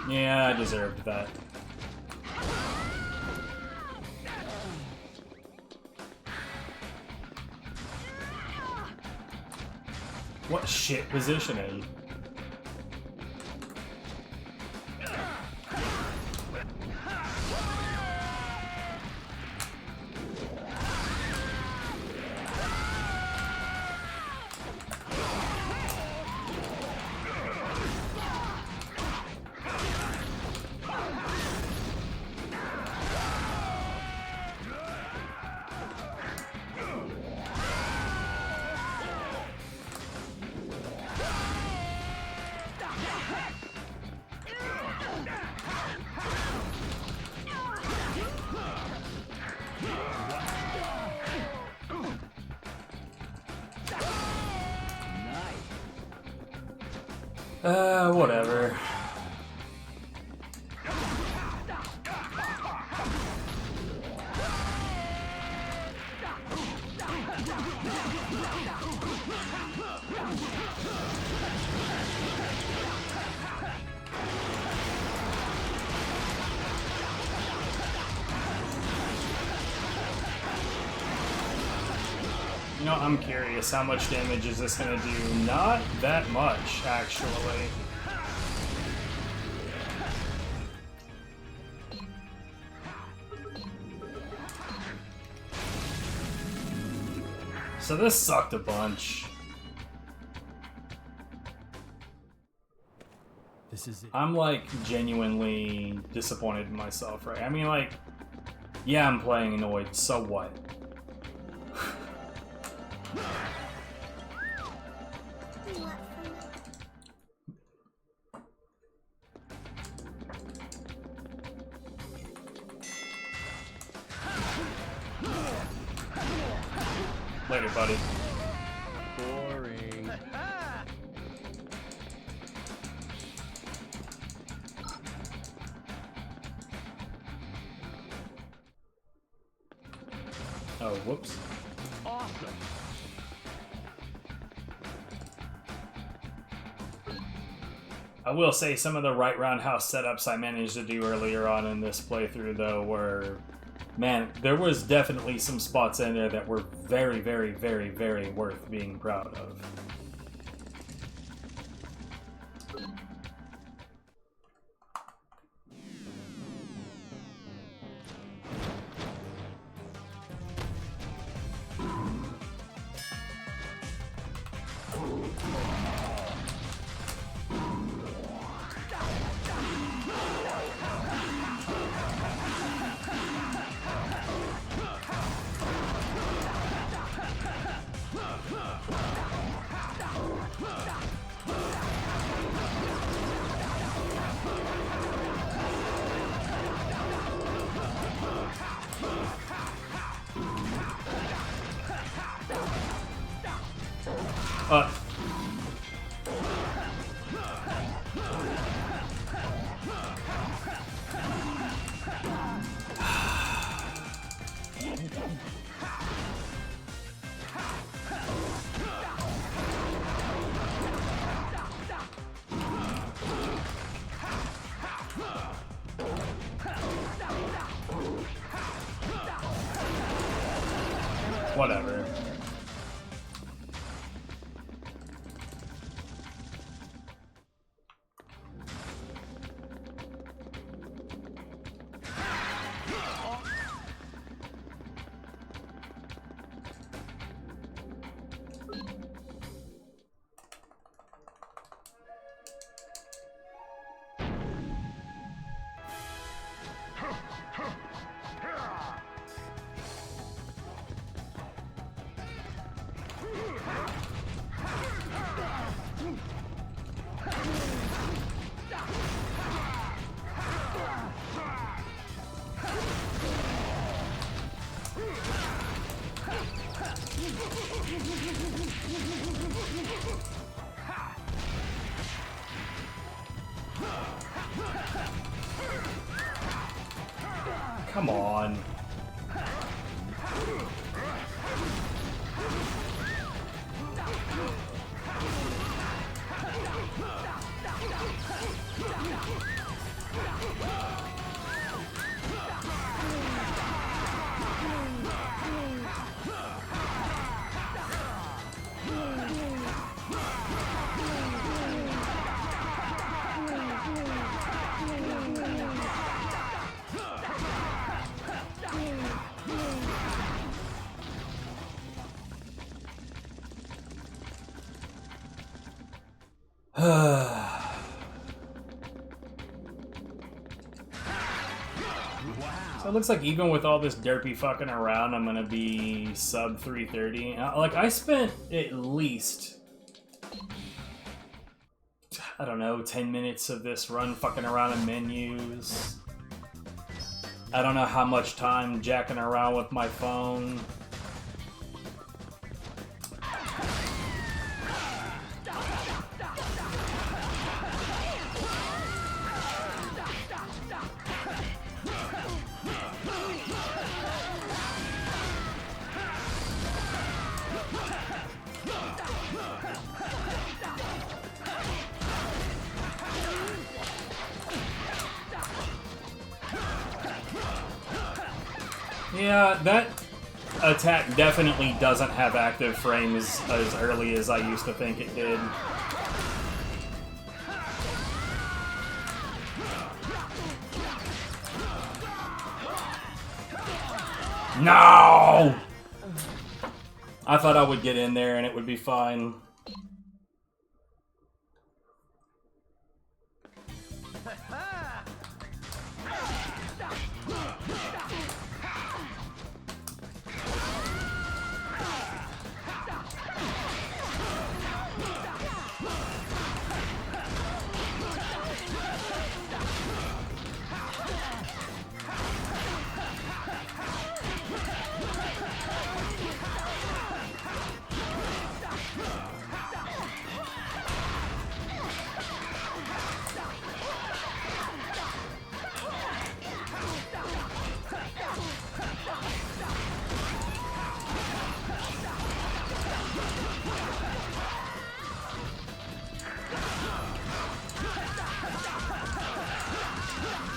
Yeah, I deserved that. What shit positioning? Whatever. You know, I'm curious, how much damage is this gonna do? Not that much, actually. So this sucked a bunch.
This is it.
I'm like genuinely disappointed in myself, right? I mean, like, yeah, I'm playing annoyed, so what? Later, buddy.
Boring.
Oh, whoops.
Awesome.
I will say some of the right roundhouse setups I managed to do earlier on in this playthrough, though, were... Man, there was definitely some spots in there that were very, very, very, very worth being proud of. Whatever. Come on. So it looks like even with all this derpy fucking around, I'm gonna be sub 330. Like, I spent at least, I don't know, 10 minutes of this run fucking around in menus. I don't know how much time jacking around with my phone. Yeah, that attack definitely doesn't have active frames as early as I used to think it did. No! I thought I would get in there and it would be fine.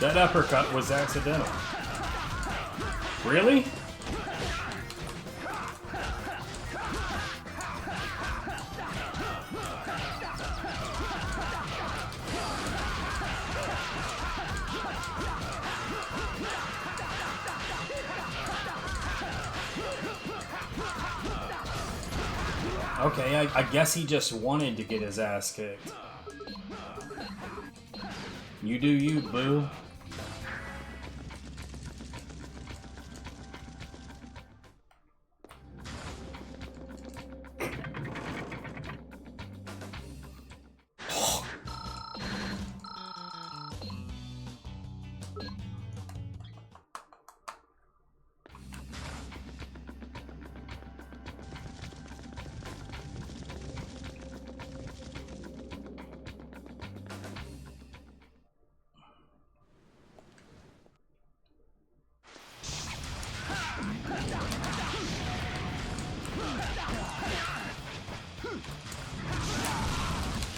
That uppercut was accidental. Really? Okay, I guess he just wanted to get his ass kicked. You do you, boo.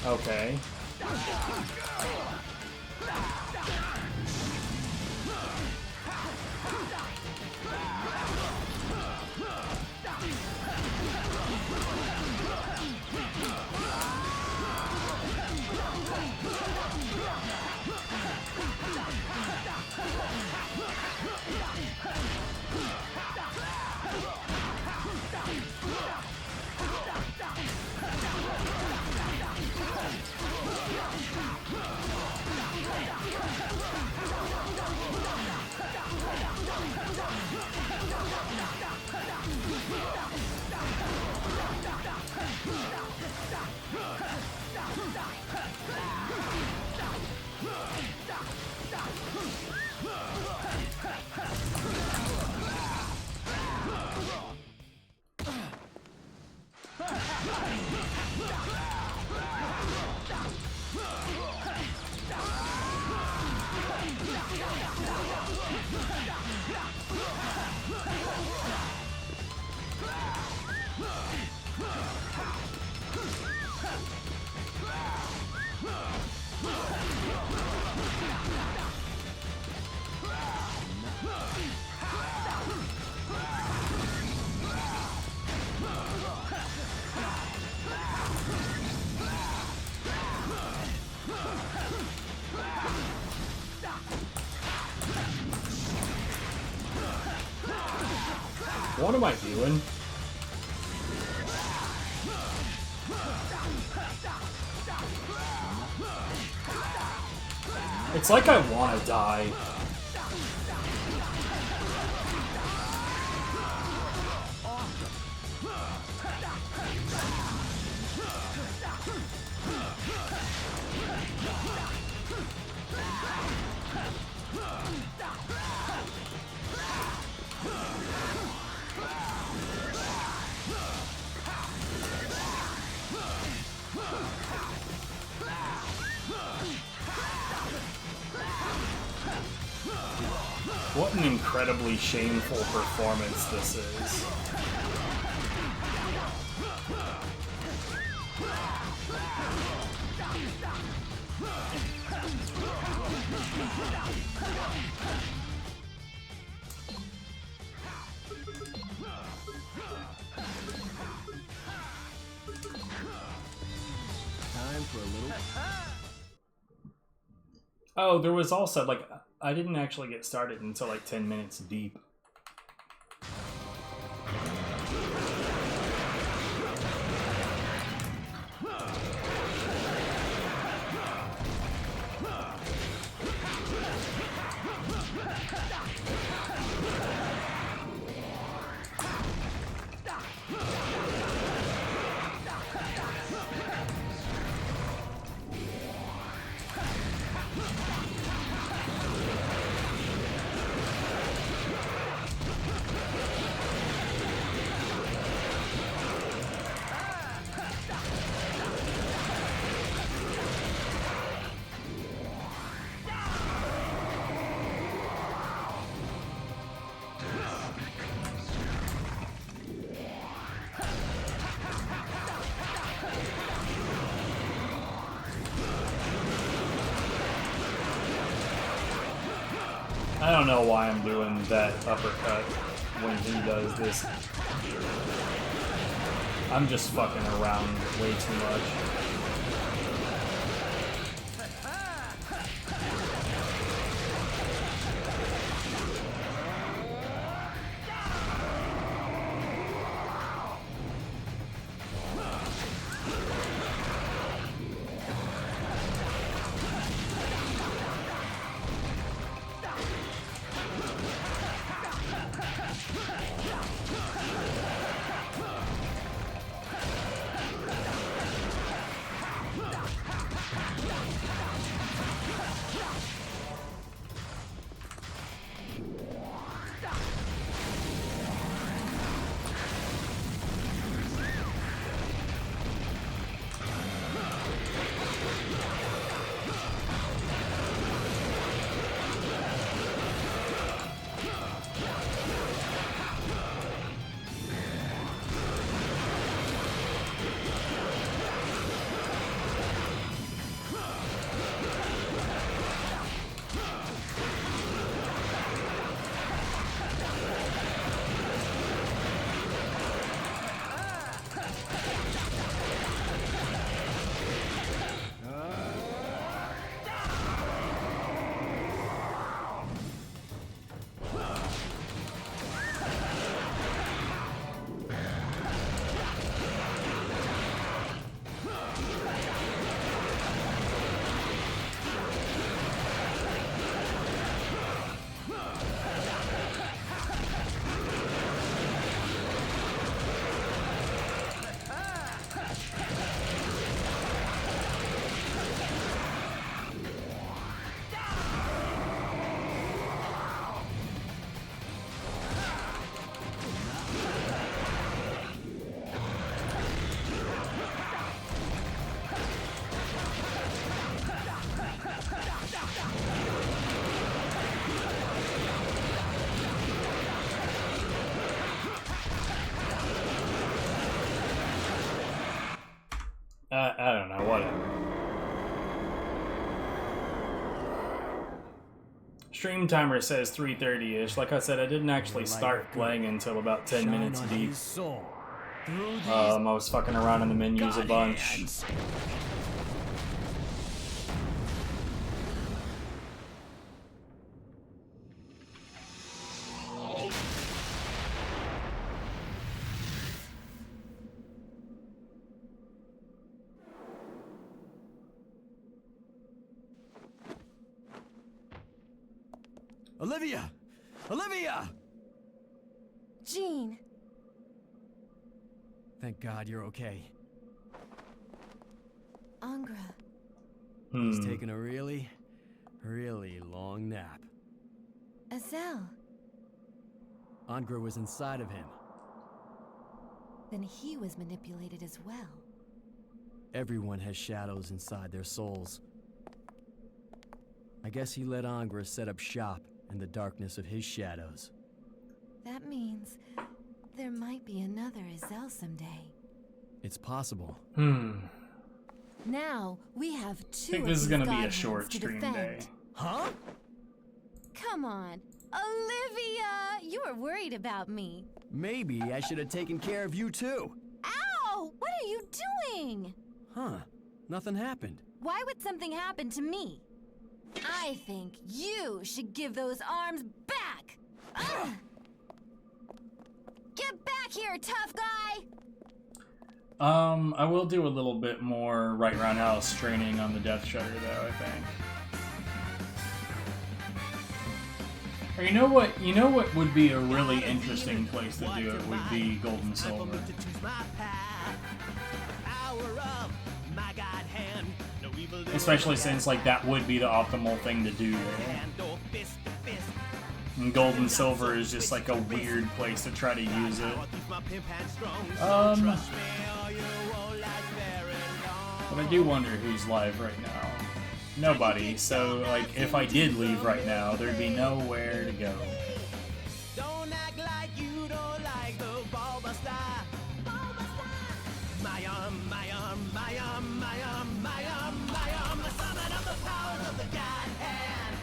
Okay. What am I doing? It's like I want to die. What an incredibly shameful performance this is.
Time for a little.
Oh, there was also, like, I didn't actually get started until like 10 minutes deep. I don't know why I'm doing that uppercut when he does this. I'm just fucking around way too much. I don't know, whatever. Stream timer says 3:30-ish. Like I said, I didn't actually start playing until about 10 minutes deep. I was fucking around in the menus a bunch.
Olivia! Olivia!
Jean.
Thank God you're okay.
Angra.
He's taken a really, really long nap.
Azel.
Angra was inside of him.
Then he was manipulated as well.
Everyone has shadows inside their souls. I guess he let Angra set up shop in the darkness of his shadows.
That means there might be another Azel someday.
It's possible.
Now we have two.
I think this is gonna be a short stream day.
Huh?
Come on. Olivia! You were worried about me.
Maybe I should have taken care of you too.
Ow! What are you doing?
Huh. Nothing happened.
Why would something happen to me? I think you should give those arms back! Ugh! Get back here, tough guy!
I will do a little bit more right roundhouse training on the Death Shutter, though, I think. Or you know what would be a really interesting place to do it would be Gold and Silver. Especially since, like, that would be the optimal thing to do there. And Gold and Silver is just, like, a weird place to try to use it. But I do wonder who's live right now. Nobody, so, like, if I did leave right now, there'd be nowhere to go.
Don't act like you don't like the Bulbasaur. My arm, my arm, my arm, my arm, my arm, my arm, the summon of the power of the God hand.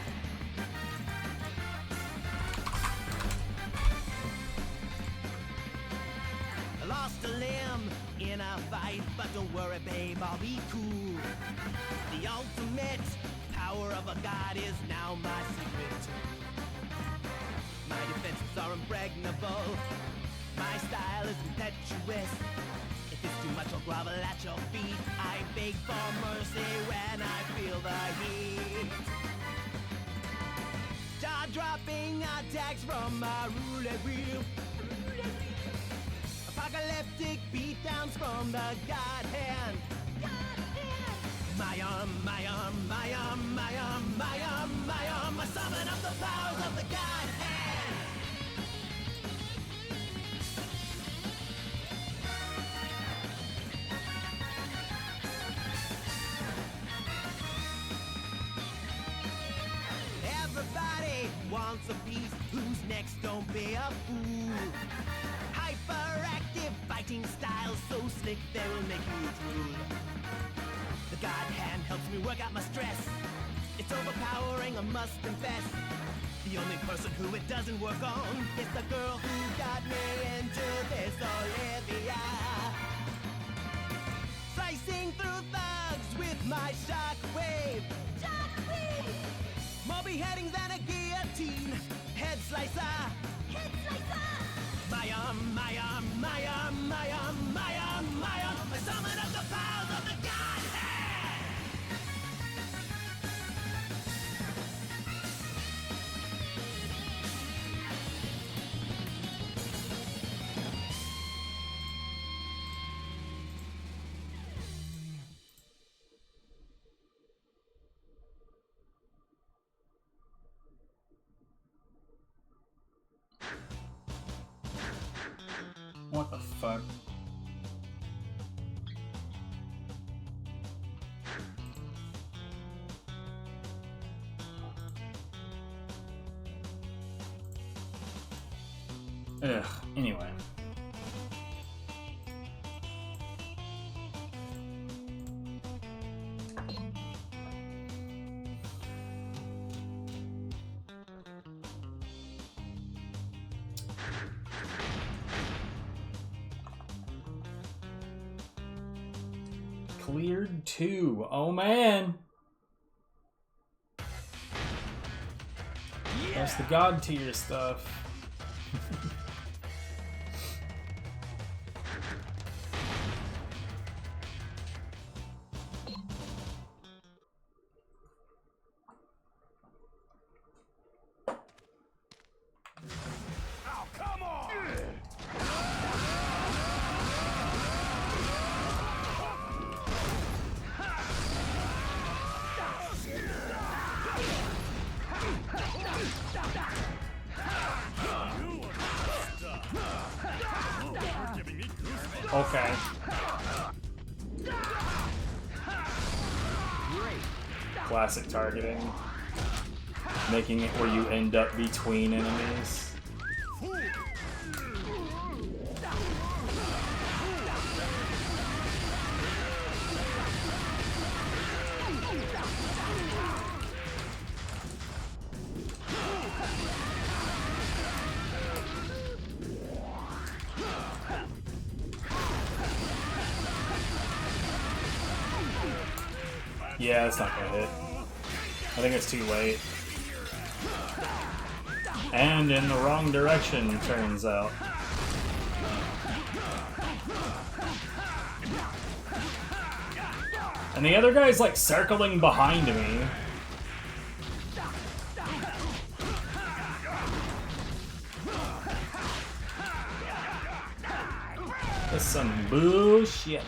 fight, but don't worry, babe, I'll be cool. The ultimate power of a god is now my secret tool. My defenses are impregnable. My style is impetuous. If it's too much, I'll grovel at your feet. I beg for mercy when I feel the heat. Jaw-dropping attacks from my roulette wheel. Apocalyptic beatdowns from the God hand. My arm, my arm, my arm, my arm, my arm, my arm. I summon up the powers of the God hand. Everybody wants a piece. Who's next? Don't be a fool. Hyperactive fighting styles so slick they will make you drool. The God hand helps me work out my stress. It's overpowering, I must confess. The only person who it doesn't work on is the girl who got me into this, Olivia. Slicing through thugs with my shockwave. Shockwave! More beheading than a guillotine. Head slicer. Head slicer! My arm, my arm, my arm, my arm, my arm, my arm. I summon up the powers of the God hand.
What the fuck? Ugh, anyway. Cleared 2. Oh man. That's the god tier stuff. Okay. Classic targeting. Making it where you end up between enemies. Yeah, it's not gonna hit. I think it's too late. And in the wrong direction, turns out. And the other guy's like circling behind me. That's some bullshit.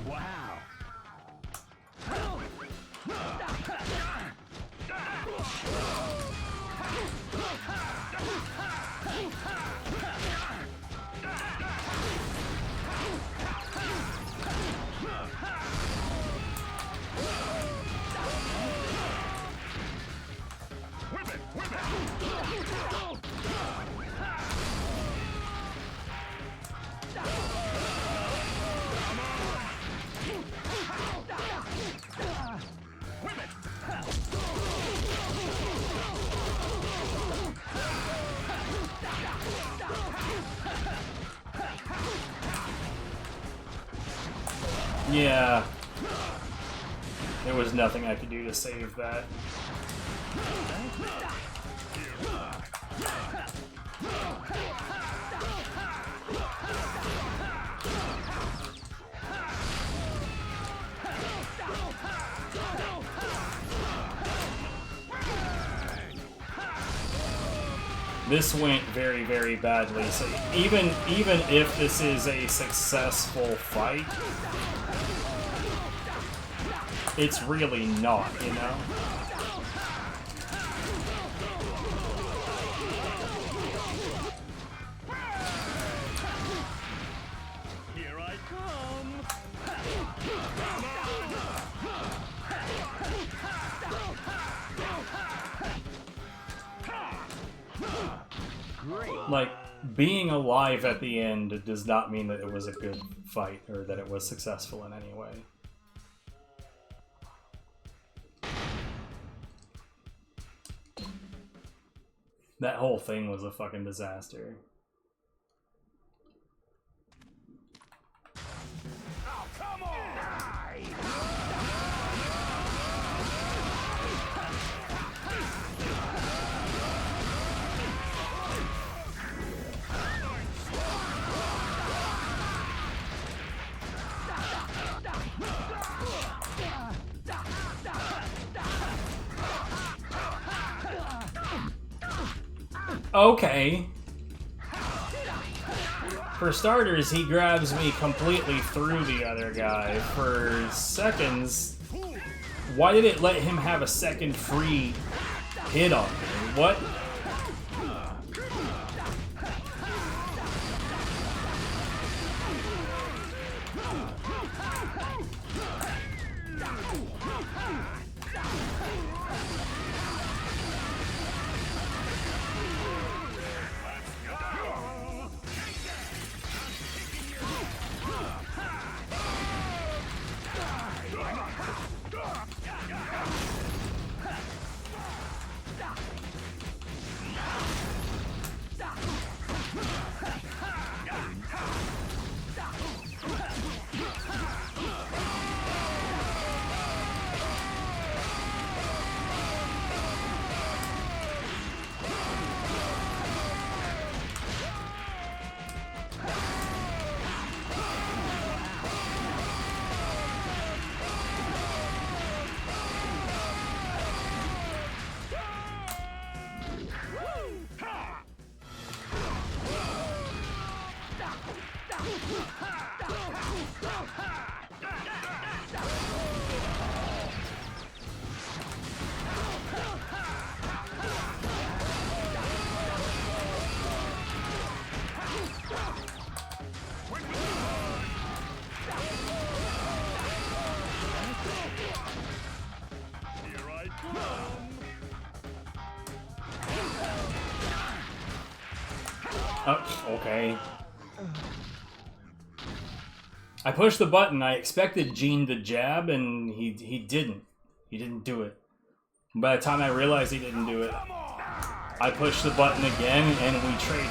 Wow.
Yeah. There was nothing I could do to save that. This went very, very badly. So even if this is a successful fight, it's really not, you know?
Here I come.
Like, being alive at the end does not mean that it was a good fight or that it was successful in any way. That whole thing was a fucking disaster.
Oh, come on!
Okay. For starters, he grabs me completely through the other guy. For seconds, why did it let him have a second free hit on me? What? Oh, okay. I pushed the button. I expected Gene to jab, and he didn't. He didn't do it. By the time I realized he didn't do it, I pushed the button again, and we traded.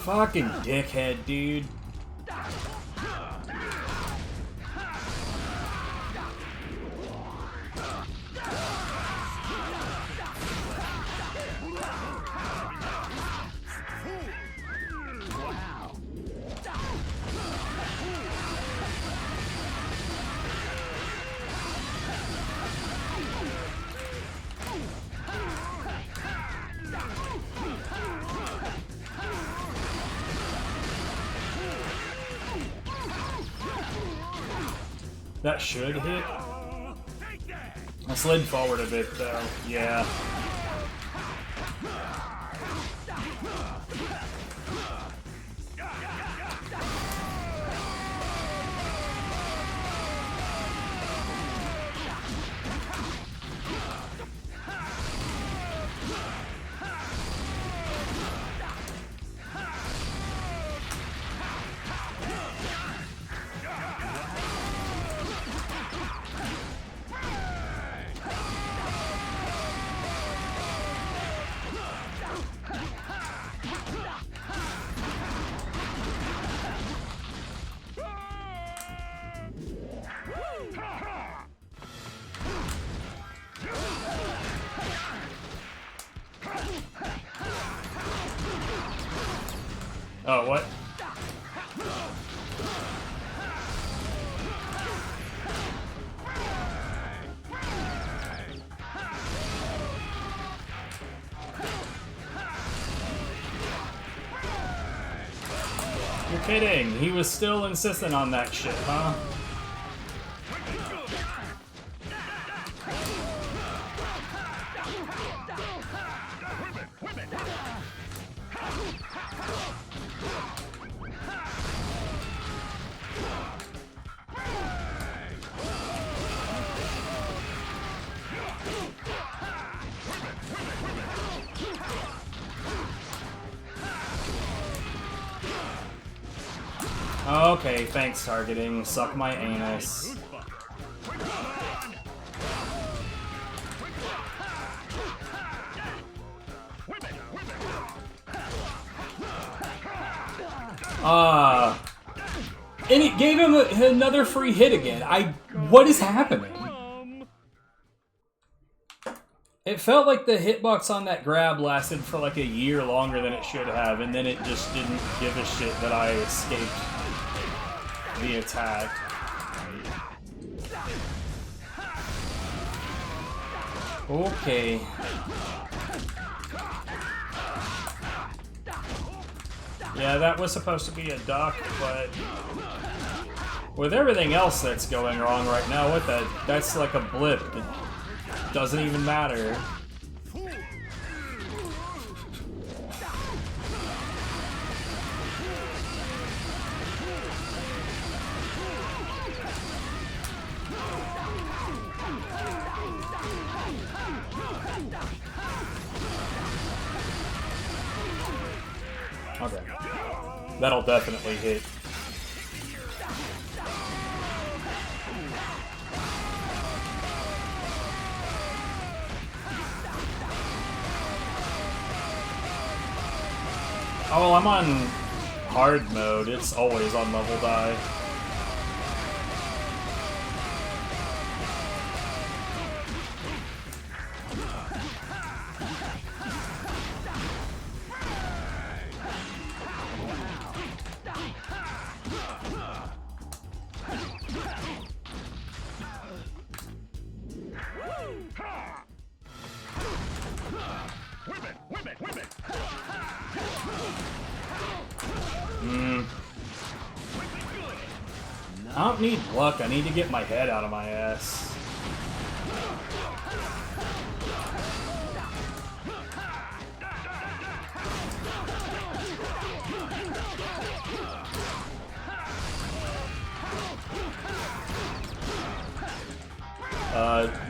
Fucking dickhead, dude. That should hit. I slid forward a bit, though. Yeah. Oh, what? You're kidding. He was still insistent on that shit, huh? Okay, thanks, targeting. Suck my anus. And it gave him another free hit again. What is happening? It felt like the hitbox on that grab lasted for like a year longer than it should have, and then it just didn't give a shit that I escaped the attack. Okay. Yeah, that was supposed to be a duck, but with everything else that's going wrong right now, that's like a blip. It doesn't even matter. Okay. That'll definitely hit. Oh, well, I'm on hard mode. It's always on level die. I don't need luck, I need to get my head out of my ass.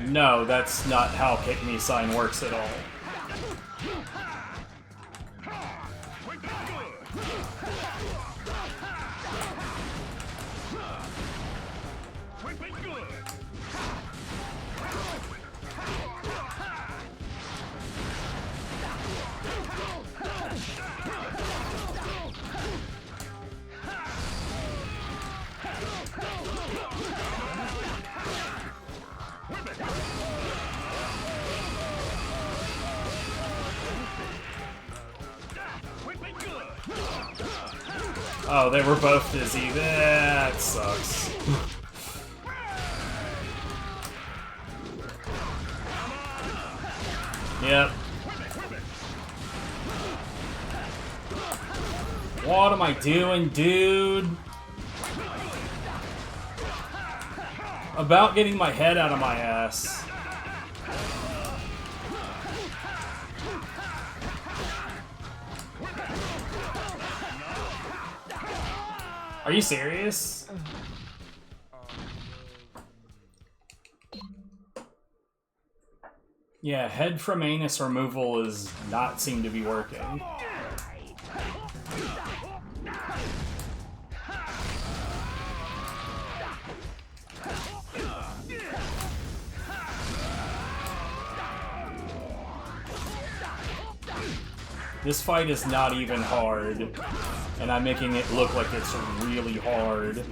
No, that's not how Pick Me Sign works at all. Oh, they were both dizzy. That sucks. Yep. What am I doing, dude? About getting my head out of my ass. Are you serious? Yeah, head from anus removal does not seem to be working. This fight is not even hard, and I'm making it look like it's really hard.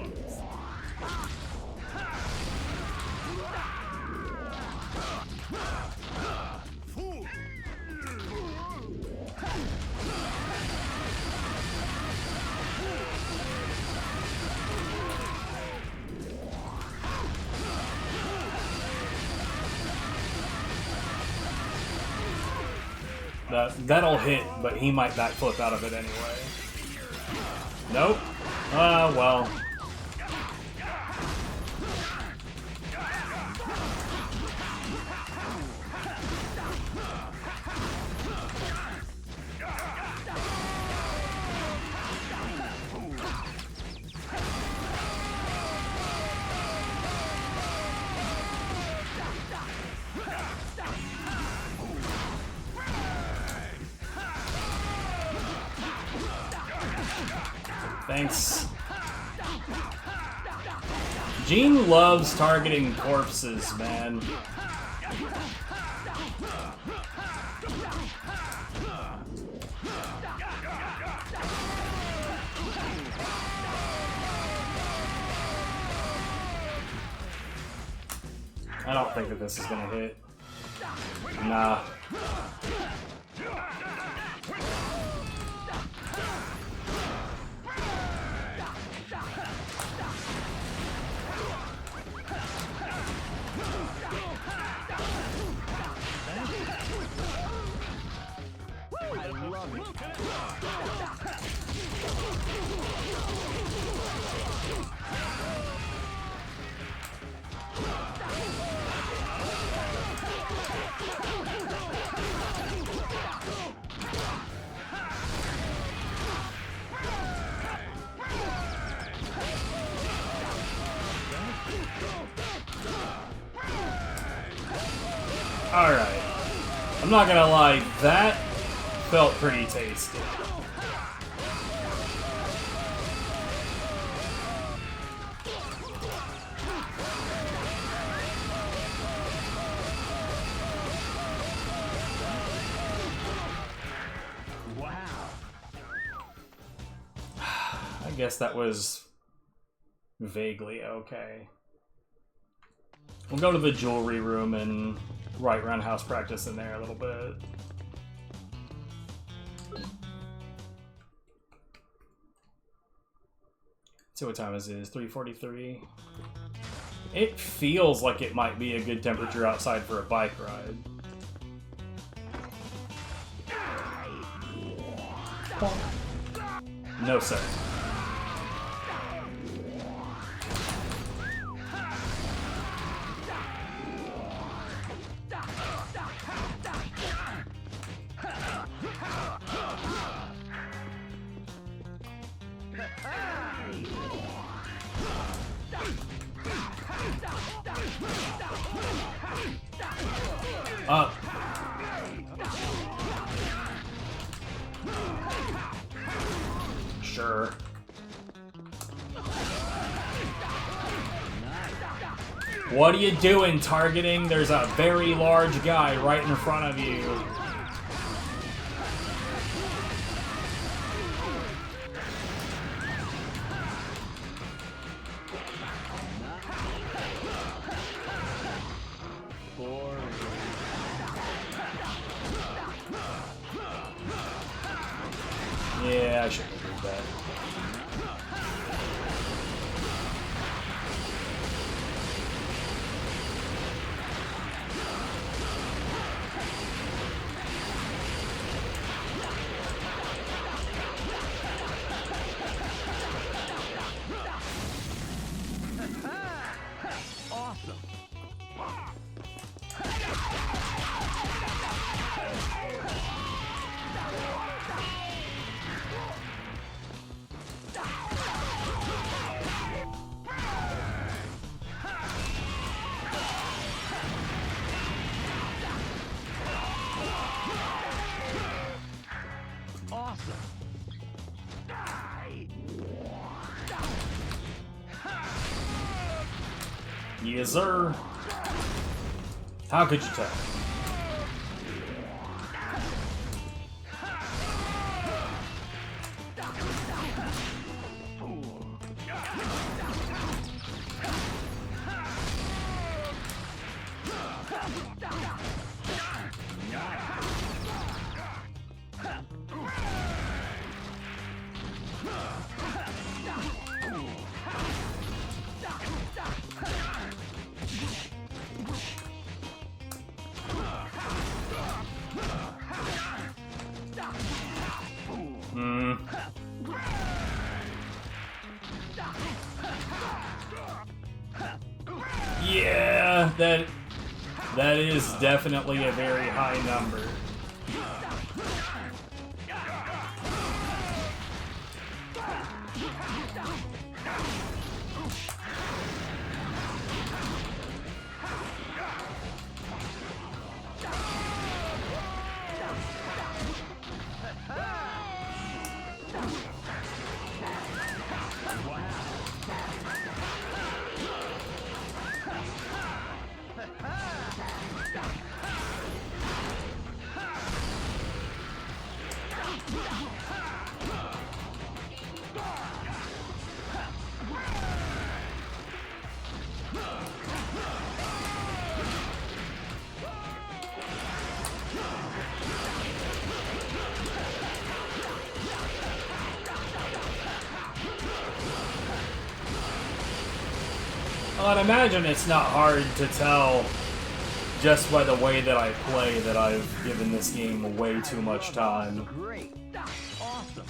That'll hit, but he might backflip out of it anyway. Nope. Well. Thanks. Gene loves targeting corpses, man. I don't think that this is gonna hit. Nah. Alright. I'm not gonna lie, that felt pretty tasty.
Wow.
I guess that was vaguely okay. We'll go to the jewelry room and right roundhouse practice in there a little bit. See what time is it? It's 3:43. It feels like it might be a good temperature outside for a bike ride. No, sir. Sure. What are you doing, targeting? There's a very large guy right in front of you. Yeah, I shouldn't have did that.
Awesome. Awesome.
Yes, sir. How could you tell? Yeah, that is definitely a very high number. Well, I'd imagine it's not hard to tell just by the way that I play that I've given this game way too much time.
Great. Awesome.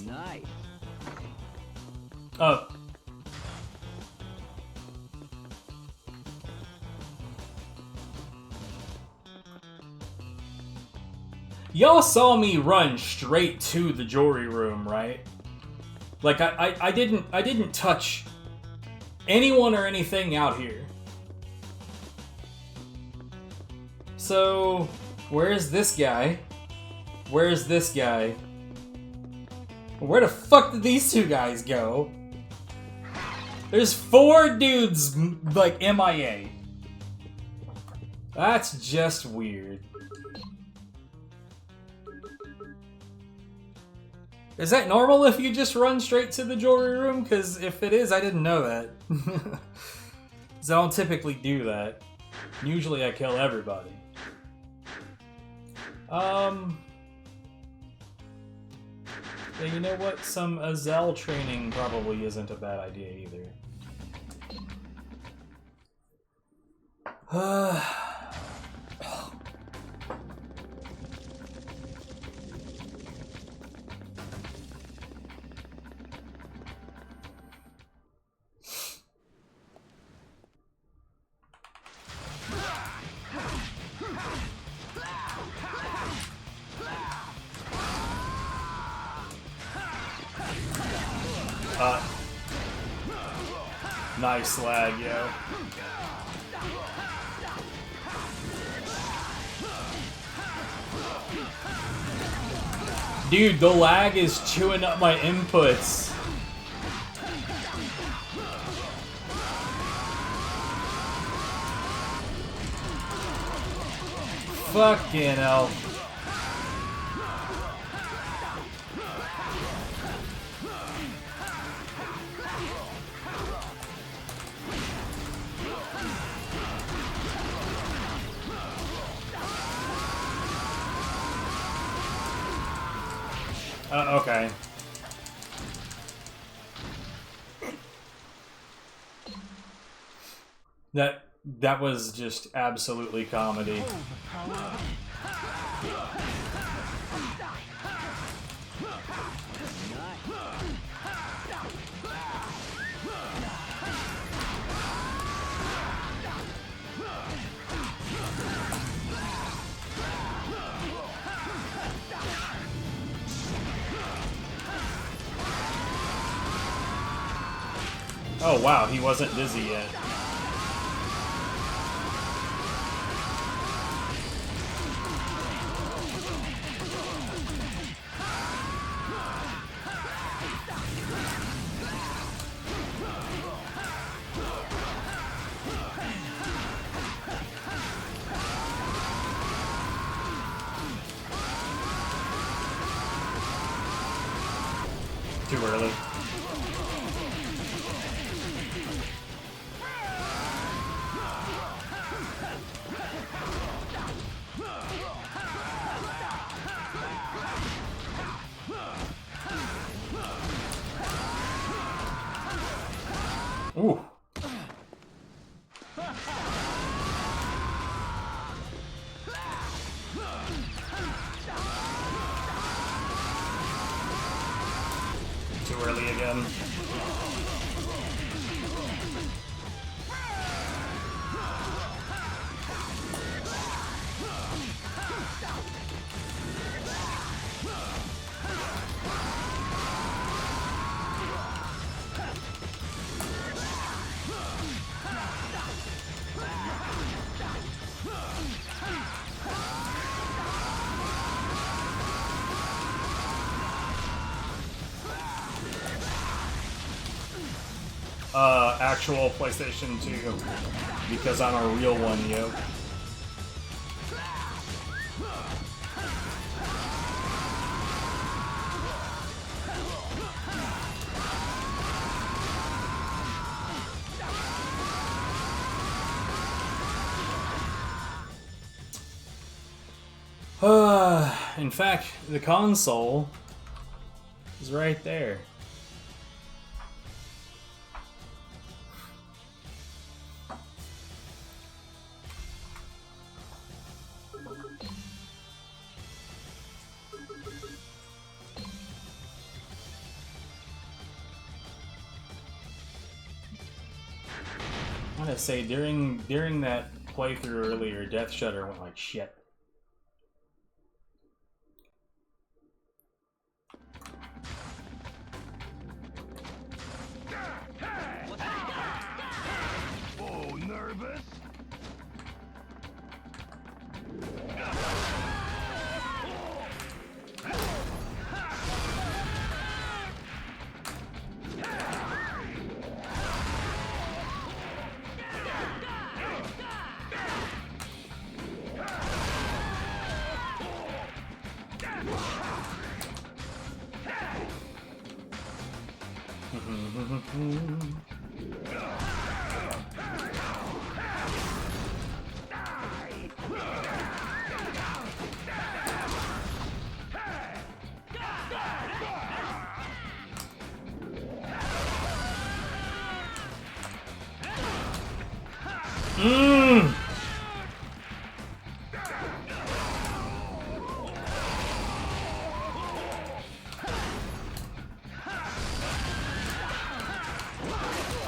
Nice.
Oh. Y'all saw me run straight to the jewelry room, right? Like I didn't touch anyone or anything out here. So, where's this guy? Where's this guy? Where the fuck did these two guys go? There's 4 dudes, like, MIA. That's just weird. Is that normal if you just run straight to the jewelry room? Because if it is, I didn't know that. Because I don't typically do that. Usually I kill everybody. Yeah, you know what? Some Azel training probably isn't a bad idea either. Nice lag, yo. Dude, the lag is chewing up my inputs. Fucking hell. Okay. That was just absolutely comedy. Oh wow, he wasn't dizzy yet. Too early. Ooh. Too again. Actual PlayStation 2, because I'm a real one, yo. In fact, the console is right there. I gotta say, during that playthrough earlier, Death Shudder went like shit.
Oh, nervous?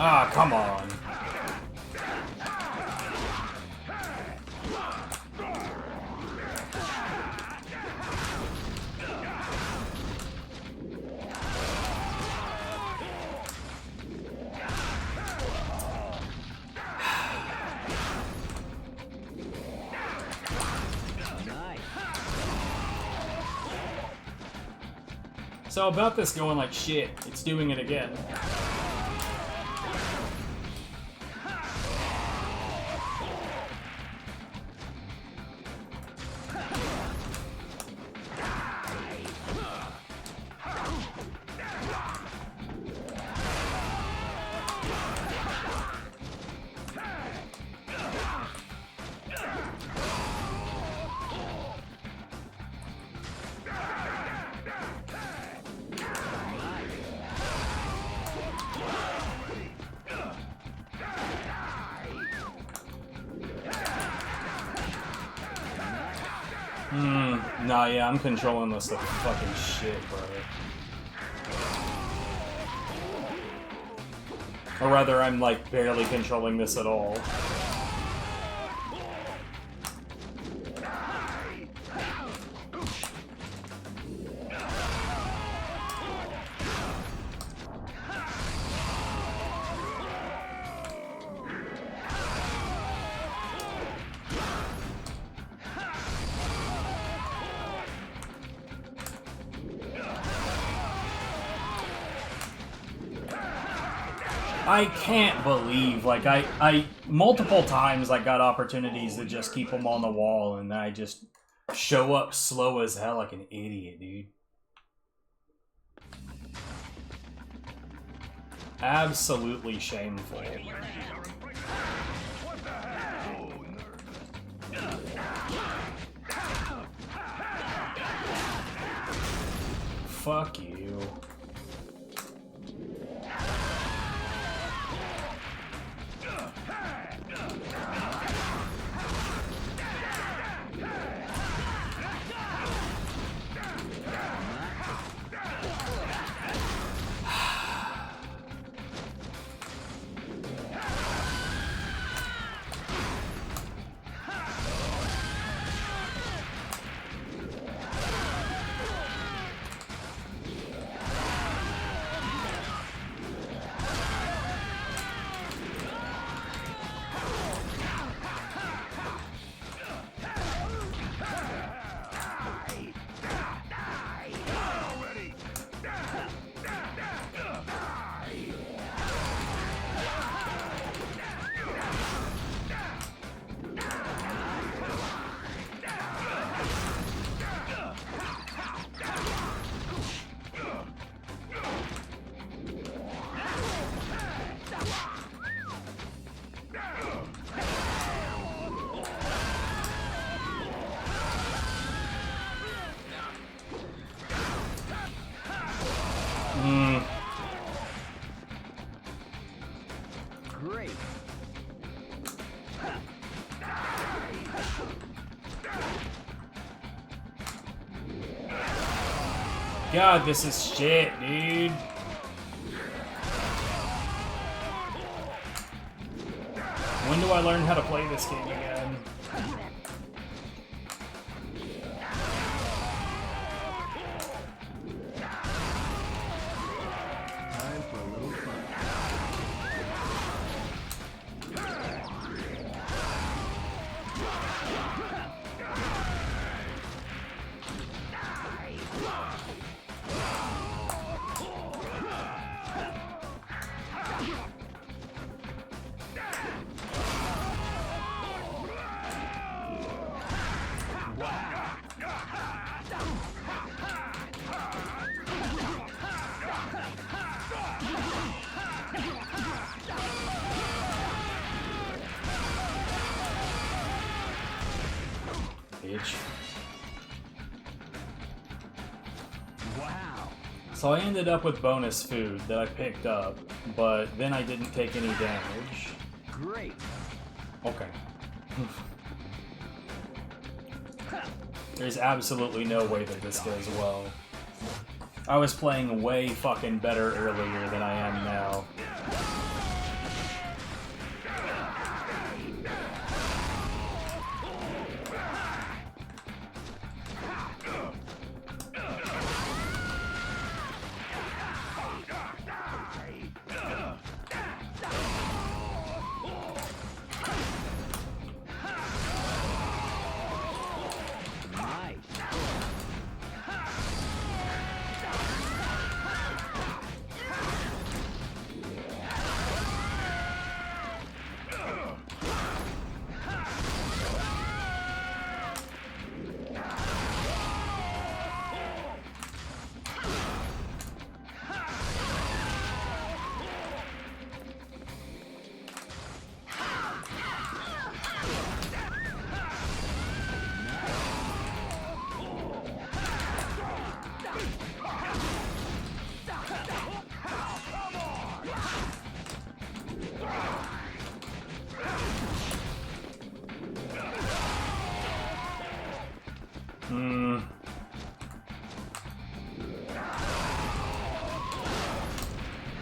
Ah, come on. So about this going like shit, it's doing it again. Nah, yeah, I'm controlling this like fucking shit, bro. Or rather, I'm like barely controlling this at all. I can't believe, like, I multiple times I got opportunities to just keep them on the wall, and I just show up slow as hell like an idiot, dude. Absolutely shameful. Fuck you. God, this is shit, dude. When do I learn how to play this game again?
Time for a little fun.
Bitch.
Wow.
So I ended up with bonus food that I picked up, but then I didn't take any damage.
Great.
Okay. There's absolutely no way that this goes well. I was playing way fucking better earlier than I am now.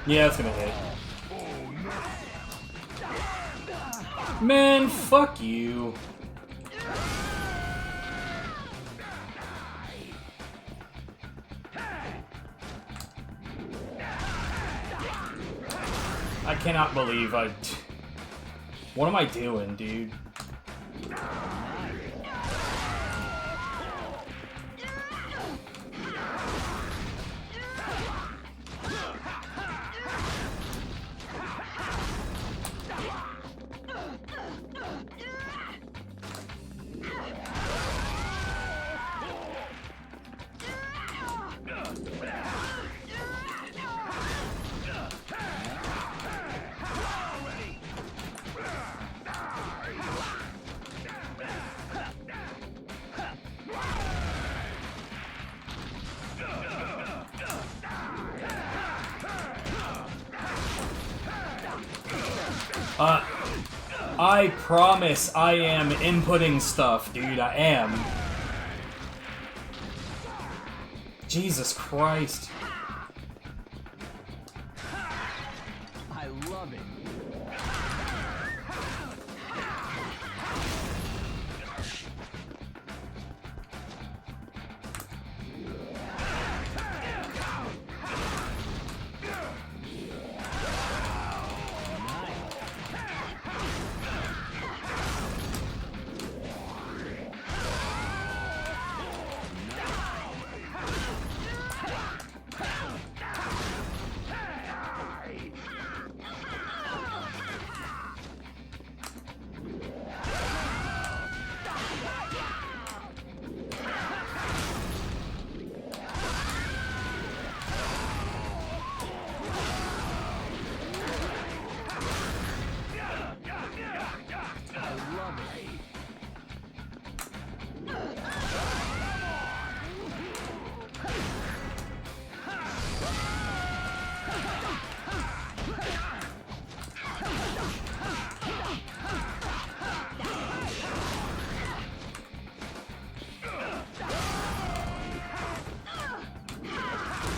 Yeah, it's gonna hit. Man, fuck you. I cannot believe I... What am I doing, dude? I promise I am inputting stuff, dude. I am. Jesus Christ.
I love it.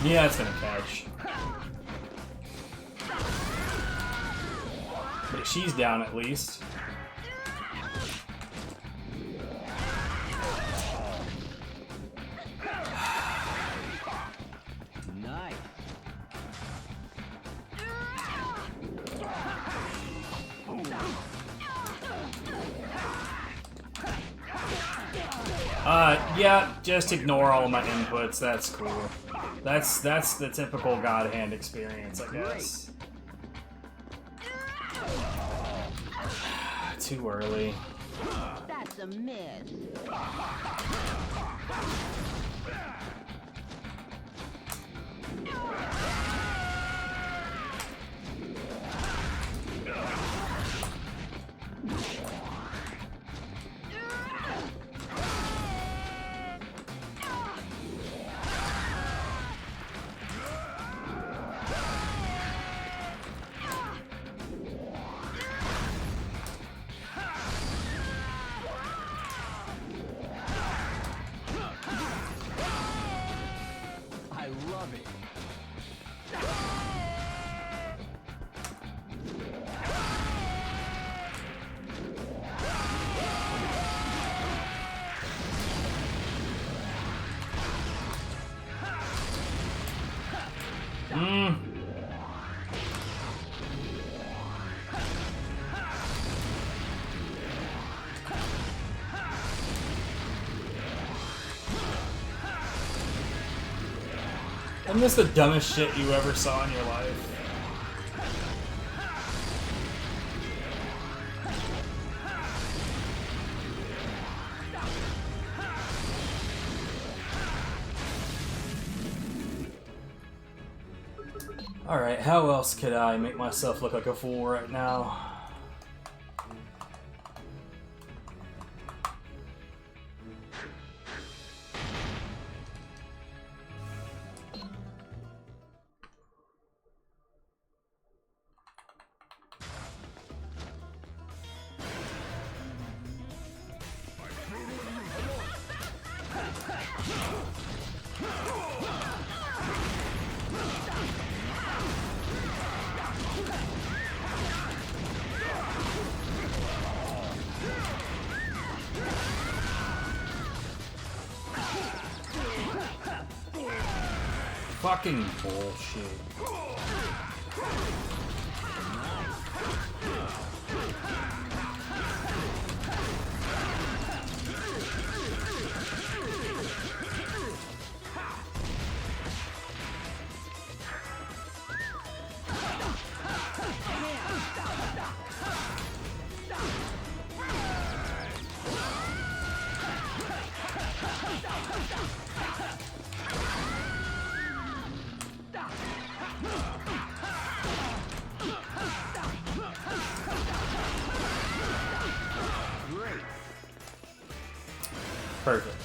Yeah, it's gonna catch. But she's down at least.
Nice.
Yeah, just ignore all of my inputs. That's cool. That's the typical God Hand experience, I guess. Too early.
That's a miss.
I love it.
Isn't this the dumbest shit you ever saw in your life? Alright, how else could I make myself look like a fool right now? Fucking bullshit. Perfect.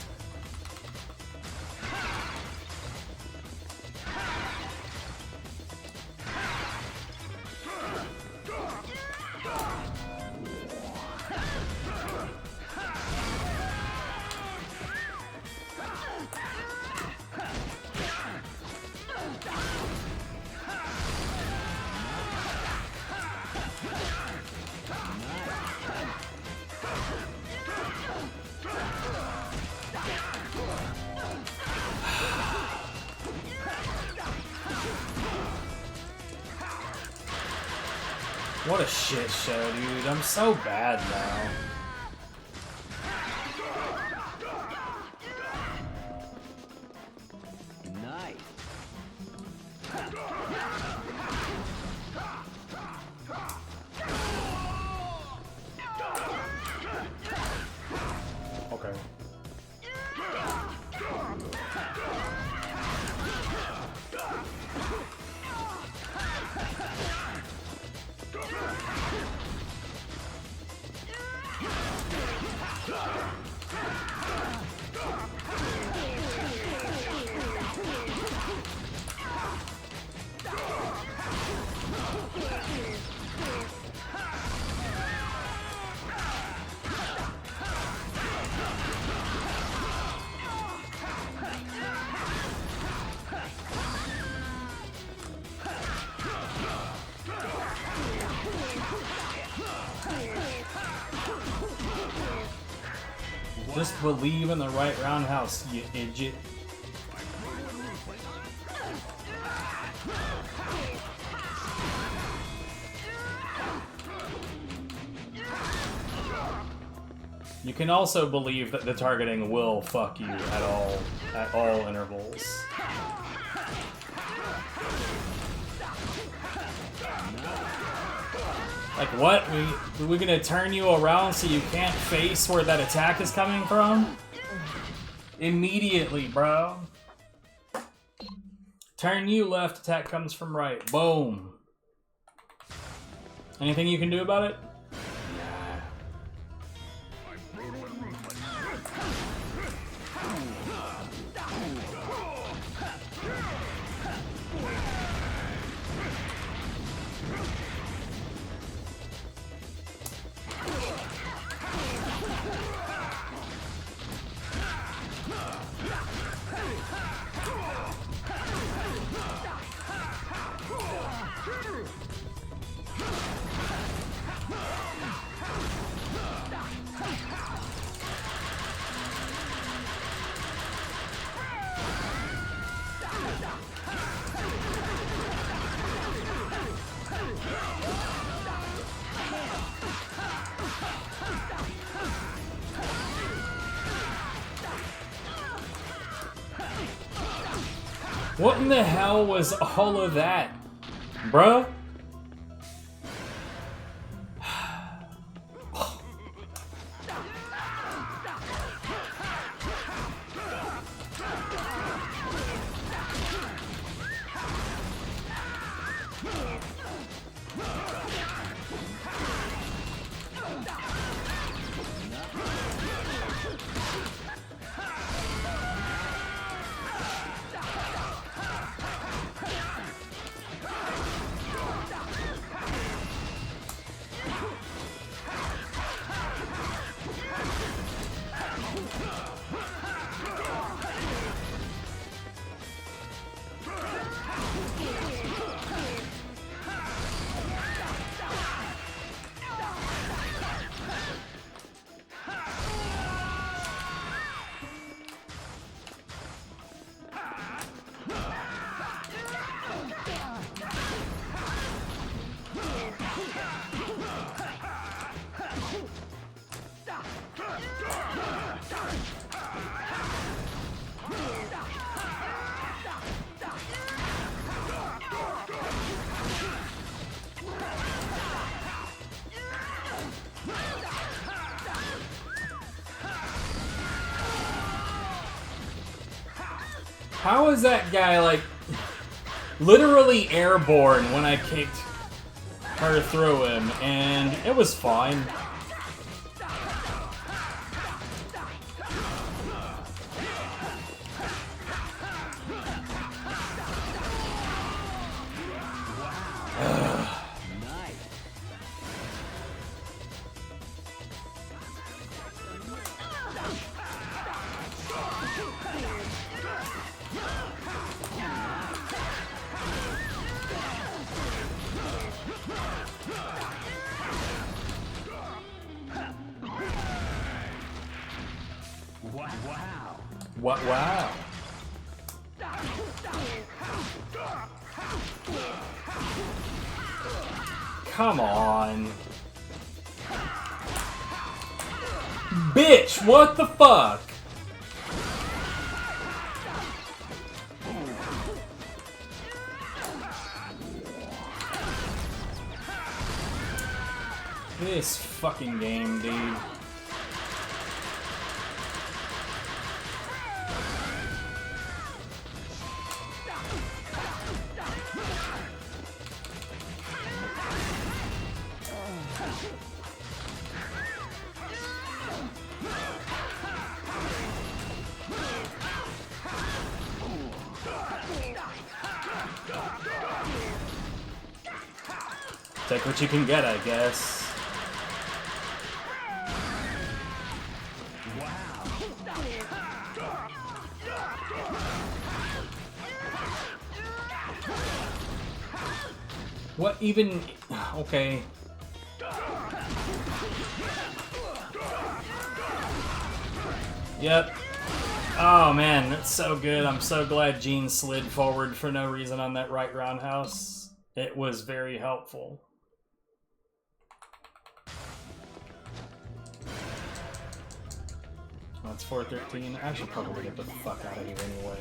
What a shit show, dude. I'm so bad now.
Nice.
Okay. Just believe in the right roundhouse, you idiot. You can also believe that the targeting will fuck you at all intervals. Like what? We're gonna turn you around so you can't face where that attack is coming from? Immediately, bro. Turn you left, attack comes from right. Boom. Anything you can do about it? What in the hell was all of that, bruh? How is that guy, like, literally airborne when I kicked her through him, and it was fine. What? Wow. Come on. Bitch, what the fuck? This fucking game, dude. Take what you can get, I guess. What even... Okay. Yep. Oh man, that's so good. I'm so glad Gene slid forward for no reason on that right roundhouse. It was very helpful. That's 413. I should probably get the fuck out of here anyway.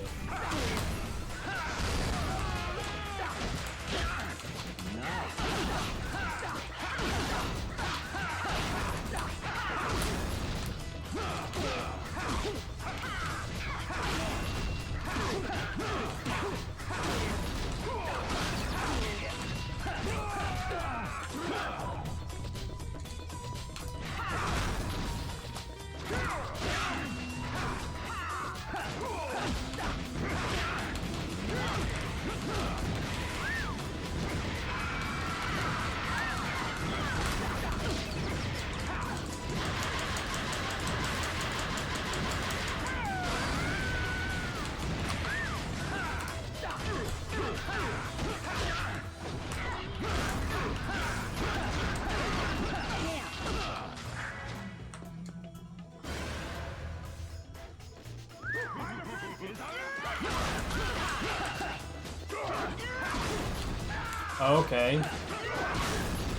Okay.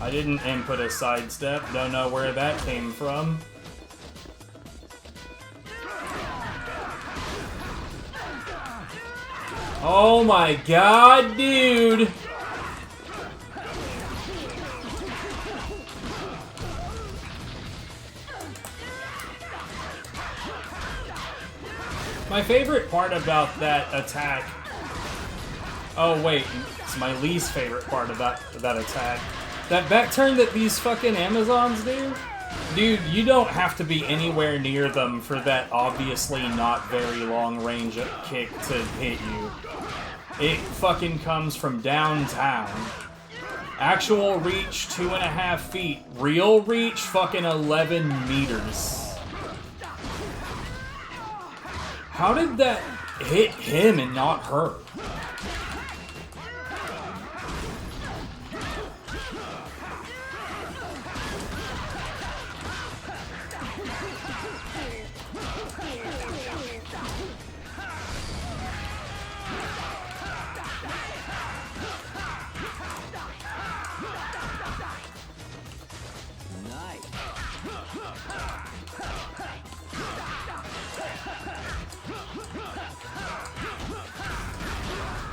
I didn't input a sidestep. Don't know where that came from. Oh my god, dude! My favorite part about that attack... Oh wait, it's my least favorite part about that attack. That back turn that these fucking Amazons do? Dude, you don't have to be anywhere near them for that obviously not very long range kick to hit you. It fucking comes from downtown. Actual reach, 2.5 feet. Real reach, fucking 11 meters. How did that hit him and not her?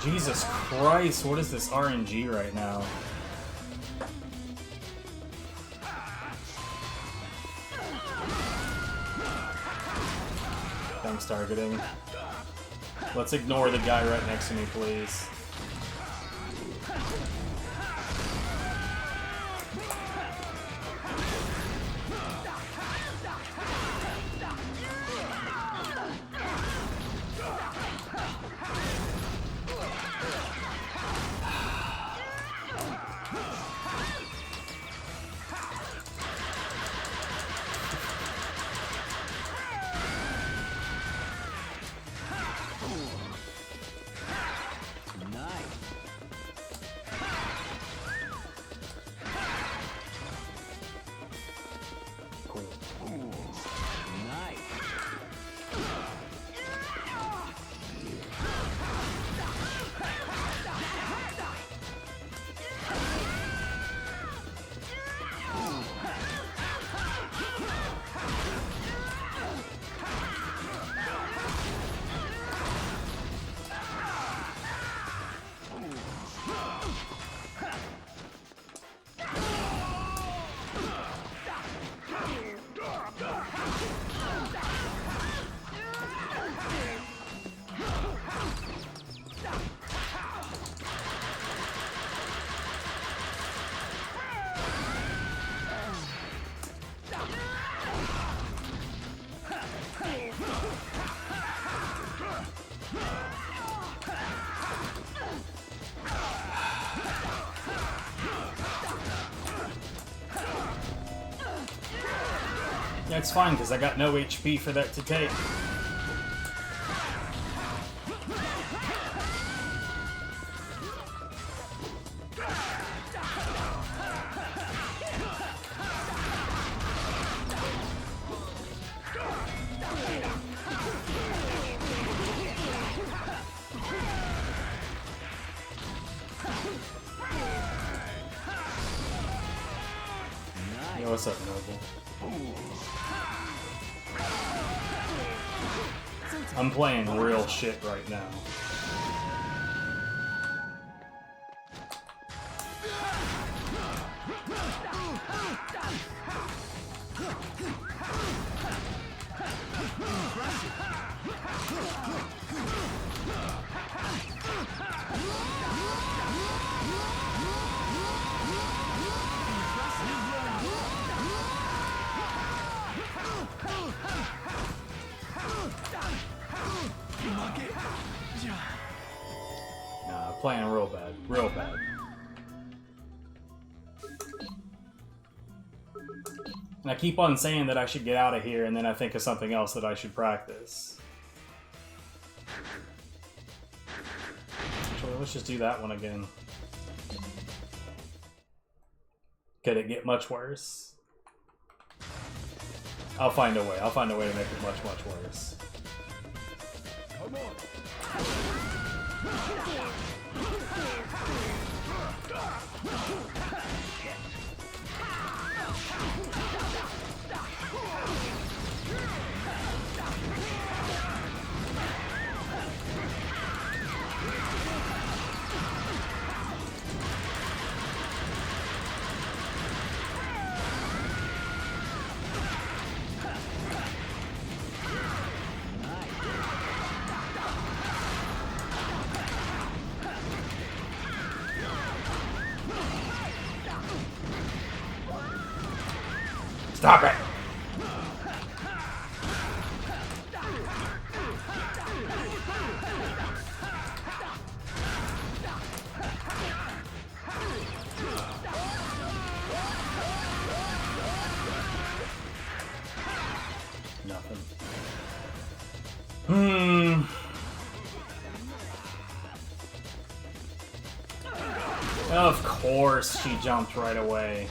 Jesus Christ, what is this RNG right now? Thanks, targeting. Let's ignore the guy right next to me, please. That's fine, because I got no HP for that to take. what's up, Noble? I'm playing real shit right now. Nah, playing real bad. Real bad. And I keep on saying that I should get out of here, and then I think of something else that I should practice. Actually, let's just do that one again. Could it get much worse? I'll find a way. I'll find a way to make it much, much worse.
Come on.
Stop it! Nothing. Of course she jumped right away.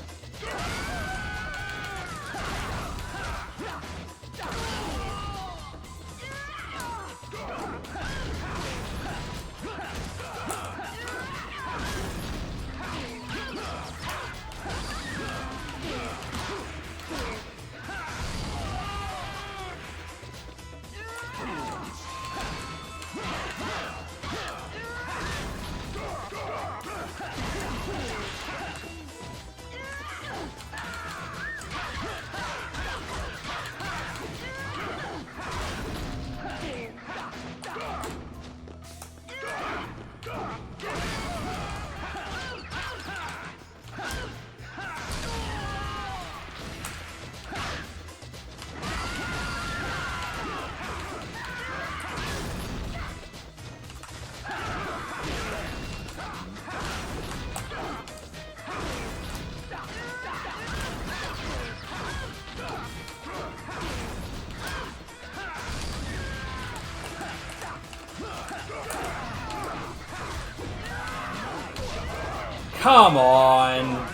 Come on!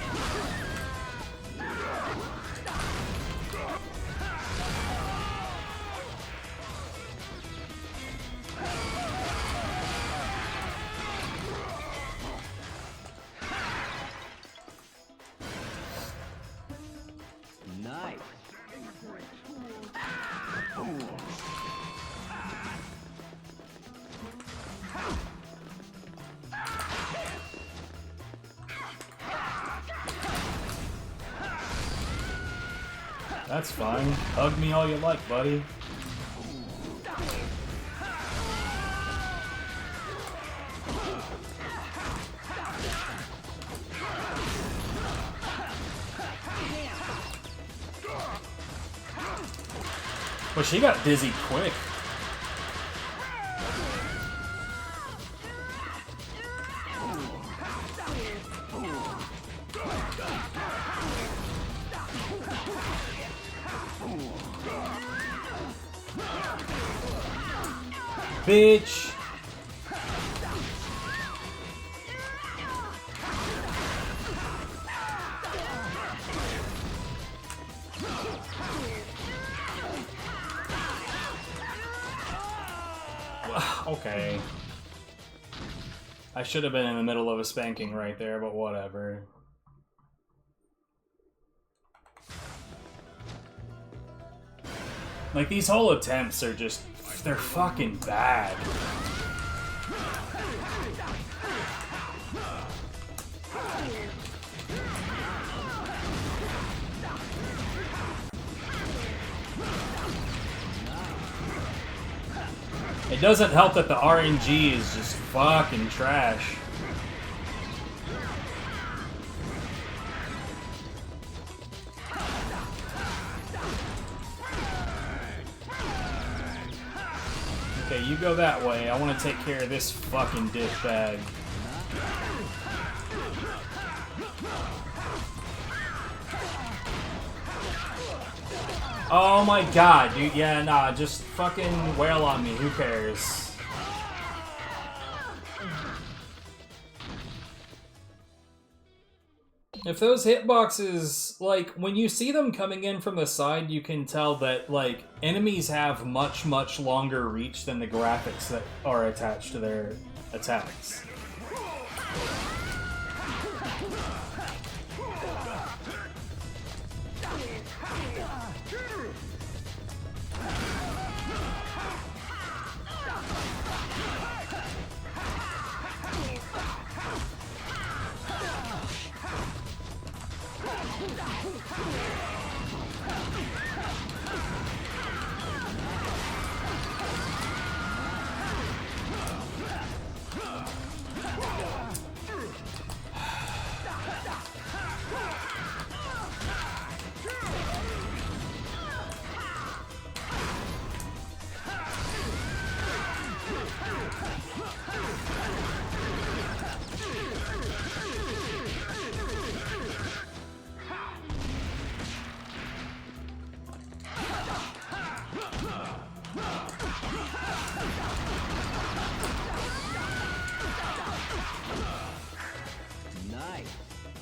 Nice.
That's fine. Hug me all you like, buddy. Well, she got dizzy quick. Bitch. Okay. I should have been in the middle of a spanking right there, but whatever. Like, these whole attempts are just... they're fucking bad. It doesn't help that the RNG is just fucking trash. Okay, you go that way. I want to take care of this fucking dick bag. Oh my god, dude. Yeah, nah, just fucking wail on me. Who cares? If those hitboxes, like, when you see them coming in from the side, you can tell that, like, enemies have much, much longer reach than the graphics that are attached to their attacks.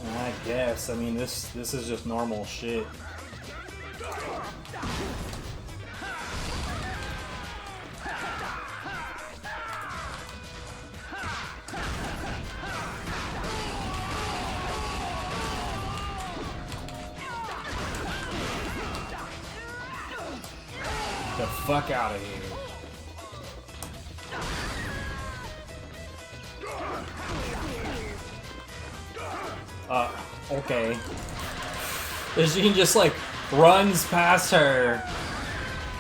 I guess. I mean, this is just normal shit. The fuck out of here. Okay. She just, like, runs past her.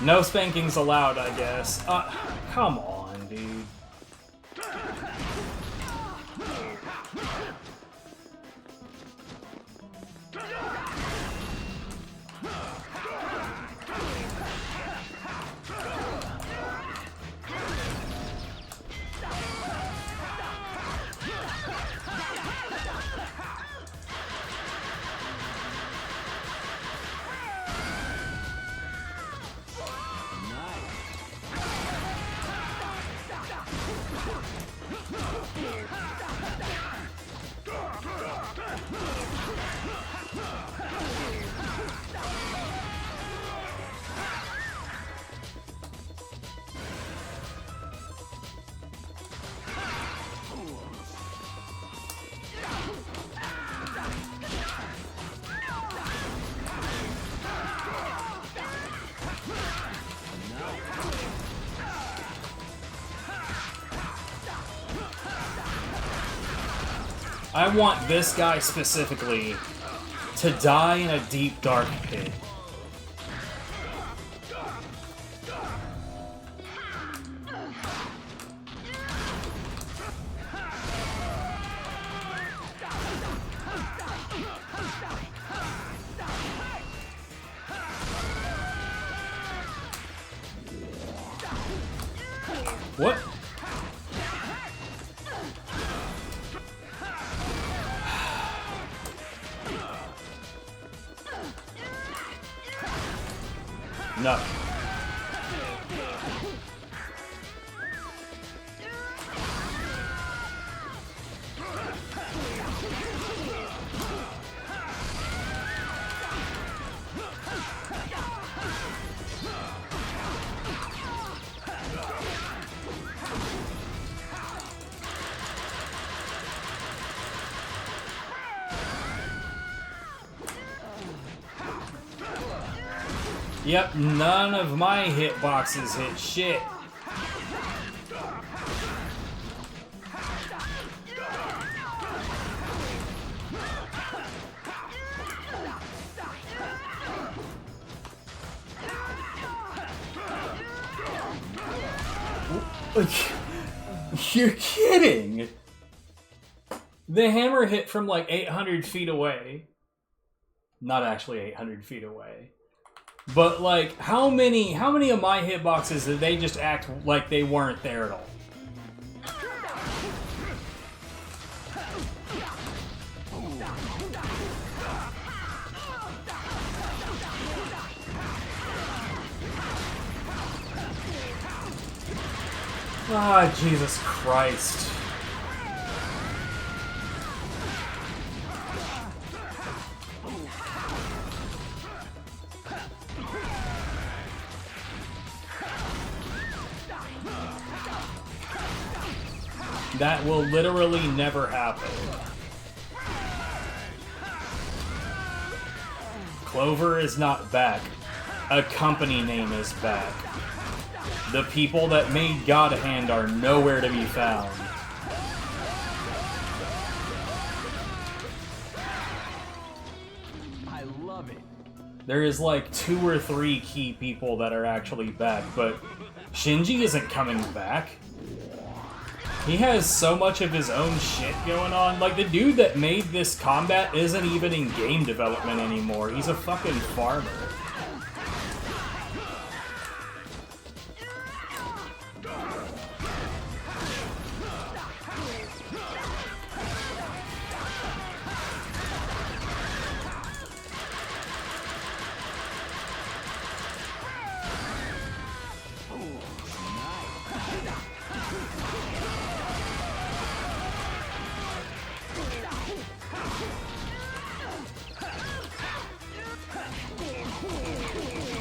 No spankings allowed, I guess. Come on, dude. I want this guy specifically to die in a deep, dark pit. What? No. Yep, none of my hitboxes hit shit. You're kidding! The hammer hit from like 800 feet away. Not actually 800 feet away. But like, how many of my hitboxes did they just act like they weren't there at all? Ah, Jesus Christ. That will literally never happen. Clover is not back. A company name is back. The people that made God Hand are nowhere to be found.
I love it.
There is like 2 or 3 key people that are actually back, but Shinji isn't coming back. He has so much of his own shit going on. Like, the dude that made this combat isn't even in game development anymore. He's a fucking farmer.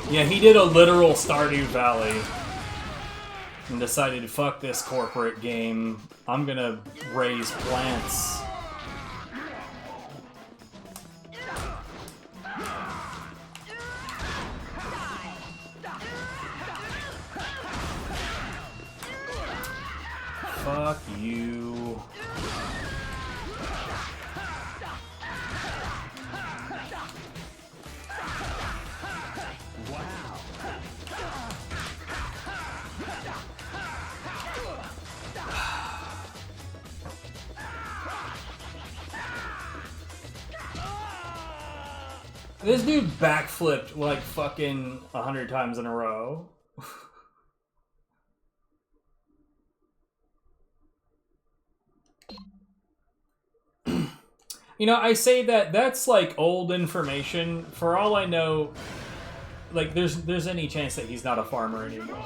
Yeah, he did a literal Stardew Valley and decided, fuck this corporate game, I'm gonna raise plants. Fuck you. This dude backflipped like fucking 100 times in a row. You know, I say that that's like old information. For all I know, like there's any chance that he's not a farmer anymore.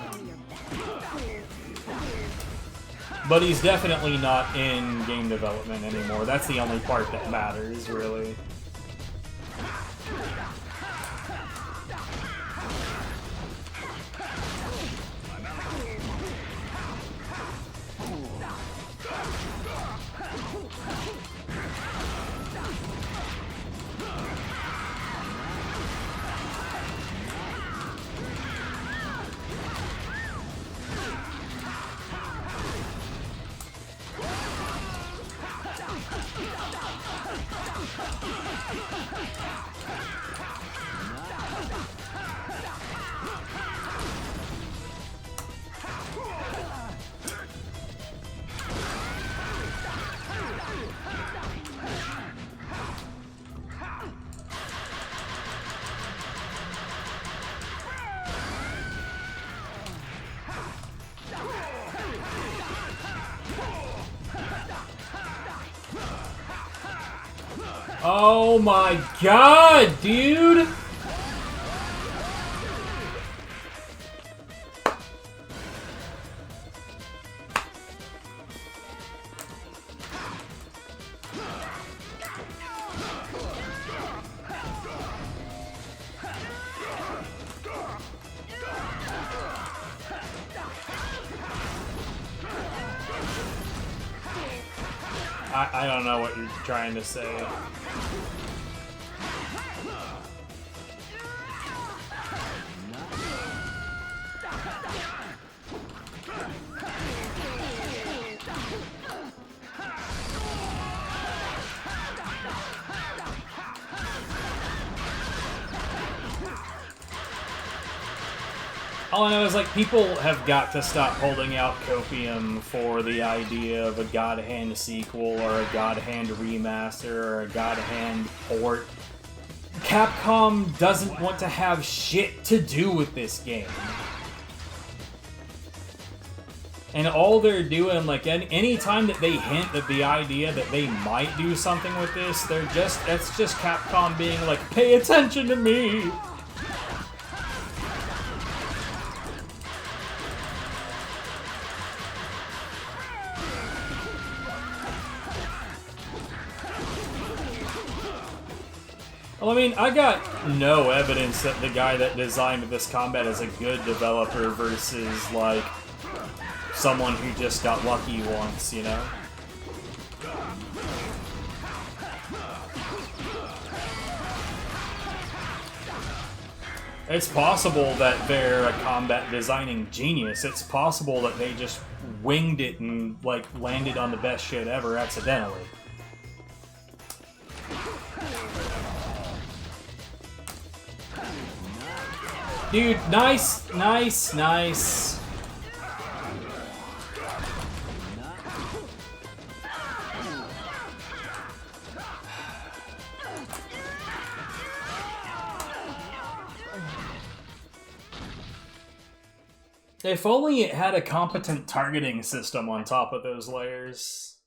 But he's definitely not in game development anymore. That's the only part that matters, really. Oh my god, dude! I don't know what you're trying to say. All I know is, like, people have got to stop holding out copium for the idea of a God Hand sequel, or a God Hand remaster, or a God Hand port. Capcom doesn't want to have shit to do with this game. And all they're doing, like, any time that they hint at the idea that they might do something with this, it's just Capcom being like, pay attention to me! Well, I mean, I got no evidence that the guy that designed this combat is a good developer versus, like, someone who just got lucky once, you know? It's possible that they're a combat designing genius. It's possible that they just winged it and, like, landed on the best shit ever accidentally. Dude, nice, nice, nice. If only it had a competent targeting system on top of those layers.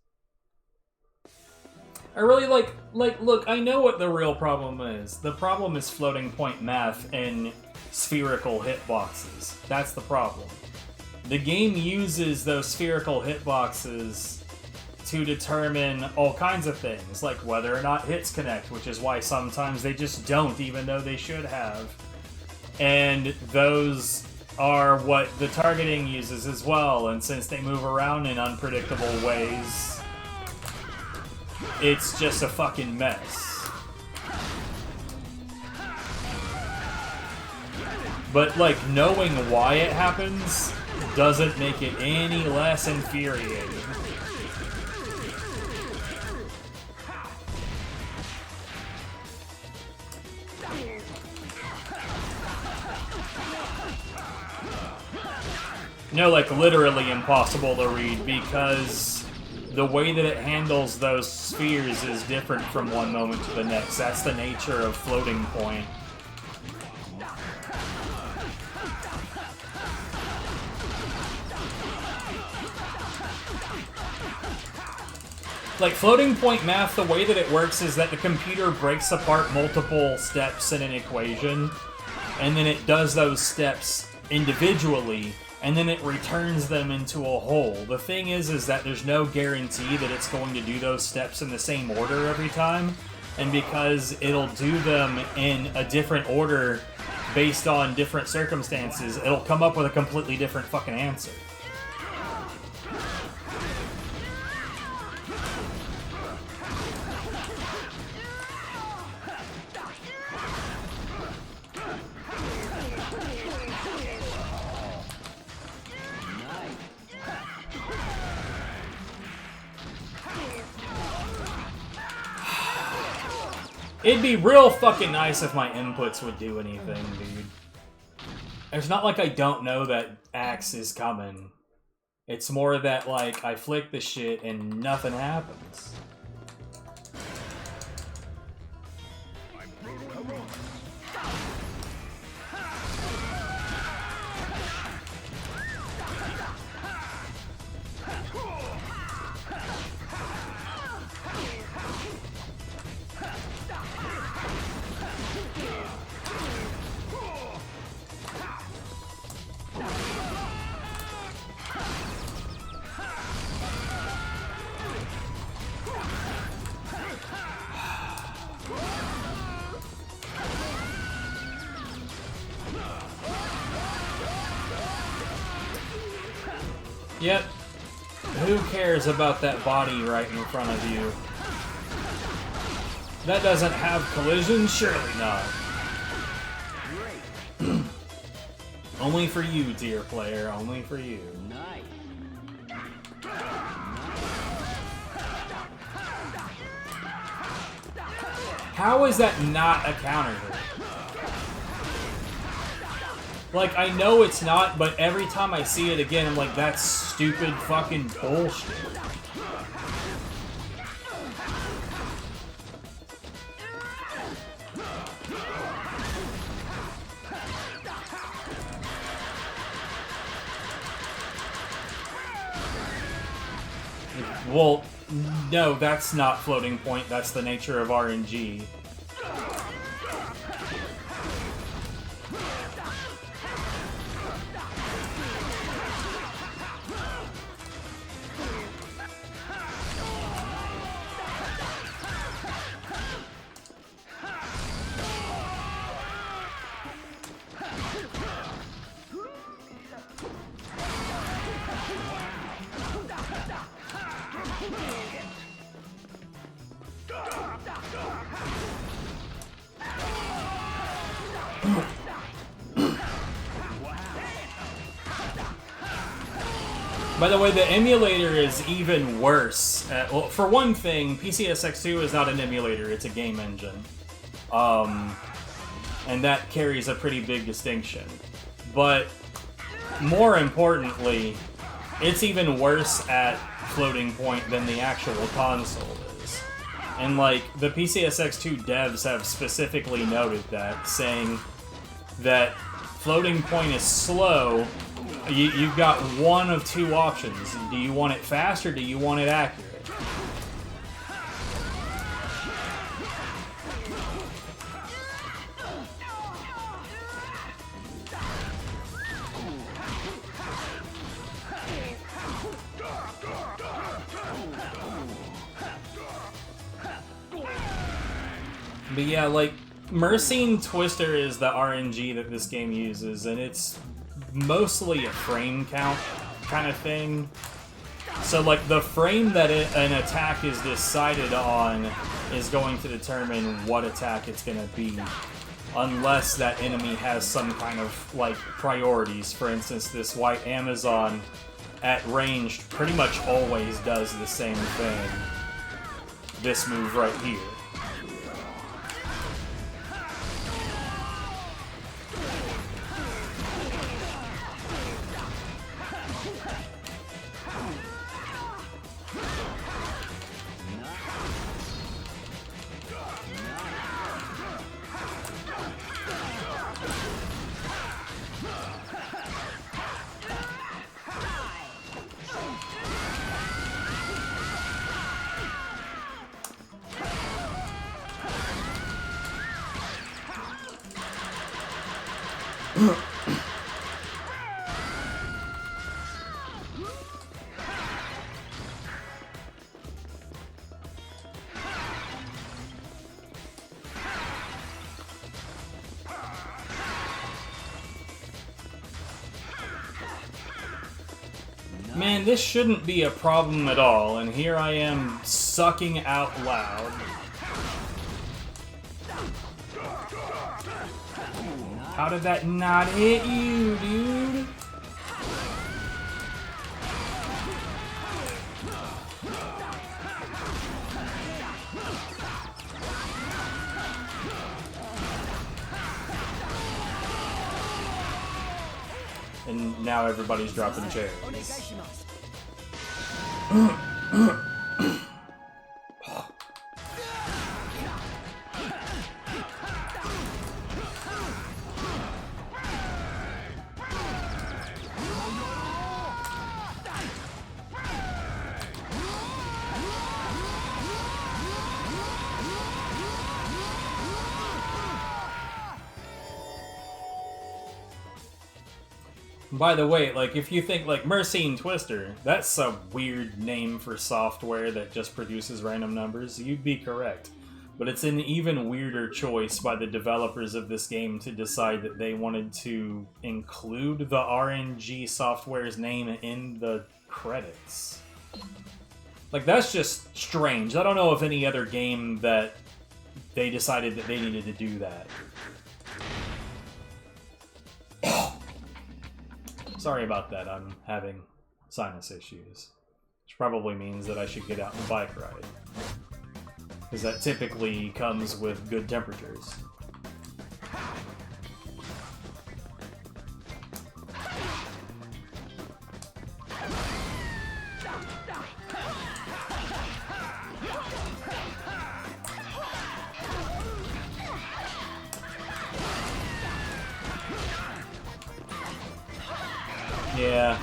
I really look, I know what the real problem is. The problem is floating point math and spherical hitboxes. That's the problem. The game uses those spherical hitboxes to determine all kinds of things, like whether or not hits connect, which is why sometimes they just don't, even though they should have. And those are what the targeting uses as well, and since they move around in unpredictable ways, it's just a fucking mess. But, like, knowing why it happens doesn't make it any less infuriating. No, like, literally impossible to read, because the way that it handles those spheres is different from one moment to the next. That's the nature of floating point. Like, floating point math, the way that it works is that the computer breaks apart multiple steps in an equation, and then it does those steps individually, and then it returns them into a whole. The thing is that there's no guarantee that it's going to do those steps in the same order every time, and because it'll do them in a different order based on different circumstances, it'll come up with a completely different fucking answer. It'd be real fucking nice if my inputs would do anything, dude. It's not like I don't know that Axe is coming. It's more that, like, I flick the shit and nothing happens. Yep. Who cares about that body right in front of you? That doesn't have collision? Surely not. Only for you, dear player. Only for you.
Nice.
How is that not a counter hit? Like, I know it's not, but every time I see it again, I'm like, that's stupid fucking bullshit. Well, no, that's not floating point, that's the nature of RNG. By the way, the emulator is even worse. Well, for one thing, PCSX2 is not an emulator, it's a game engine. And that carries a pretty big distinction. But, more importantly, it's even worse at floating point than the actual console is. And, like, the PCSX2 devs have specifically noted that, saying that floating point is slow. You've got one of two options. Do you want it fast or do you want it accurate? But yeah, like, Mercy and Twister is the RNG that this game uses, and it's mostly a frame count kind of thing. So, like, the frame that an attack is decided on is going to determine what attack it's going to be, unless that enemy has some kind of, like, priorities. For instance, this white Amazon at range pretty much always does the same thing. This move right here. Man, this shouldn't be a problem at all, and here I am sucking out loud. How did that not hit you, dude? And now everybody's dropping cherries. By the way, like, if you think, like, Mercy and Twister, that's a weird name for software that just produces random numbers, you'd be correct. But it's an even weirder choice by the developers of this game to decide that they wanted to include the RNG software's name in the credits. Like, that's just strange. I don't know of any other game that they decided that they needed to do that. Sorry about that, I'm having sinus issues. Which probably means that I should get out and bike ride. Because that typically comes with good temperatures. Yeah.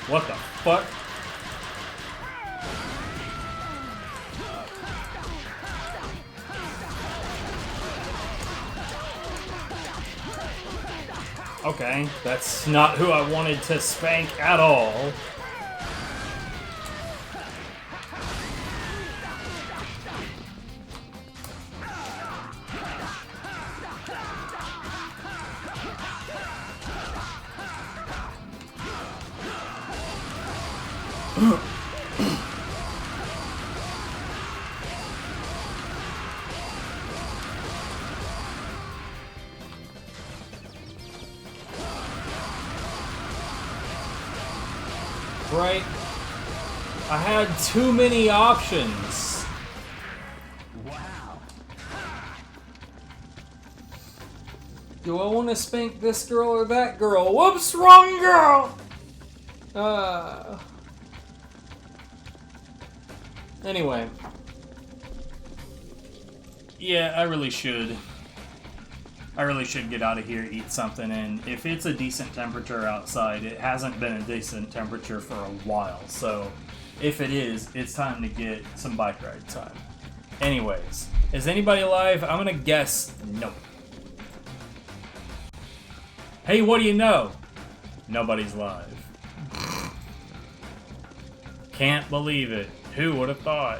What the fuck? Okay, that's not who I wanted to spank at all. Right? I had too many options.
Wow.
Do I want to spank this girl or that girl? Whoops, wrong girl! Anyway. Yeah, I really should get out of here, eat something, and if it's a decent temperature outside, it hasn't been a decent temperature for a while, so if it is, it's time to get some bike ride time. Anyways, is anybody alive? I'm gonna guess nope. Hey, what do you know? Nobody's live. Can't believe it. Who would have thought?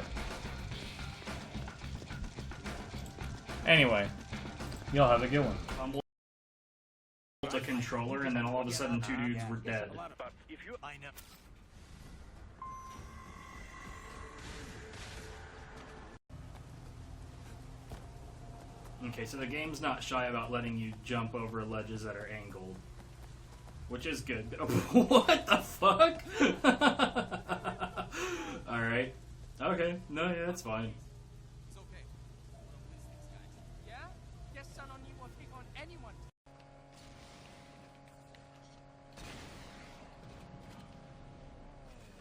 Anyway. Y'all have a good one. Fumbled the controller, and then all of a sudden, two dudes were dead. Okay, so the game's not shy about letting you jump over ledges that are angled. Which is good. What the fuck? Alright. Okay. No, yeah, that's fine.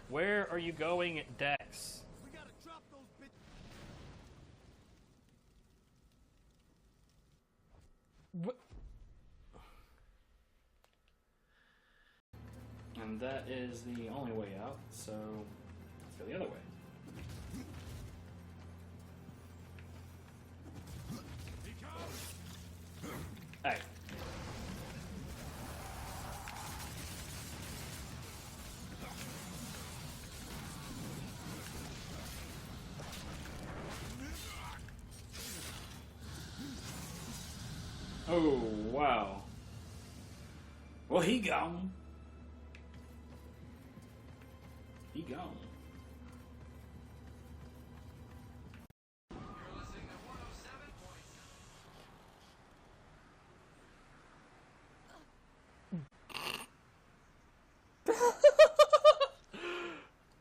Where are you going, Dex?
We gotta drop those bitches.
And that is the only way out, so let's go the other way. Hey. Oh, wow. Well, he gone. He gone.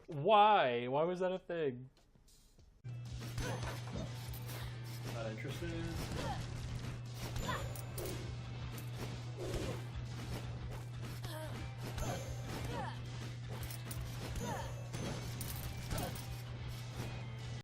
Why? Why was that a thing? Not interested.